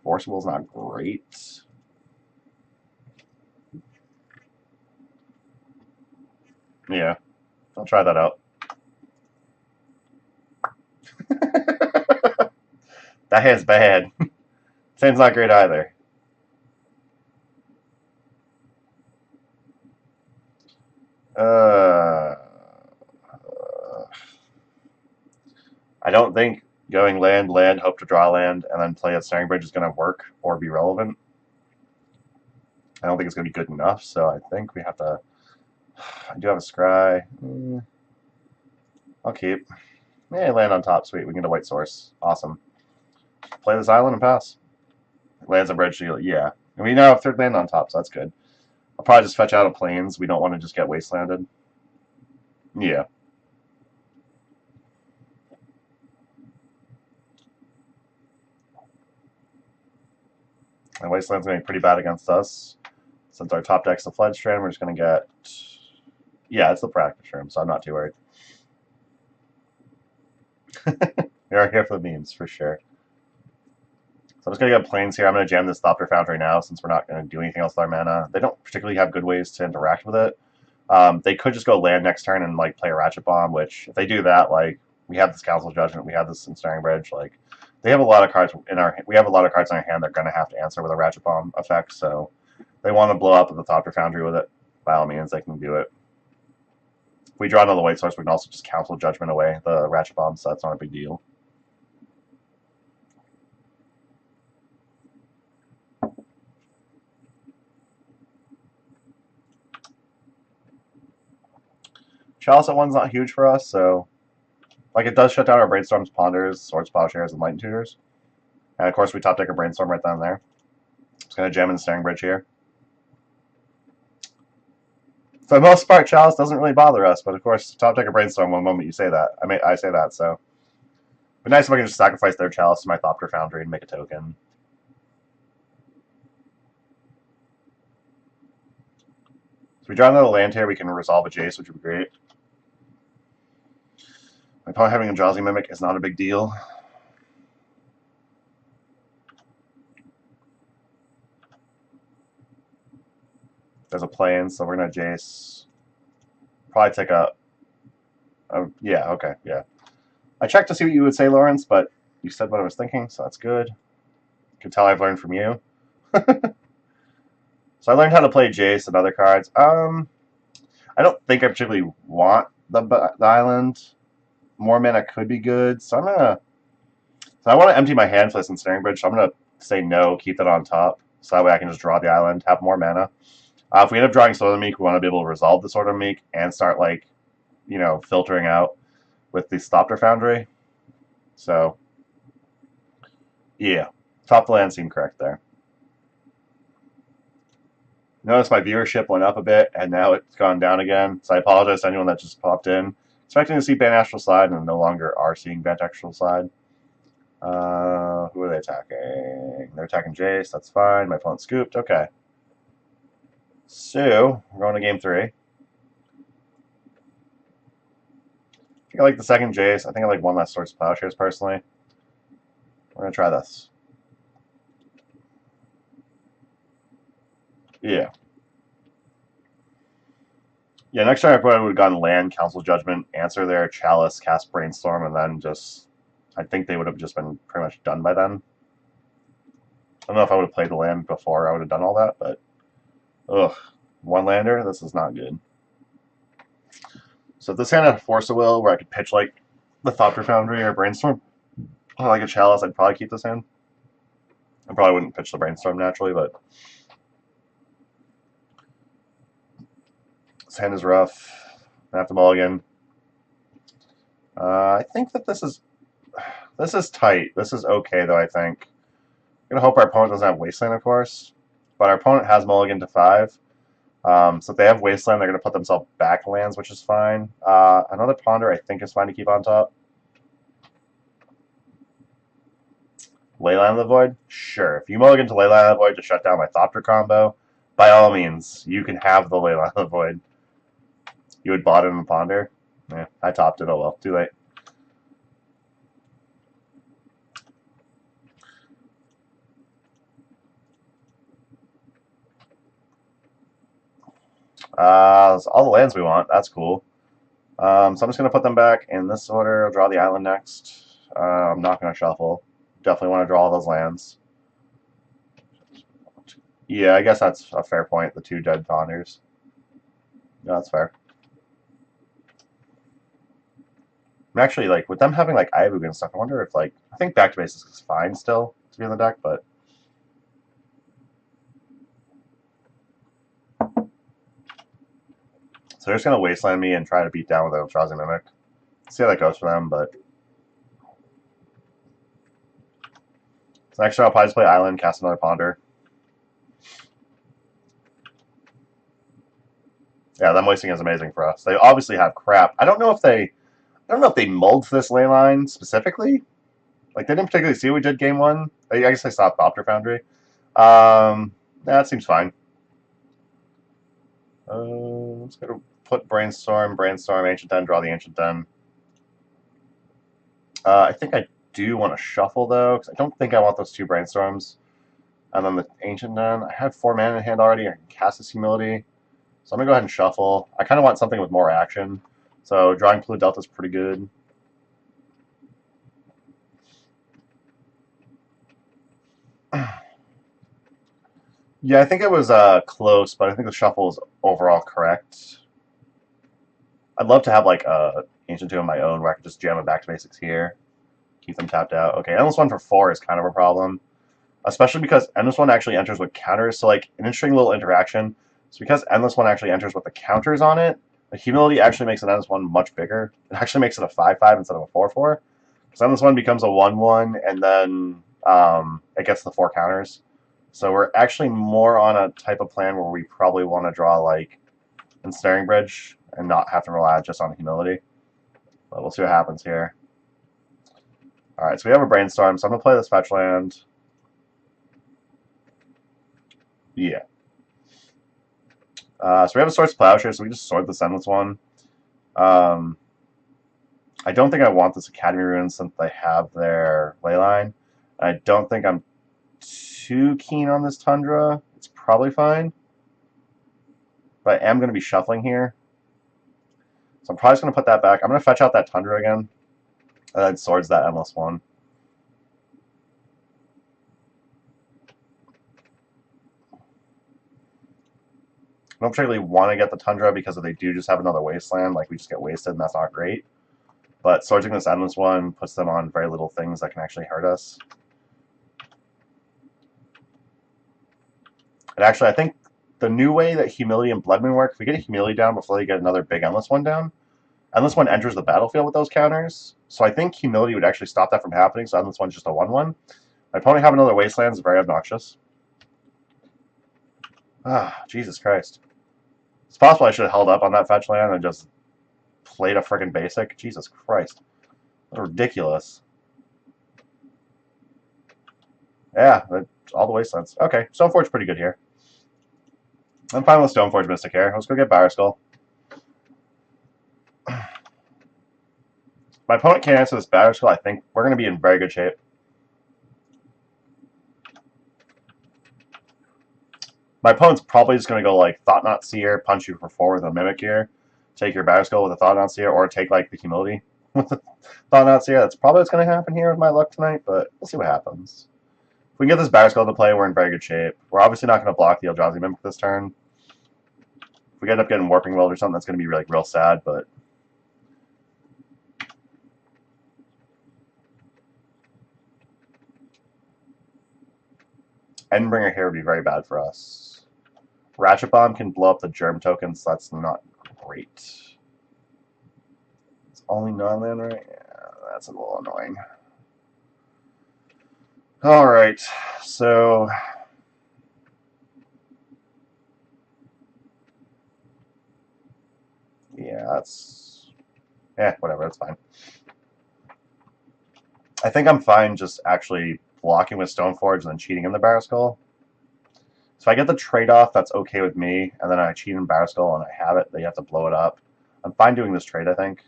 Forcible's not great. Yeah. I'll try that out. That hand's bad. This hand's not great either. I don't think going land, hope to draw land, and then play a Ensnaring Bridge is going to work or be relevant. I don't think it's going to be good enough, so I think we have to... I do have a Scry. I'll keep. Yeah, land on top. Sweet. We can get a white source. Awesome. Play this island and pass. Lands a bridge shield. Yeah. And we now have 3rd land on top, so that's good. I'll probably just fetch out of Plains. We don't want to just get wastelanded. Yeah. And Wasteland's going to be pretty bad against us. Since our top deck's the Flood Strand, we're just going to get... Yeah, it's the practice room, so I'm not too worried. We are here for the memes, for sure. So I'm just going to get Plains here. I'm going to jam this Thopter Foundry now, since we're not going to do anything else with our mana. They don't particularly have good ways to interact with it. They could just go land next turn and like play a Ratchet Bomb, which, if they do that, like, we have this Council Judgment, we have this Ensnaring Bridge, like... They have a lot of cards in our. We have a lot of cards in our hand. They're going to have to answer with a Ratchet Bomb effect. So they want to blow up the Thopter Foundry with it. by all means, they can do it. If we draw another white source, we can also just cancel Judgment away the Ratchet Bomb, so that's not a big deal. Chalice at 1's not huge for us, so like it does shut down our Brainstorms, Ponders, Swords, Plowshares, and Lightning Tutors. And of course we top deck a Brainstorm right down there. Just gonna jam in the Staring Bridge here. For the most part, Chalice doesn't really bother us, but of course, top deck a Brainstorm one moment you say that. I say that, so. It'd be nice if I can just sacrifice their Chalice to my Thopter Foundry and make a token. So we draw another land here, we can resolve a Jace, which would be great. My opponent having a Drowsy Mimic is not a big deal. There's a play-in, so we're going to Jace. Probably take a... yeah, okay, yeah. I checked to see what you would say, Lawrence, but you said what I was thinking, so that's good. You can tell I've learned from you. So I learned how to play Jace and other cards. I don't think I particularly want the island. More mana could be good, so I'm going to... So I want to empty my hand for this Ensnaring Bridge, so I'm going to say no, keep that on top. So that way I can just draw the island, have more mana. If we end up drawing Sword of the Meek, we want to be able to resolve the Sword of the Meek and start, like, you know, filtering out with the Thopter Foundry. So, yeah. Top the land seemed correct there. Notice my viewership went up a bit, and now it's gone down again. So I apologize to anyone that just popped in. Expecting to see Bant Astral Slide, and no longer are seeing Bant Astral Slide. Who are they attacking? They're attacking Jace. That's fine. My opponent scooped. Okay. So, we're going to game 3. I think I like the second Jace. I think I like one less Swords of Plowshares, personally. We're going to try this. Yeah. Yeah, next time I probably would have gotten land, Council Judgment, answer their Chalice, cast Brainstorm, and then just... I think they would have just been pretty much done by then. I don't know if I would have played the land before I would have done all that, but... Ugh. One lander? This is not good. So if this hand had Force of Will, where I could pitch, like, the Thopter Foundry or Brainstorm, or like a Chalice, I'd probably keep this hand. I probably wouldn't pitch the Brainstorm naturally, but... This hand is rough. I have to mulligan. I think that this is tight. This is okay, though, I think. I'm going to hope our opponent doesn't have Wasteland, of course. But our opponent has mulligan to 5. So if they have Wasteland, they're going to put themselves back lands, which is fine. Another Ponder, I think, is fine to keep on top. Leyline of the Void? Sure. If you mulligan to Leyline of the Void to shut down my Thopter combo, by all means, you can have the Leyline of the Void. You would bot it in the Ponder? Yeah, I topped it. Oh well. Too late. So all the lands we want. That's cool. So I'm just going to put them back in this order. I'll draw the island next. I'm not going to shuffle. Definitely want to draw all those lands. Yeah, I guess that's a fair point. The 2 dead Ponders. Yeah, that's fair. I'm actually, like, with them having, like, Iabug and stuff, I wonder if, like, I think back to basics is fine still to be in the deck, but... So they're just going to Wasteland me and try to beat down with a Drowsy Mimic. See how that goes for them, but... So next turn I'll probably just play Island, cast another Ponder. Yeah, them wasting is amazing for us. They obviously have crap. I don't know if they mulled this leyline specifically. Like, they didn't particularly see what we did game 1. I guess they saw Thopter Foundry. Yeah, that seems fine. Let's go to put Brainstorm, Ancient Den, draw the Ancient Den. I think I do want to shuffle, though, because I don't think I want those 2 Brainstorms. And then the Ancient Den. I have 4 mana in hand already. I can cast this Humility. So I'm going to go ahead and shuffle. I kind of want something with more action. So drawing Blue Delta is pretty good. Yeah, I think it was close, but I think the shuffle is overall correct. I'd love to have like a Ancient Two of my own where I could just jam it back to basics here, keep them tapped out. Okay, Endless One for 4 is kind of a problem, especially because Endless One actually enters with counters. So like an interesting little interaction. So because Endless One actually enters with the counters on it, the Humility actually makes an Endless One much bigger. It actually makes it a 5/5 instead of a 4/4. So Endless One becomes a 1/1, and then it gets the 4 counters. So we're actually more on a type of plan where we probably want to draw like Ensnaring Bridge and not have to rely just on Humility. But we'll see what happens here. Alright, so we have a Brainstorm, so I'm going to play this fetch land. Yeah. So we have a Swords Plowshare, so we just sword this Endless One. I don't think I want this Academy Rune since they have their Leyline. I don't think I'm too keen on this Tundra. It's probably fine. But I am going to be shuffling here. So I'm probably just going to put that back. I'm going to fetch out that Tundra again. And then swords that Endless One. I don't particularly want to get the Tundra because if they do just have another Wasteland, like we just get wasted and that's not great. But swordsing this Endless One puts them on very little things that can actually hurt us. And actually, I think the new way that Humility and Blood Moon work, if we get a Humility down before they get another big Endless One down, Endless One enters the battlefield with those counters. So I think Humility would actually stop that from happening, so Endless One's just a 1/1. My opponent having another Wasteland is very obnoxious. Ah, Jesus Christ. It's possible I should have held up on that fetch land and just played a friggin' basic. Jesus Christ. That's ridiculous. Yeah, all the Wastelands. Okay, Stoneforge's pretty good here. I'm fine with Stoneforge Mystic here. Let's go get Barrow Skull. My opponent can't answer this Barrow Skull. I think we're going to be in very good shape. My opponent's probably just going to go like Thought Knot Seer, punch you for 4 with a Mimic here, take your Barrow Skull with a Thought Knot Seer, or take like the Humility with the Thought Knot Seer. That's probably what's going to happen here with my luck tonight, but we'll see what happens. If we can get this Barrow Skull to play, we're in very good shape. We're obviously not going to block the Eldrazi Mimic this turn. If we end up getting Warping World or something, that's going to be like real sad, but Endbringer here would be very bad for us. Ratchet Bomb can blow up the Germ tokens, so that's not great. It's only non-land, right? Yeah, that's a little annoying. Alright, so yeah, that's whatever, that's fine. I think I'm fine just actually blocking with Stoneforge and then cheating in the Barrow Skull. So if I get the trade-off, that's okay with me, and then I cheat in Barrow Skull and I have it, they have to blow it up. I'm fine doing this trade, I think.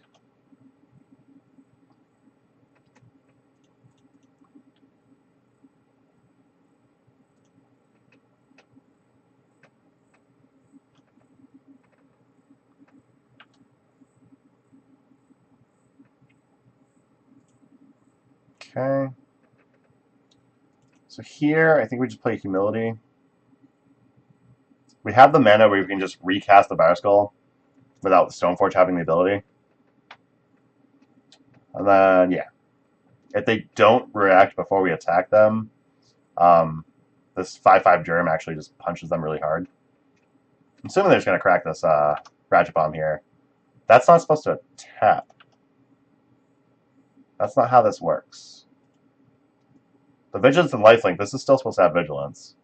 Okay. So here, I think we just play Humility. We have the mana where we can just recast the Barrow Skull without the Stoneforge having the ability. And then, yeah. If they don't react before we attack them, this 5/5 Germ actually just punches them really hard. I'm assuming they're just going to crack this Ratchet Bomb here. That's not supposed to tap. That's not how this works. The Vigilance and Lifelink, this is still supposed to have Vigilance.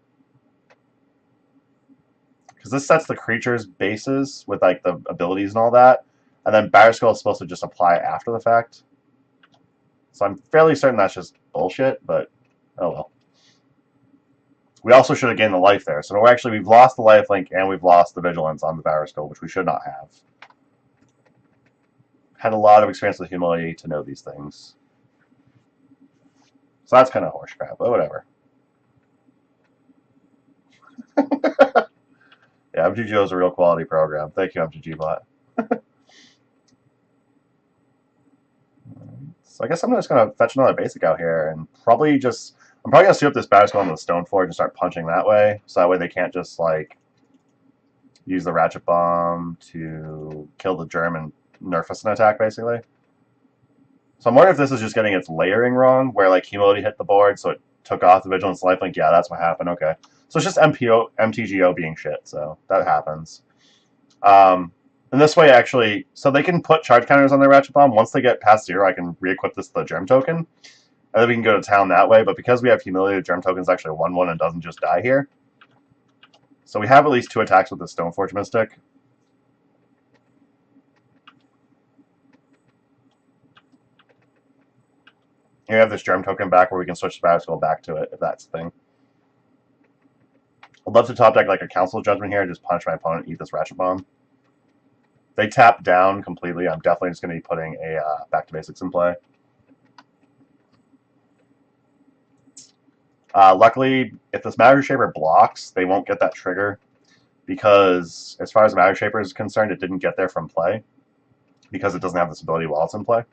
Because this sets the creature's bases with like the abilities and all that, and then Barrow Skull is supposed to just apply after the fact. So I'm fairly certain that's just bullshit, but oh well. We also should have gained the life there. So we've lost the lifelink and we've lost the vigilance on the Barrow Skull, which we should not have. Had a lot of experience with Humility to know these things. So that's kind of horse crap, but whatever. Yeah, MTGO is a real quality program. Thank you, MTGBot. So I guess I'm just going to fetch another basic out here and probably just I'm probably going to suit up this Batterskull into the Stoneforge and start punching that way, so that way they can't just, like, use the Ratchet Bomb to kill the germ and nerf us an attack, basically. So I'm wondering if this is just getting its layering wrong, where, like, Humility hit the board, so it took off the Vigilance Lifelink. Yeah, that's what happened. Okay. So it's just MTGO being shit, so that happens. And this way, actually, so they can put charge counters on their Ratchet Bomb. Once they get past 0, I can re-equip this to the Germ token, and then we can go to town that way. But because we have Humility, the Germ token is actually a 1/1 and doesn't just die here. So we have at least 2 attacks with the Stoneforge Mystic. Here we have this Germ token back where we can switch the Batterskull back to it, if that's the thing. I'd love to top deck like a Council Judgment here and just punch my opponent, eat this Ratchet Bomb. They tap down completely. I'm definitely just going to be putting a Back to Basics in play. Luckily, if this Matter Shaper blocks, they won't get that trigger, because as far as the Matter Shaper is concerned, it didn't get there from play, because it doesn't have this ability while it's in play.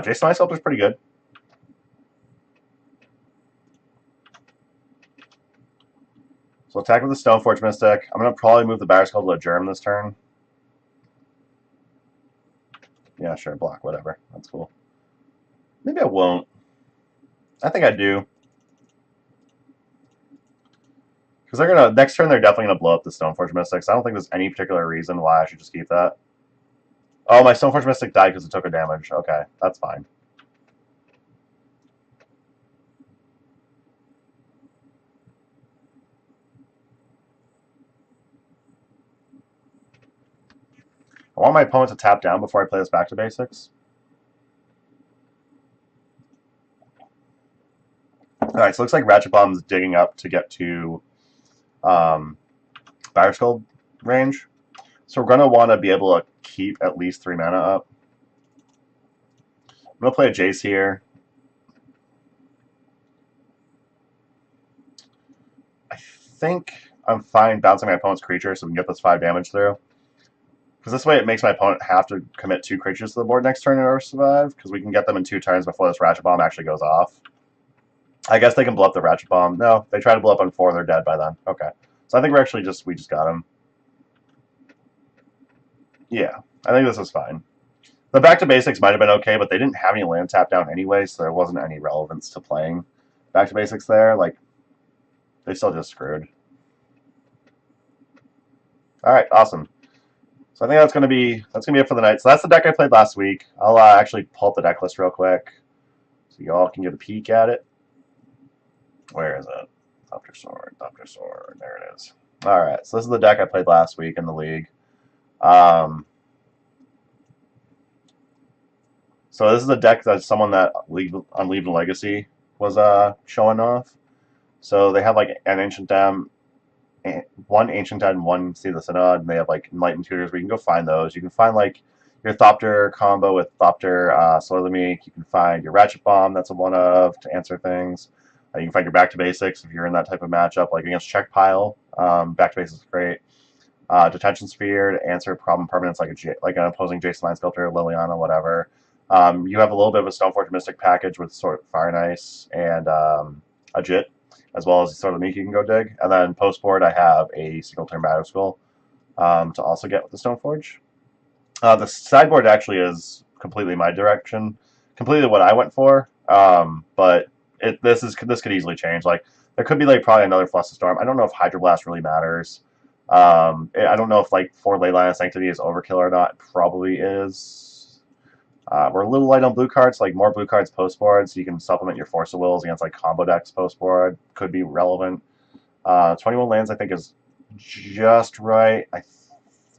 Jason Ice Sculptor is pretty good. So attack with the Stoneforge Mystic. I'm going to probably move the Batterskull to a Germ this turn. Yeah, sure, block, whatever. That's cool. Maybe I won't. I think I do. Because they're going to, next turn, they're definitely going to blow up the Stoneforge Mystic, so I don't think there's any particular reason why I should just keep that. Oh, my Stoneforge Mystic died because it took a damage. Okay, that's fine. I want my opponent to tap down before I play this Back to Basics. Alright, so it looks like Ratchet Bomb's digging up to get to Batterskull range. So we're going to want to be able to keep at least 3 mana up. I'm going to play a Jace here. I think I'm fine bouncing my opponent's creature so we can get this 5 damage through. Because this way it makes my opponent have to commit 2 creatures to the board next turn in order to survive, because we can get them in 2 turns before this Ratchet Bomb actually goes off. I guess they can blow up the Ratchet Bomb. No, they try to blow up on 4, they're dead by then. Okay. So I think we're actually we just got him. Yeah, I think this is fine. The Back to Basics might have been okay, but they didn't have any land tap down anyway, so there wasn't any relevance to playing Back to Basics there. Like, they still just screwed. Alright, awesome. So I think that's gonna be it for the night. So that's the deck I played last week. I'll actually pull up the deck list real quick so you all can get a peek at it. Where is it? Doctor Sword, there it is. Alright, so this is the deck I played last week in the league. So this is a deck that someone that on Leave the Legacy was showing off. So they have like an Ancient Dam, one Ancient Dam, one Seed of the Synod, and they have like Enlightened Tutors where you can go find those. You can find like your Thopter combo with Thopter Soil of the Meek. You can find your Ratchet Bomb, that's a one of to answer things. You can find your Back to Basics if you're in that type of matchup, like against Check Pile. Back to Basics is great. Detention Sphere to answer problem permanents like an opposing Jason Mind Sculptor, Liliana, whatever. You have a little bit of a Stoneforge Mystic package with sort of Fire and Ice and a Jit, as well as sort of Meek you can go dig. And then post board, I have a single turn Batterskull to also get with the Stoneforge. The sideboard actually is completely my direction, completely what I went for. But this could easily change. Like there could be like probably another Fluster Storm. I don't know if Hydroblast really matters. I don't know if like 4 Leyline of Sanctity is overkill or not. It probably is. We're a little light on blue cards, like more blue cards post board, so you can supplement your Force of Wills against like combo decks post board. Could be relevant. 21 lands I think is just right.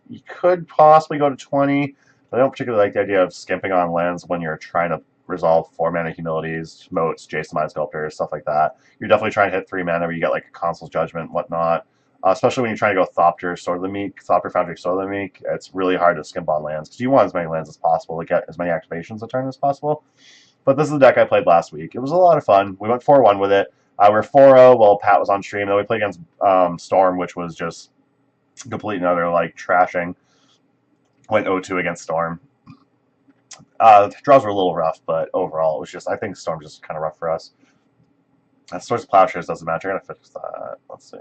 You could possibly go to 20, but I don't particularly like the idea of skimping on lands when you're trying to resolve 4 mana Humilities, Moats, Jason Mind Sculptors, stuff like that. You're definitely trying to hit 3 mana where you get like a Consul's Judgment, whatnot. Especially when you're trying to go Thopter, Sword of the Meek, Thopter Foundry, Sword of the Meek, it's really hard to skimp on lands because you want as many lands as possible to get as many activations a turn as possible. But this is the deck I played last week. It was a lot of fun. We went 4-1 with it. We were 4-0 while Pat was on stream. Then we played against Storm, which was just complete and utter like trashing. Went 0-2 against Storm. The draws were a little rough, but overall it was just, I think Storm just kind of rough for us. Swords Plowshares doesn't matter. I gotta fix that. Let's see.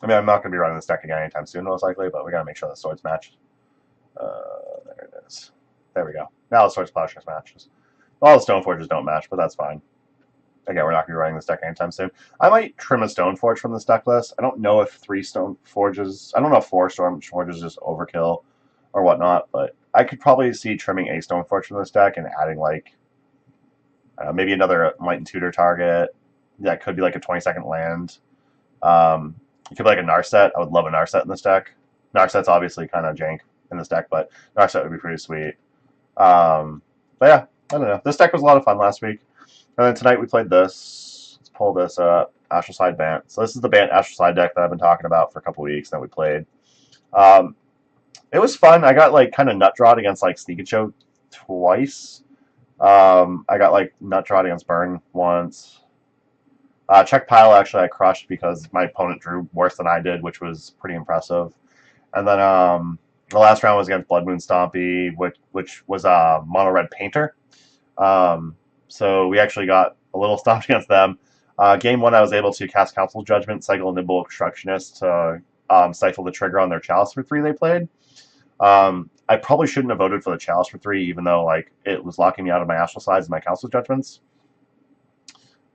I mean, I'm not gonna be running this deck again anytime soon, most likely, but we gotta make sure the swords match. There it is. There we go. Now the Swords Plowshares matches. All the Stoneforges don't match, but that's fine. Again, we're not going to be running this deck anytime soon. I might trim a Stoneforge from this deck list. I don't know if 3 Stoneforges... I don't know if 4 Stoneforges is just overkill or whatnot, but I could probably see trimming a Stoneforge from this deck and adding, like, maybe another Might and Tutor target. That could be, like, a 20-second land. It could be, like, a Narset. I would love a Narset in this deck. Narset's obviously kind of jank in this deck, but Narset would be pretty sweet. But yeah, I don't know. This deck was a lot of fun last week. And then tonight we played this. Let's pull this up. Astral Side Bant. So this is the Bant Astral Side deck that I've been talking about for a couple weeks that we played. It was fun. I got like kind of nut drawed against like Sneak and Show twice. I got like nut drawed against Burn once. Check Pile actually I crushed because my opponent drew worse than I did, which was pretty impressive. And then the last round was against Blood Moon Stompy, which was a mono red painter. So we actually got a little stomped against them. Game 1, I was able to cast Council's Judgment, cycle a Nimble Obstructionist to stifle the trigger on their Chalice for 3 they played. I probably shouldn't have voted for the Chalice for 3, even though like it was locking me out of my Astral Sides and my Council's Judgments.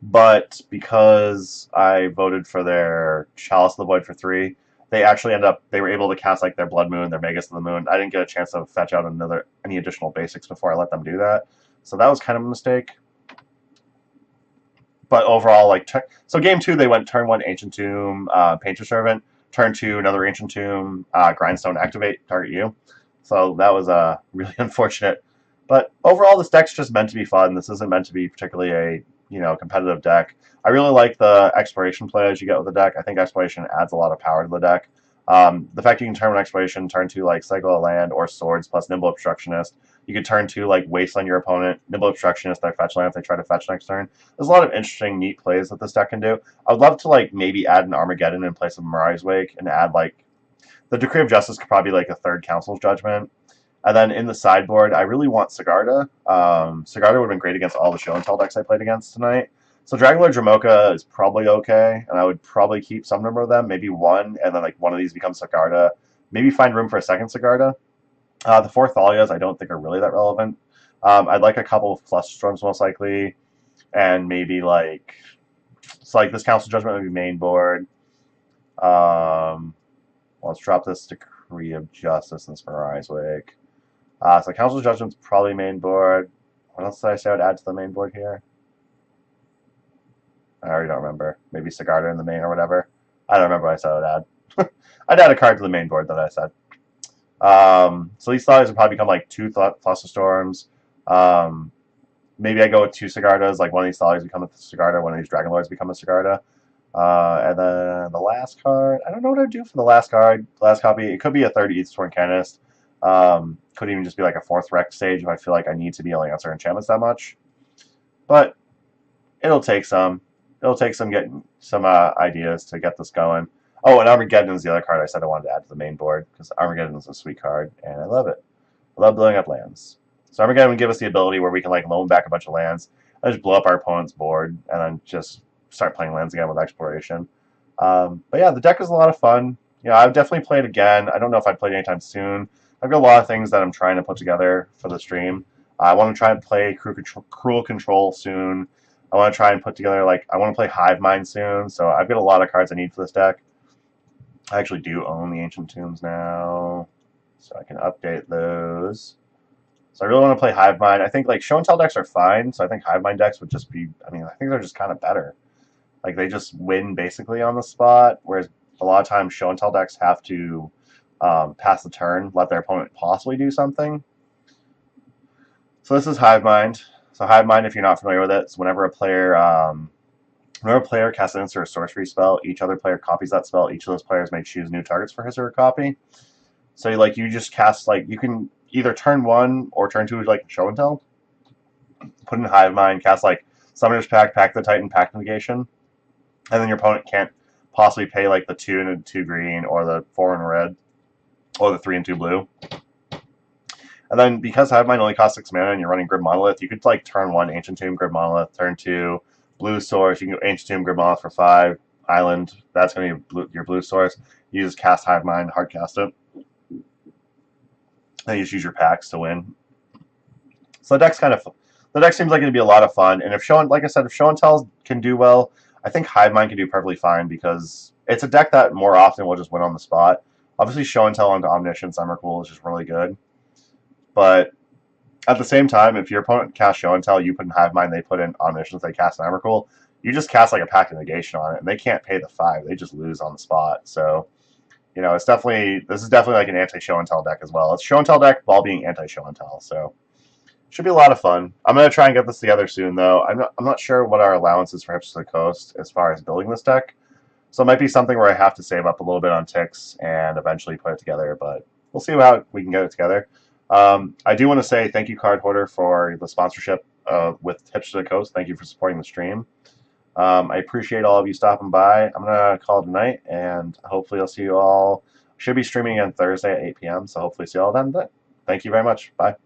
But because I voted for their Chalice of the Void for 3, they actually they were able to cast like their Blood Moon, their Magus of the Moon. I didn't get a chance to fetch out any additional basics before I let them do that. So that was kind of a mistake. But overall, like, so game 2, they went turn 1 Ancient Tomb, Painter Servant. Turn 2, another Ancient Tomb, Grindstone, activate, target you. So that was really unfortunate. But overall, this deck's just meant to be fun. This isn't meant to be particularly a competitive deck. I really like the Exploration plays you get with the deck. I think Exploration adds a lot of power to the deck. The fact you can turn 1 Exploration, turn 2 like cycle a land or swords plus Nimble Obstructionist. You could turn 2 like Wasteland your opponent, Nimble Obstructionist, their fetch land if they try to fetch next turn. There's a lot of interesting, neat plays that this deck can do. I would love to like maybe add an Armageddon in place of Mirai's Wake and add like the Decree of Justice could probably be like a 3rd Council's Judgment. And then in the sideboard, I really want Sigarda. Sigarda would have been great against all the Show and Tell decks I played against tonight. So Dragonlord Dromoka is probably okay, and I would probably keep some number of them, maybe 1, and then like one of these becomes Sigarda. Maybe find room for a 2nd Sigarda. The 4 Thalias I don't think are really that relevant. I'd like a couple of Fluster Storms most likely, and maybe like, so like this Council Judgment would be main board. Let's drop this Decree of Justice and Mirai's Wake. So Council Judgment's probably main board. What else did I say I would add to the main board here? I already don't remember. Maybe Sigarda in the main or whatever. I don't remember what I said I would add. I'd add a card to the main board that I said. So these Thalias would probably become like 2 Fluster Storms. Maybe I go with 2 Sigardas, like one of these Thalias become a Sigarda, one of these Dragonlords become a Sigarda. And then the last card, I don't know what I'd do for the last card. Last copy, it could be a 3rd Aethersworn Canist. Could even just be like a 4th Rec stage if I feel like I need to be able to answer enchantments that much. But it'll take some. It'll take some getting some ideas to get this going. Oh, and Armageddon is the other card I said I wanted to add to the main board, because Armageddon is a sweet card, and I love it. I love blowing up lands. So Armageddon would give us the ability where we can like loan back a bunch of lands, and just blow up our opponent's board, and then just start playing lands again with Exploration. But yeah, the deck is a lot of fun. You know, I would definitely play it again. I don't know if I'd play it anytime soon. I've got a lot of things that I'm trying to put together for the stream. I want to try and play Cruel Control soon. I want to try and put together, like, I want to play Hive Mind soon, so I've got a lot of cards I need for this deck. I actually do own the Ancient Tombs now, so I can update those. So I really want to play Hive Mind. I think, like, Show and Tell decks are fine, so I think Hive Mind decks would just be, I mean, I think they're just kind of better. Like, they just win basically on the spot, whereas a lot of times Show and Tell decks have to pass the turn, let their opponent possibly do something. So this is Hive Mind. So Hive Mind, if you're not familiar with it, is whenever a player casts an instant or sorcery spell, each other player copies that spell. Each of those players may choose new targets for his or her copy. So like you just cast, like, you can either turn 1 or turn 2 like Show and Tell. Put in Hive Mind, cast like Summoner's Pact, Pact of the Titan, Pact of Negation, and then your opponent can't possibly pay like the 2 and 2 green or the 4 and red or the 3 and 2 blue. And then because Hive Mind only costs 6 mana and you're running Grid Monolith, you could like turn 1 Ancient Tomb, Grid Monolith, turn 2 blue source. You can go Ancient Tomb, Grid Monolith for 5. Island, that's going to be your blue source. You just cast Hive Mind, hard cast it. Then you just use your packs to win. So the deck's the deck seems like it'd be a lot of fun. And if like I said, if Show and Tell can do well, I think Hive Mind can do perfectly fine because it's a deck that more often will just win on the spot. Obviously, Show and Tell onto Omniscience, Emrakul is just really good. But at the same time, if your opponent casts Show and Tell, you put in Hive Mind, they put in Omniscience, they cast an Emrakul, you just cast like a Pact of Negation on it, and they can't pay the 5. They just lose on the spot. So, you know, this is definitely like an anti-Show and Tell deck as well. It's Show and Tell deck while being anti-Show and Tell. So, should be a lot of fun. I'm gonna try and get this together soon, though. I'm not sure what our allowance is for Hips to the Coast as far as building this deck. So it might be something where I have to save up a little bit on ticks and eventually put it together. But we'll see how we can get it together. I do want to say thank you, Card Hoarder, for the sponsorship with Hips to the Coast. Thank you for supporting the stream. I appreciate all of you stopping by. I'm going to call it a night, and hopefully I'll see you all. Should be streaming on Thursday at 8 p.m., so hopefully see you all then. Thank you very much. Bye.